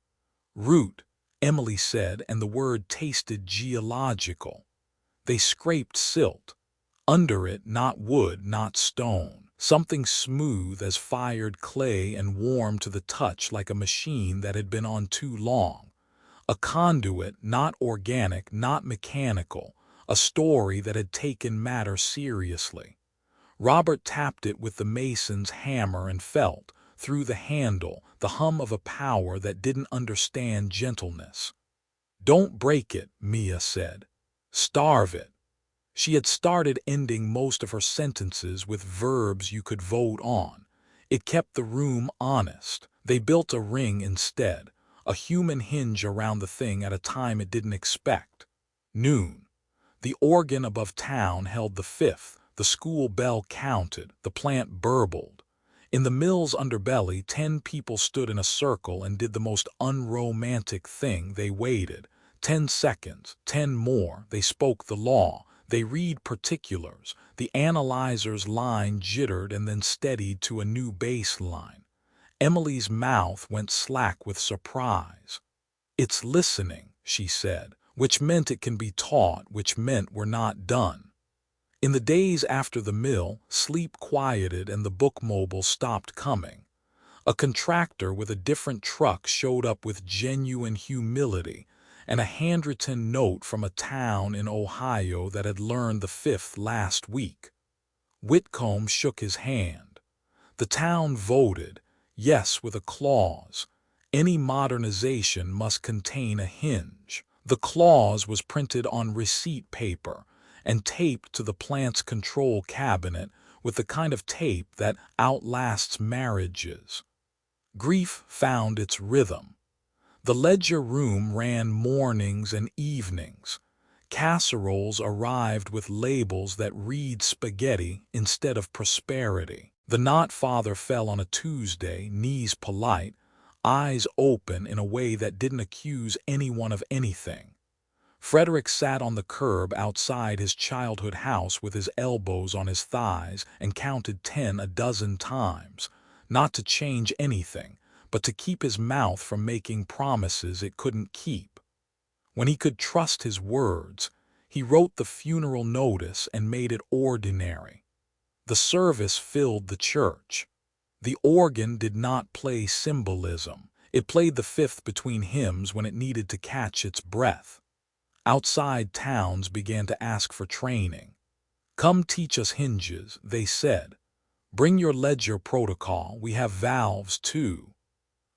A: "Root," Emily said, and the word tasted geological. They scraped silt. Under it, not wood, not stone. Something smooth as fired clay and warm to the touch, like a machine that had been on too long. A conduit, not organic, not mechanical. A story that had taken matter seriously. Robert tapped it with the mason's hammer and felt, through the handle, the hum of a power that didn't understand gentleness. "Don't break it," Mia said. "Starve it." She had started ending most of her sentences with verbs you could vote on. It kept the room honest. They built a ring instead, a human hinge around the thing at a time it didn't expect. Noon. The organ above town held the 5th, the school bell counted, the plant burbled. In the mill's underbelly, 10 people stood in a circle and did the most unromantic thing. They waited. 10 seconds, 10 more. They spoke the law. They read particulars. The analyzer's line jittered and then steadied to a new baseline. Emily's mouth went slack with surprise. "It's listening," she said, which meant it can be taught, which meant we're not done. In the days after the mill, sleep quieted and the bookmobile stopped coming. A contractor with a different truck showed up with genuine humility, and a handwritten note from a town in Ohio that had learned the 5th last week. Whitcomb shook his hand. The town voted, yes, with a clause. Any modernization must contain a hinge. The clause was printed on receipt paper and taped to the plant's control cabinet with the kind of tape that outlasts marriages. Grief found its rhythm. The ledger room ran mornings and evenings. Casseroles arrived with labels that read spaghetti instead of prosperity. The Not Father fell on a Tuesday, knees polite, eyes open in a way that didn't accuse anyone of anything. Frederick sat on the curb outside his childhood house with his elbows on his thighs and counted 10 a dozen times, not to change anything, but to keep his mouth from making promises it couldn't keep. When he could trust his words, he wrote the funeral notice and made it ordinary. The service filled the church. The organ did not play symbolism. It played the 5th between hymns when it needed to catch its breath. Outside towns began to ask for training. "Come teach us hinges," they said. Bring your ledger protocol, we have valves too.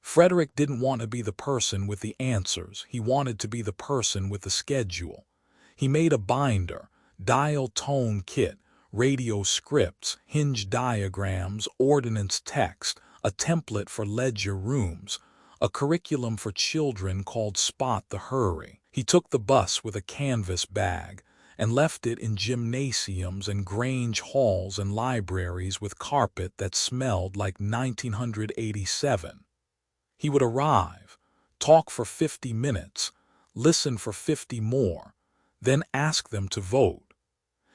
A: Frederick didn't want to be the person with the answers, he wanted to be the person with the schedule. He made a binder, dial tone kit, radio scripts, hinge diagrams, ordnance text, a template for ledger rooms, a curriculum for children called Spot the Hurry. He took the bus with a canvas bag and left it in gymnasiums and Grange halls and libraries with carpet that smelled like 1987. He would arrive, talk for 50 minutes, listen for 50 more, then ask them to vote.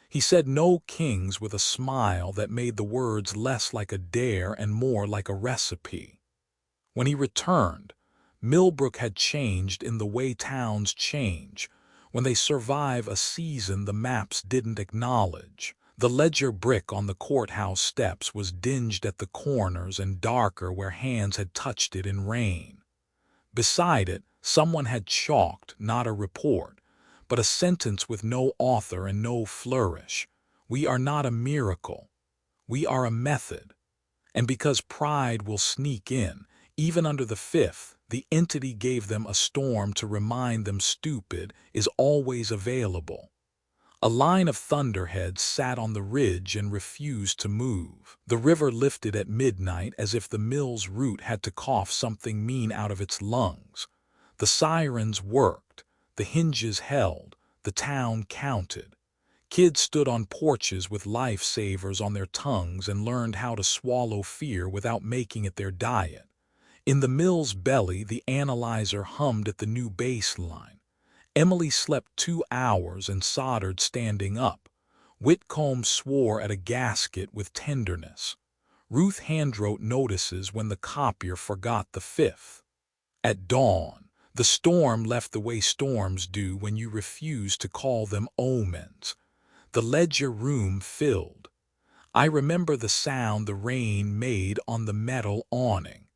A: He said no kings with a smile that made the words less like a dare and more like a recipe. When he returned, Millbrook had changed in the way towns change. When they survive a season the maps didn't acknowledge. The ledger brick on the courthouse steps was dinged at the corners and darker where hands had touched it in rain. Beside it, someone had chalked not a report, but a sentence with no author and no flourish. We are not a miracle. We are a method. And because pride will sneak in, even under the fifth, the entity gave them a storm to remind them stupid is always available. A line of thunderheads sat on the ridge and refused to move. The river lifted at midnight as if the mill's root had to cough something mean out of its lungs. The sirens worked, the hinges held, the town counted. Kids stood on porches with lifesavers on their tongues and learned how to swallow fear without making it their diet. In the mill's belly, the analyzer hummed at the new baseline. Emily slept 2 hours and soldered standing up. Whitcomb swore at a gasket with tenderness. Ruth handwrote notices when the copier forgot the fifth. At dawn, the storm left the way storms do when you refuse to call them omens. The ledger room filled. I remember the sound the rain made on the metal awning.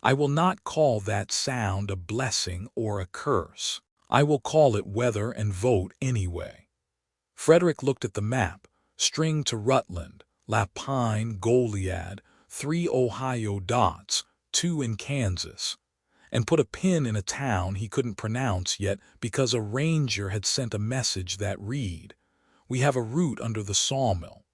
A: I will not call that sound a blessing or a curse. I will call it weather and vote anyway. Frederick looked at the map, string to Rutland, Lapine, Goliad, 3 Ohio dots, 2 in Kansas, and put a pin in a town he couldn't pronounce yet because a ranger had sent a message that read, "We have a route under the sawmill."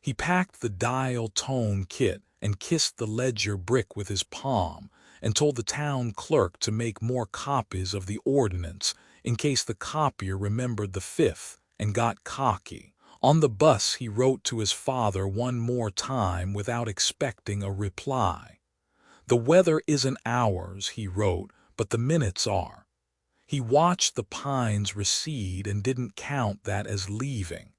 A: He packed the dial tone kit and kissed the ledger brick with his palm and told the town clerk to make more copies of the ordinance in case the copier remembered the fifth and got cocky. On the bus he wrote to his father one more time without expecting a reply. "The weather isn't ours," he wrote, "but the minutes are." He watched the pines recede and didn't count that as leaving.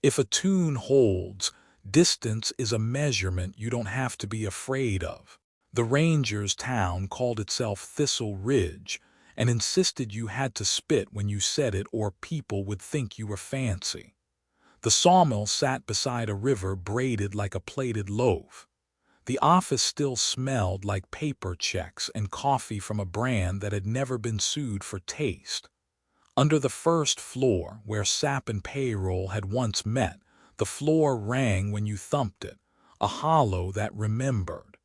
A: If a tune holds, distance is a measurement you don't have to be afraid of. The ranger's town called itself Thistle Ridge and insisted you had to spit when you said it or people would think you were fancy. The sawmill sat beside a river braided like a plated loaf. The office still smelled like paper checks and coffee from a brand that had never been sued for taste. Under the first floor, where SAP and payroll had once met, the floor rang when you thumped it, a hollow that remembered.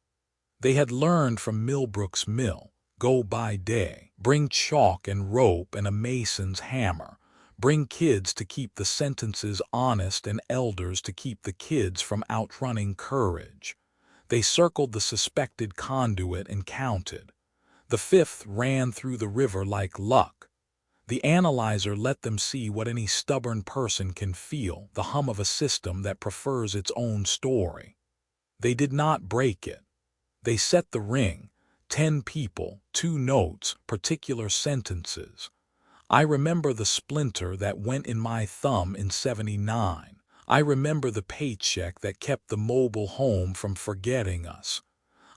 A: They had learned from Millbrook's mill, go by day, bring chalk and rope and a mason's hammer, bring kids to keep the sentences honest and elders to keep the kids from outrunning courage. They circled the suspected conduit and counted. The fifth ran through the river like luck. The analyzer let them see what any stubborn person can feel, the hum of a system that prefers its own story. They did not break it. They set the ring, 10 people, 2 notes, particular sentences. I remember the splinter that went in my thumb in '79. I remember the paycheck that kept the mobile home from forgetting us.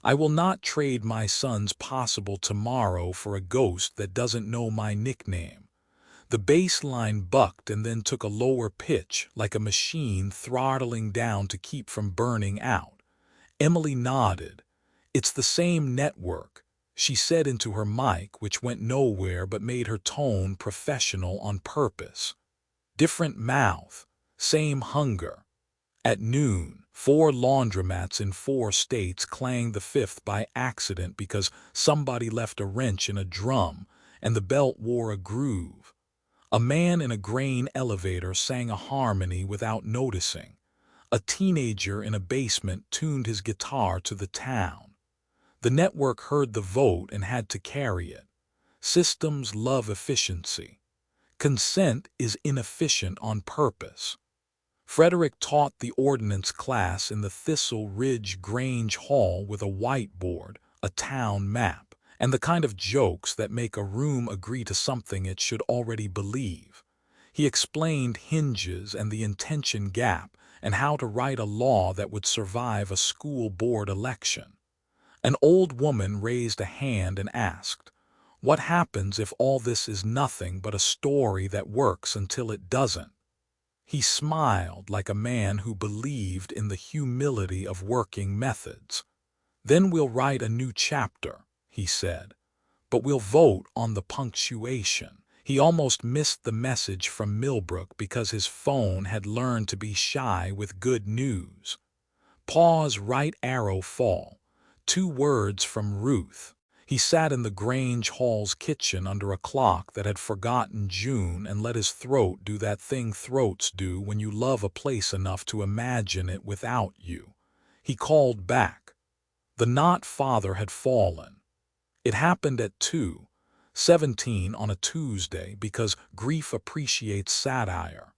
A: I will not trade my son's possible tomorrow for a ghost that doesn't know my nickname. The bass line bucked and then took a lower pitch like a machine throttling down to keep from burning out. Emily nodded. "It's the same network," she said into her mic, which went nowhere but made her tone professional on purpose. "Different mouth, same hunger." At noon, 4 laundromats in 4 states clanged the fifth by accident because somebody left a wrench in a drum and the belt wore a groove. A man in a grain elevator sang a harmony without noticing. A teenager in a basement tuned his guitar to the town. The network heard the vote and had to carry it. Systems love efficiency. Consent is inefficient on purpose. Frederick taught the ordnance class in the Thistle Ridge Grange Hall with a whiteboard, a town map, and the kind of jokes that make a room agree to something it should already believe. He explained hinges and the intention gap and how to write a law that would survive a school board election. An old woman raised a hand and asked, "What happens if all this is nothing but a story that works until it doesn't?" He smiled like a man who believed in the humility of working methods. "Then we'll write a new chapter," he said, "but we'll vote on the punctuation." He almost missed the message from Millbrook because his phone had learned to be shy with good news. Pause, right arrow, fall. 2 words from Ruth. He sat in the Grange Hall's kitchen under a clock that had forgotten June and let his throat do that thing throats do when you love a place enough to imagine it without you. He called back. The not father had fallen. It happened at 2:17 on a Tuesday because grief appreciates satire.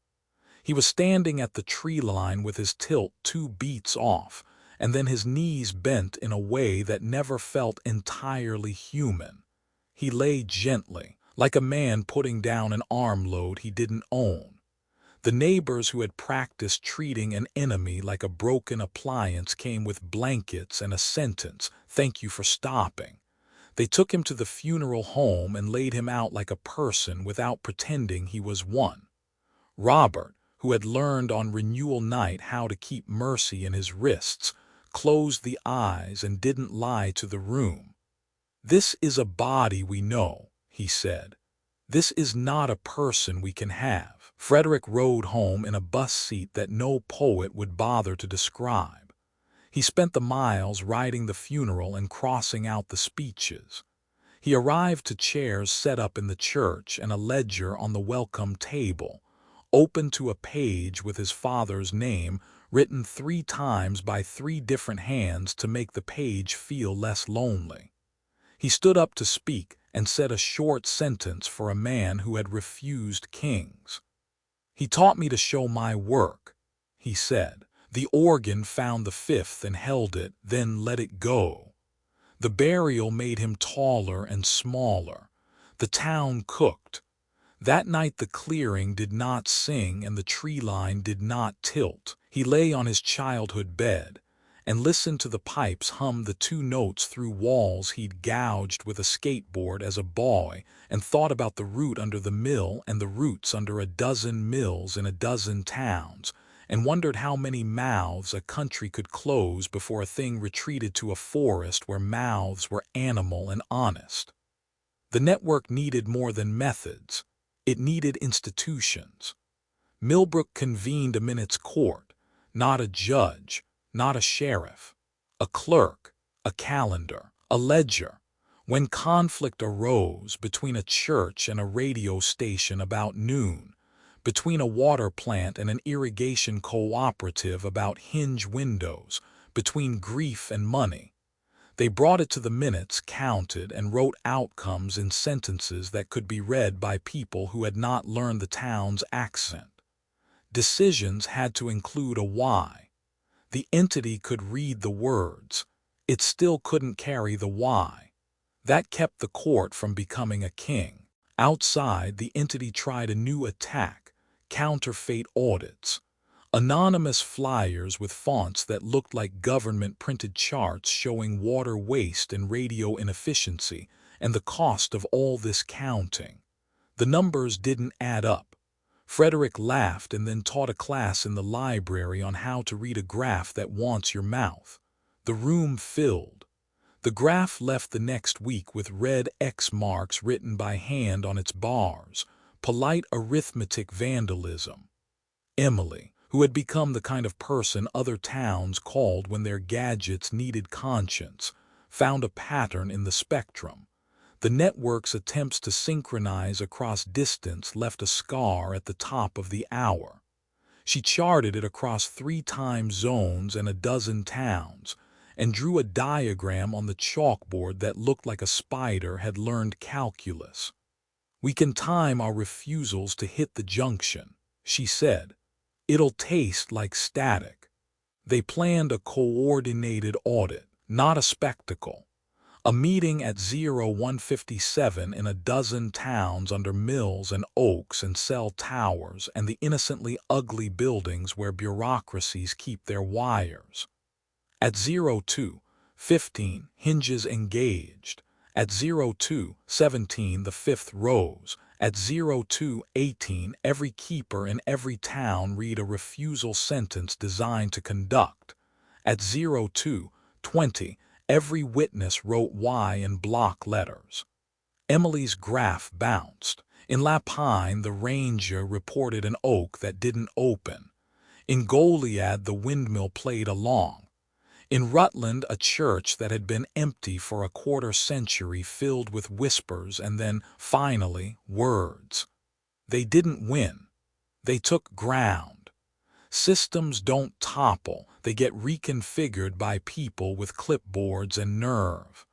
A: He was standing at the tree line with his tilt 2 beats off, and then his knees bent in a way that never felt entirely human. He lay gently, like a man putting down an armload he didn't own. The neighbors who had practiced treating an enemy like a broken appliance came with blankets and a sentence, "Thank you for stopping." They took him to the funeral home and laid him out like a person without pretending he was one. Robert, who had learned on renewal night how to keep mercy in his wrists, closed the eyes and didn't lie to the room. "This is a body we know," he said. "This is not a person we can have." Frederick rode home in a bus seat that no poet would bother to describe. He spent the miles riding the funeral and crossing out the speeches. He arrived to chairs set up in the church and a ledger on the welcome table, open to a page with his father's name written 3 times by 3 different hands to make the page feel less lonely. He stood up to speak and said a short sentence for a man who had refused kings. "He taught me to show my work," he said. "The organ found the fifth and held it, then let it go. The burial made him taller and smaller. The town cooked. That night the clearing did not sing and the tree line did not tilt. He lay on his childhood bed and listened to the pipes hum the 2 notes through walls he'd gouged with a skateboard as a boy and thought about the root under the mill and the roots under a dozen mills in a dozen towns and wondered how many mouths a country could close before a thing retreated to a forest where mouths were animal and honest. The network needed more than methods. It needed institutions. Millbrook convened a minute's court, not a judge, not a sheriff, a clerk, a calendar, a ledger. When conflict arose between a church and a radio station about noon, between a water plant and an irrigation cooperative about hinge windows, between grief and money, they brought it to the minutes, counted, and wrote outcomes in sentences that could be read by people who had not learned the town's accent. Decisions had to include a why. The entity could read the words. It still couldn't carry the why. That kept the court from becoming a king. Outside, the entity tried a new attack, counterfeit audits. Anonymous flyers with fonts that looked like government-printed charts showing water waste and radio inefficiency and the cost of all this counting. The numbers didn't add up. Frederick laughed and then taught a class in the library on how to read a graph that wants your mouth. The room filled. The graph left the next week with red X marks written by hand on its bars, polite arithmetic vandalism. Emily, who had become the kind of person other towns called when their gadgets needed conscience, found a pattern in the spectrum. The network's attempts to synchronize across distance left a scar at the top of the hour. She charted it across 3 time zones and a dozen towns, and drew a diagram on the chalkboard that looked like a spider had learned calculus. "We can time our refusals to hit the junction," she said. "It'll taste like static." They planned a coordinated audit, not a spectacle. A meeting at 0157 in a dozen towns under mills and oaks and cell towers and the innocently ugly buildings where bureaucracies keep their wires. At 0215, hinges engaged. At 0217, the fifth rose. At 0218, every keeper in every town read a refusal sentence designed to conduct. At 0220, every witness wrote Y in block letters. Emily's graph bounced. In Lapine, the ranger reported an oak that didn't open. In Goliad, the windmill played along. In Rutland, a church that had been empty for a quarter-century filled with whispers and then, finally, words. They didn't win. They took ground. Systems don't topple, they get reconfigured by people with clipboards and nerve.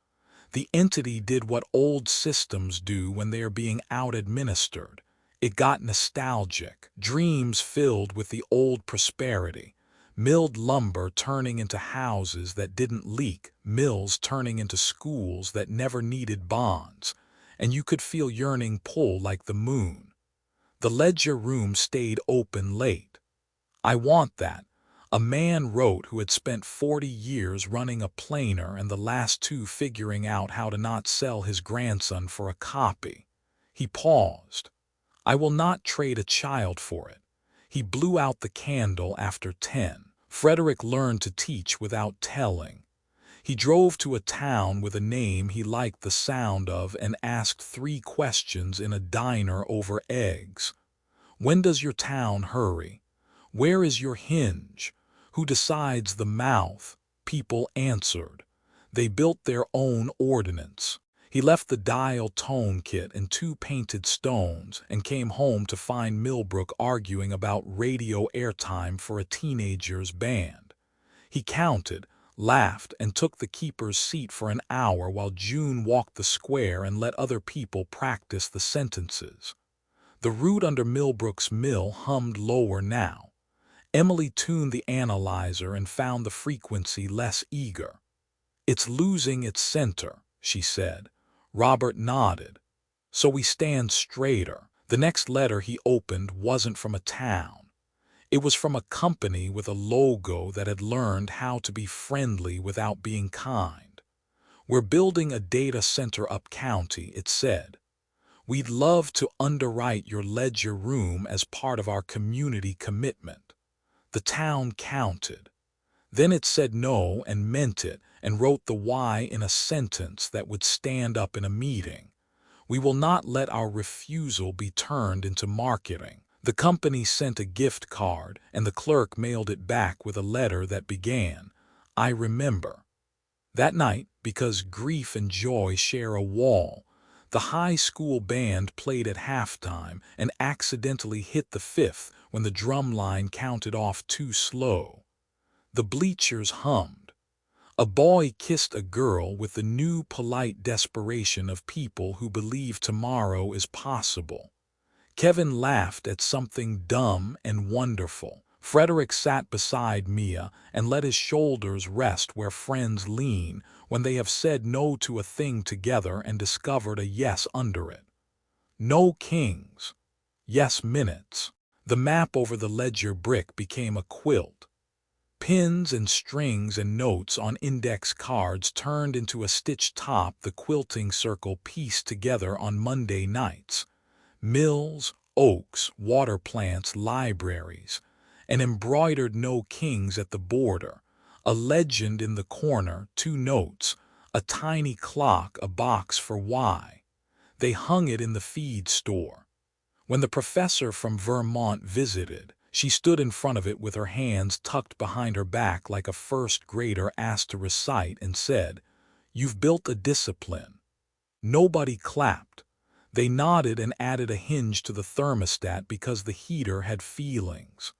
A: The entity did what old systems do when they are being out-administered. It got nostalgic, dreams filled with the old prosperity. Milled lumber turning into houses that didn't leak, mills turning into schools that never needed bonds, and you could feel yearning pull like the moon. The ledger room stayed open late. "I want that," a man wrote who had spent 40 years running a planer and the last 2 figuring out how to not sell his grandson for a copy. He paused. "I will not trade a child for it." He blew out the candle after 10. Frederick learned to teach without telling. He drove to a town with a name he liked the sound of and asked 3 questions in a diner over eggs. "When does your town hurry? Where is your hinge? Who decides the mouth?" People answered. They built their own ordinance. He left the dial tone kit and 2 painted stones and came home to find Millbrook arguing about radio airtime for a teenager's band. He counted, laughed, and took the keeper's seat for an hour while June walked the square and let other people practice the sentences. The root under Millbrook's mill hummed lower now. Emily tuned the analyzer and found the frequency less eager. "It's losing its center," she said. Robert nodded. "So we stand straighter." The next letter he opened wasn't from a town. It was from a company with a logo that had learned how to be friendly without being kind. "We're building a data center up county," it said. "We'd love to underwrite your ledger room as part of our community commitment." The town counted. Then it said no and meant it and wrote the Y in a sentence that would stand up in a meeting. "We will not let our refusal be turned into marketing." The company sent a gift card and the clerk mailed it back with a letter that began, "I remember." That night, because grief and joy share a wall, the high school band played at halftime and accidentally hit the 5th when the drum line counted off too slow. The bleachers hummed. A boy kissed a girl with the new polite desperation of people who believe tomorrow is possible. Kevin laughed at something dumb and wonderful. Frederick sat beside Mia and let his shoulders rest where friends lean when they have said no to a thing together and discovered a yes under it. No kings. Yes minutes. The map over the ledger brick became a quilt. Pins and strings and notes on index cards turned into a stitched top the quilting circle pieced together on Monday nights. Mills, oaks, water plants, libraries, and embroidered no kings at the border, a legend in the corner, 2 notes, a tiny clock, a box for Y. They hung it in the feed store. When the professor from Vermont visited, She stood in front of it with her hands tucked behind her back like a first grader asked to recite and said, "You've built a discipline." Nobody clapped. They nodded and added a hinge to the thermostat because the heater had feelings.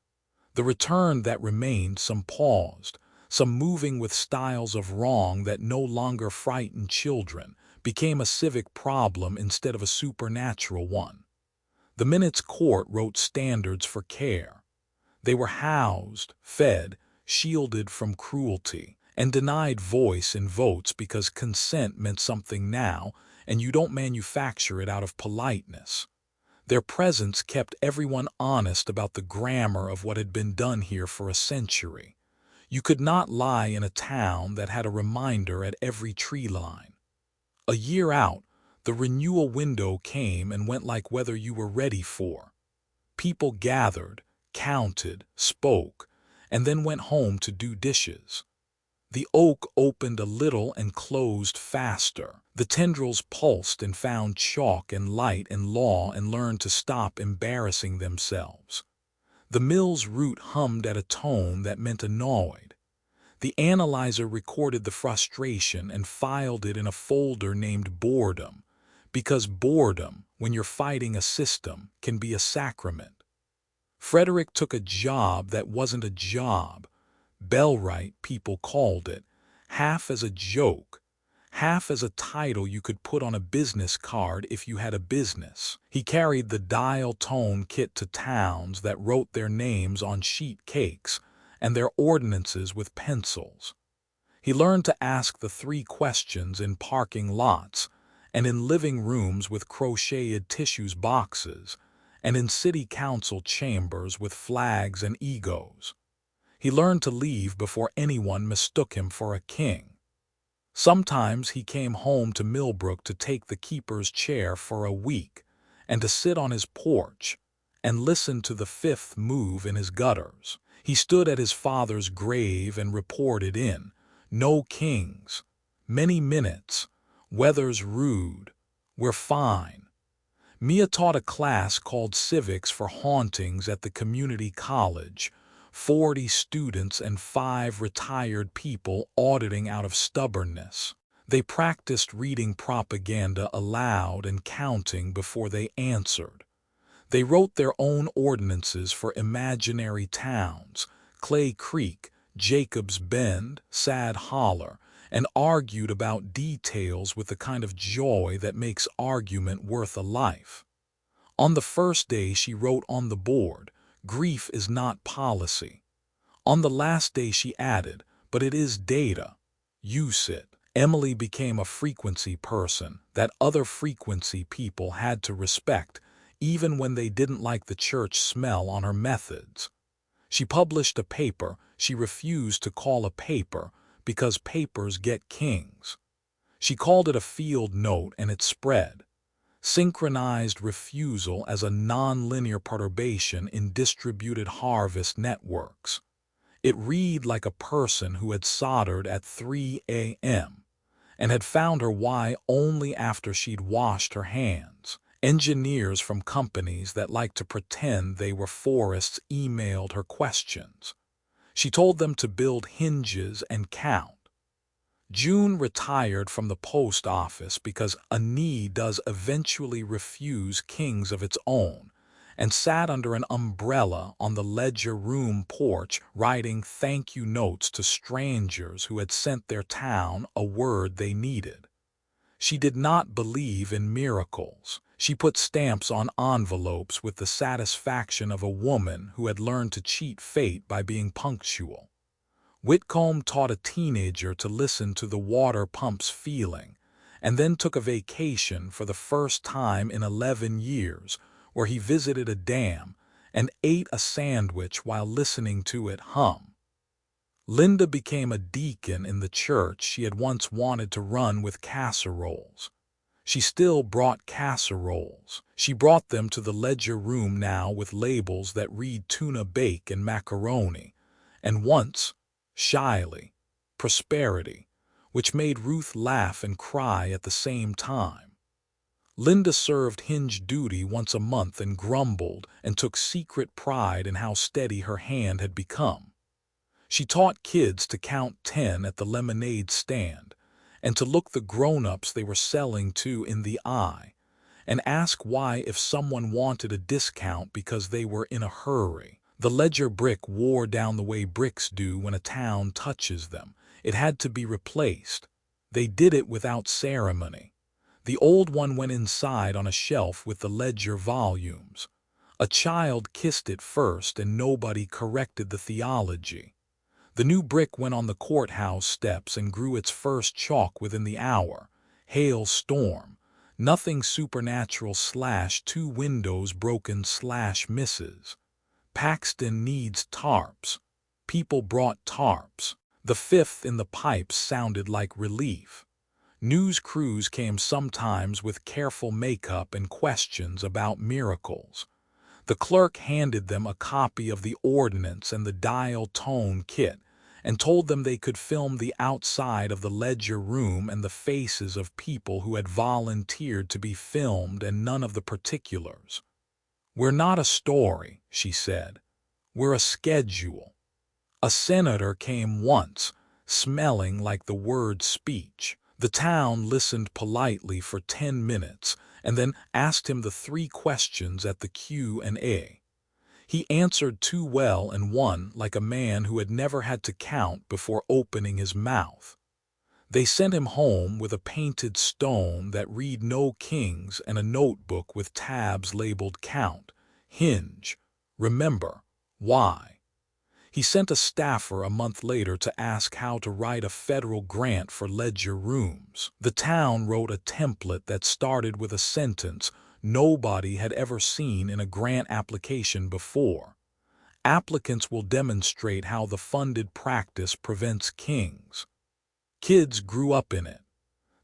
A: The return that remained, some paused, some moving with styles of wrong that no longer frightened children, became a civic problem instead of a supernatural one. The Minute's court wrote standards for care. They were housed, fed, shielded from cruelty, and denied voice in votes because consent meant something now, and you don't manufacture it out of politeness. Their presence kept everyone honest about the grammar of what had been done here for a century. You could not lie in a town that had a reminder at every tree line. A year out, the renewal window came and went like weather you were ready for. People gathered, counted, spoke, and then went home to do dishes. The oak opened a little and closed faster. The tendrils pulsed and found chalk and light and law and learned to stop embarrassing themselves. The mill's root hummed at a tone that meant annoyed. The analyzer recorded the frustration and filed it in a folder named boredom, because boredom, when you're fighting a system, can be a sacrament. Frederick took a job that wasn't a job. Bellwright, people called it, half as a joke, half as a title you could put on a business card if you had a business. He carried the dial tone kit to towns that wrote their names on sheet cakes and their ordinances with pencils. He learned to ask the 3 questions in parking lots, and in living rooms with crocheted tissues boxes, and in city council chambers with flags and egos. He learned to leave before anyone mistook him for a king. Sometimes he came home to Millbrook to take the keeper's chair for a week, and to sit on his porch, and listen to the 5th move in his gutters. He stood at his father's grave and reported in, "No kings. Many minutes. Weather's rude. We're fine." Mia taught a class called Civics for hauntings at the community college, 40 students and 5 retired people auditing out of stubbornness. They practiced reading propaganda aloud and counting before they answered. They wrote their own ordinances for imaginary towns, Clay Creek, Jacob's Bend, Sad Holler, and argued about details with the kind of joy that makes argument worth a life. On the first day she wrote on the board, "Grief is not policy." On the last day she added, "But it is data. Use it." Emily became a frequency person that other frequency people had to respect, even when they didn't like the church smell on her methods. She published a paper she refused to call a paper because papers get kings. She called it a field note and it spread. Synchronized refusal as a nonlinear perturbation in distributed harvest networks. It read like a person who had soldered at 3 a.m. and had found her why only after she'd washed her hands. Engineers from companies that liked to pretend they were forests emailed her questions. She told them to build hinges and count. June retired from the post office because a knee does eventually refuse kings of its own, and sat under an umbrella on the ledger room porch writing thank you notes to strangers who had sent their town a word they needed. She did not believe in miracles. She put stamps on envelopes with the satisfaction of a woman who had learned to cheat fate by being punctual. Whitcomb taught a teenager to listen to the water pump's feeling, and then took a vacation for the first time in 11 years, where he visited a dam and ate a sandwich while listening to it hum. Linda became a deacon in the church she had once wanted to run with casseroles. She still brought casseroles. She brought them to the ledger room now with labels that read tuna bake and macaroni, and once, shyly, prosperity, which made Ruth laugh and cry at the same time. Linda served hinge duty once a month and grumbled and took secret pride in how steady her hand had become. She taught kids to count 10 at the lemonade stand and to look the grown-ups they were selling to in the eye and ask why if someone wanted a discount because they were in a hurry. The ledger brick wore down the way bricks do when a town touches them. It had to be replaced. They did it without ceremony. The old one went inside on a shelf with the ledger volumes. A child kissed it first and nobody corrected the theology. The new brick went on the courthouse steps and grew its first chalk within the hour. Hail storm. Nothing supernatural / 2 windows broken / misses. Paxton needs tarps. People brought tarps. The fifth in the pipes sounded like relief. News crews came sometimes with careful makeup and questions about miracles. The clerk handed them a copy of the ordinance and the dial tone kit and told them they could film the outside of the ledger room and the faces of people who had volunteered to be filmed and none of the particulars. "We're not a story," she said. "We're a schedule." A senator came once, smelling like the word speech. The town listened politely for 10 minutes and then asked him the 3 questions at the Q&A. He answered 2 well and 1 like a man who had never had to count before opening his mouth. They sent him home with a painted stone that read "No Kings" and a notebook with tabs labeled "Count," "Hinge," "Remember," "Why." He sent a staffer a month later to ask how to write a federal grant for ledger rooms. The town wrote a template that started with a sentence nobody had ever seen in a grant application before. Applicants will demonstrate how the funded practice prevents kings. Kids grew up in it.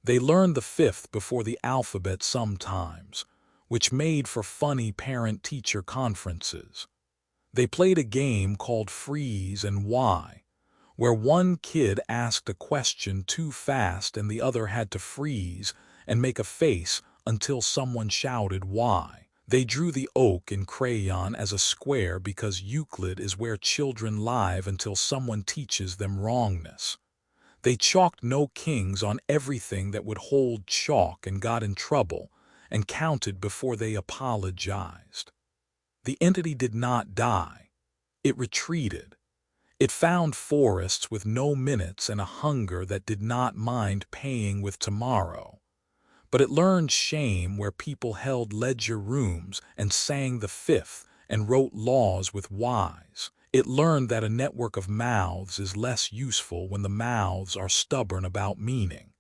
A: They learned the fifth before the alphabet sometimes, which made for funny parent-teacher conferences. They played a game called Freeze and Why, where one kid asked a question too fast and the other had to freeze and make a face until someone shouted why. They drew the oak in crayon as a square because Euclid is where children live until someone teaches them wrongness. They chalked "No Kings" on everything that would hold chalk and got in trouble and counted before they apologized. The entity did not die. It retreated. It found forests with no minutes and a hunger that did not mind paying with tomorrow. But it learned shame where people held ledger rooms and sang the fifth and wrote laws with whys. It learned that a network of mouths is less useful when the mouths are stubborn about meaning.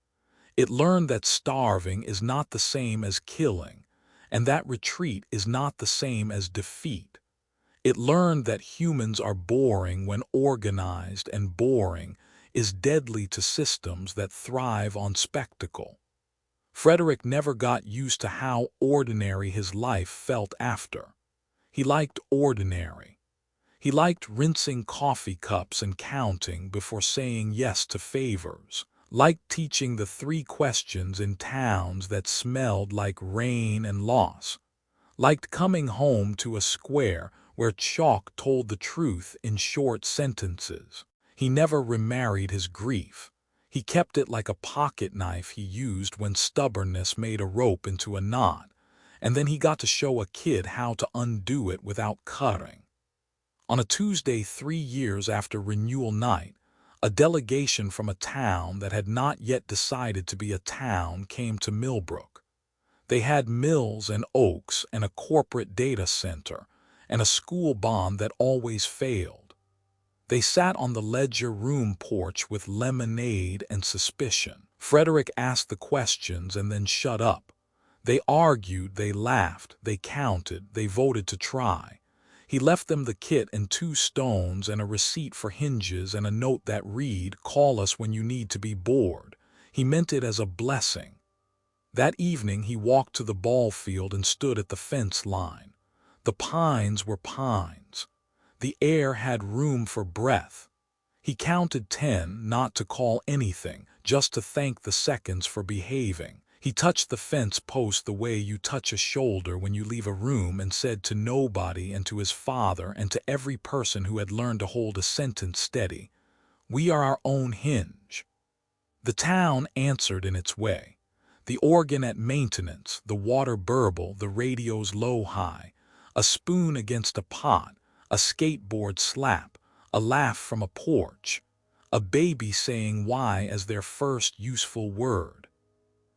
A: It learned that starving is not the same as killing, and that retreat is not the same as defeat. It learned that humans are boring when organized, and boring is deadly to systems that thrive on spectacle. Frederick never got used to how ordinary his life felt after. He liked ordinary. He liked rinsing coffee cups and counting before saying yes to favors. Liked teaching the 3 questions in towns that smelled like rain and loss. Liked coming home to a square where chalk told the truth in short sentences. He never remarried his grief. He kept it like a pocket knife he used when stubbornness made a rope into a knot, and then he got to show a kid how to undo it without cutting. On a Tuesday 3 years after renewal night, a delegation from a town that had not yet decided to be a town came to Millbrook. They had mills and oaks and a corporate data center and a school bond that always failed. They sat on the ledger room porch with lemonade and suspicion. Frederick asked the questions and then shut up. They argued, they laughed, they counted, they voted to try. He left them the kit and 2 stones and a receipt for hinges and a note that read, "Call us when you need to be bored." He meant it as a blessing. That evening he walked to the ball field and stood at the fence line. The pines were pines. The air had room for breath. He counted 10, not to call anything, just to thank the seconds for behaving. He touched the fence post the way you touch a shoulder when you leave a room, and said to nobody and to his father and to every person who had learned to hold a sentence steady, "We are our own hinge." The town answered in its way. The organ at maintenance, the water burble, the radio's low-high, a spoon against a pot, a skateboard slap, a laugh from a porch, a baby saying why as their first useful word.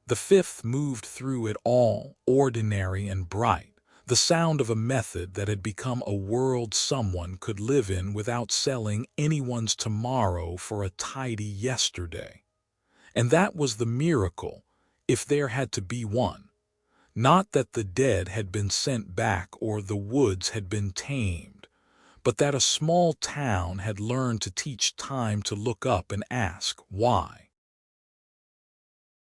A: The fifth moved through it all, ordinary and bright, the sound of a method that had become a world someone could live in without selling anyone's tomorrow for a tidy yesterday. And that was the miracle, if there had to be one. Not that the dead had been sent back or the woods had been tamed, but that a small town had learned to teach time to look up and ask why.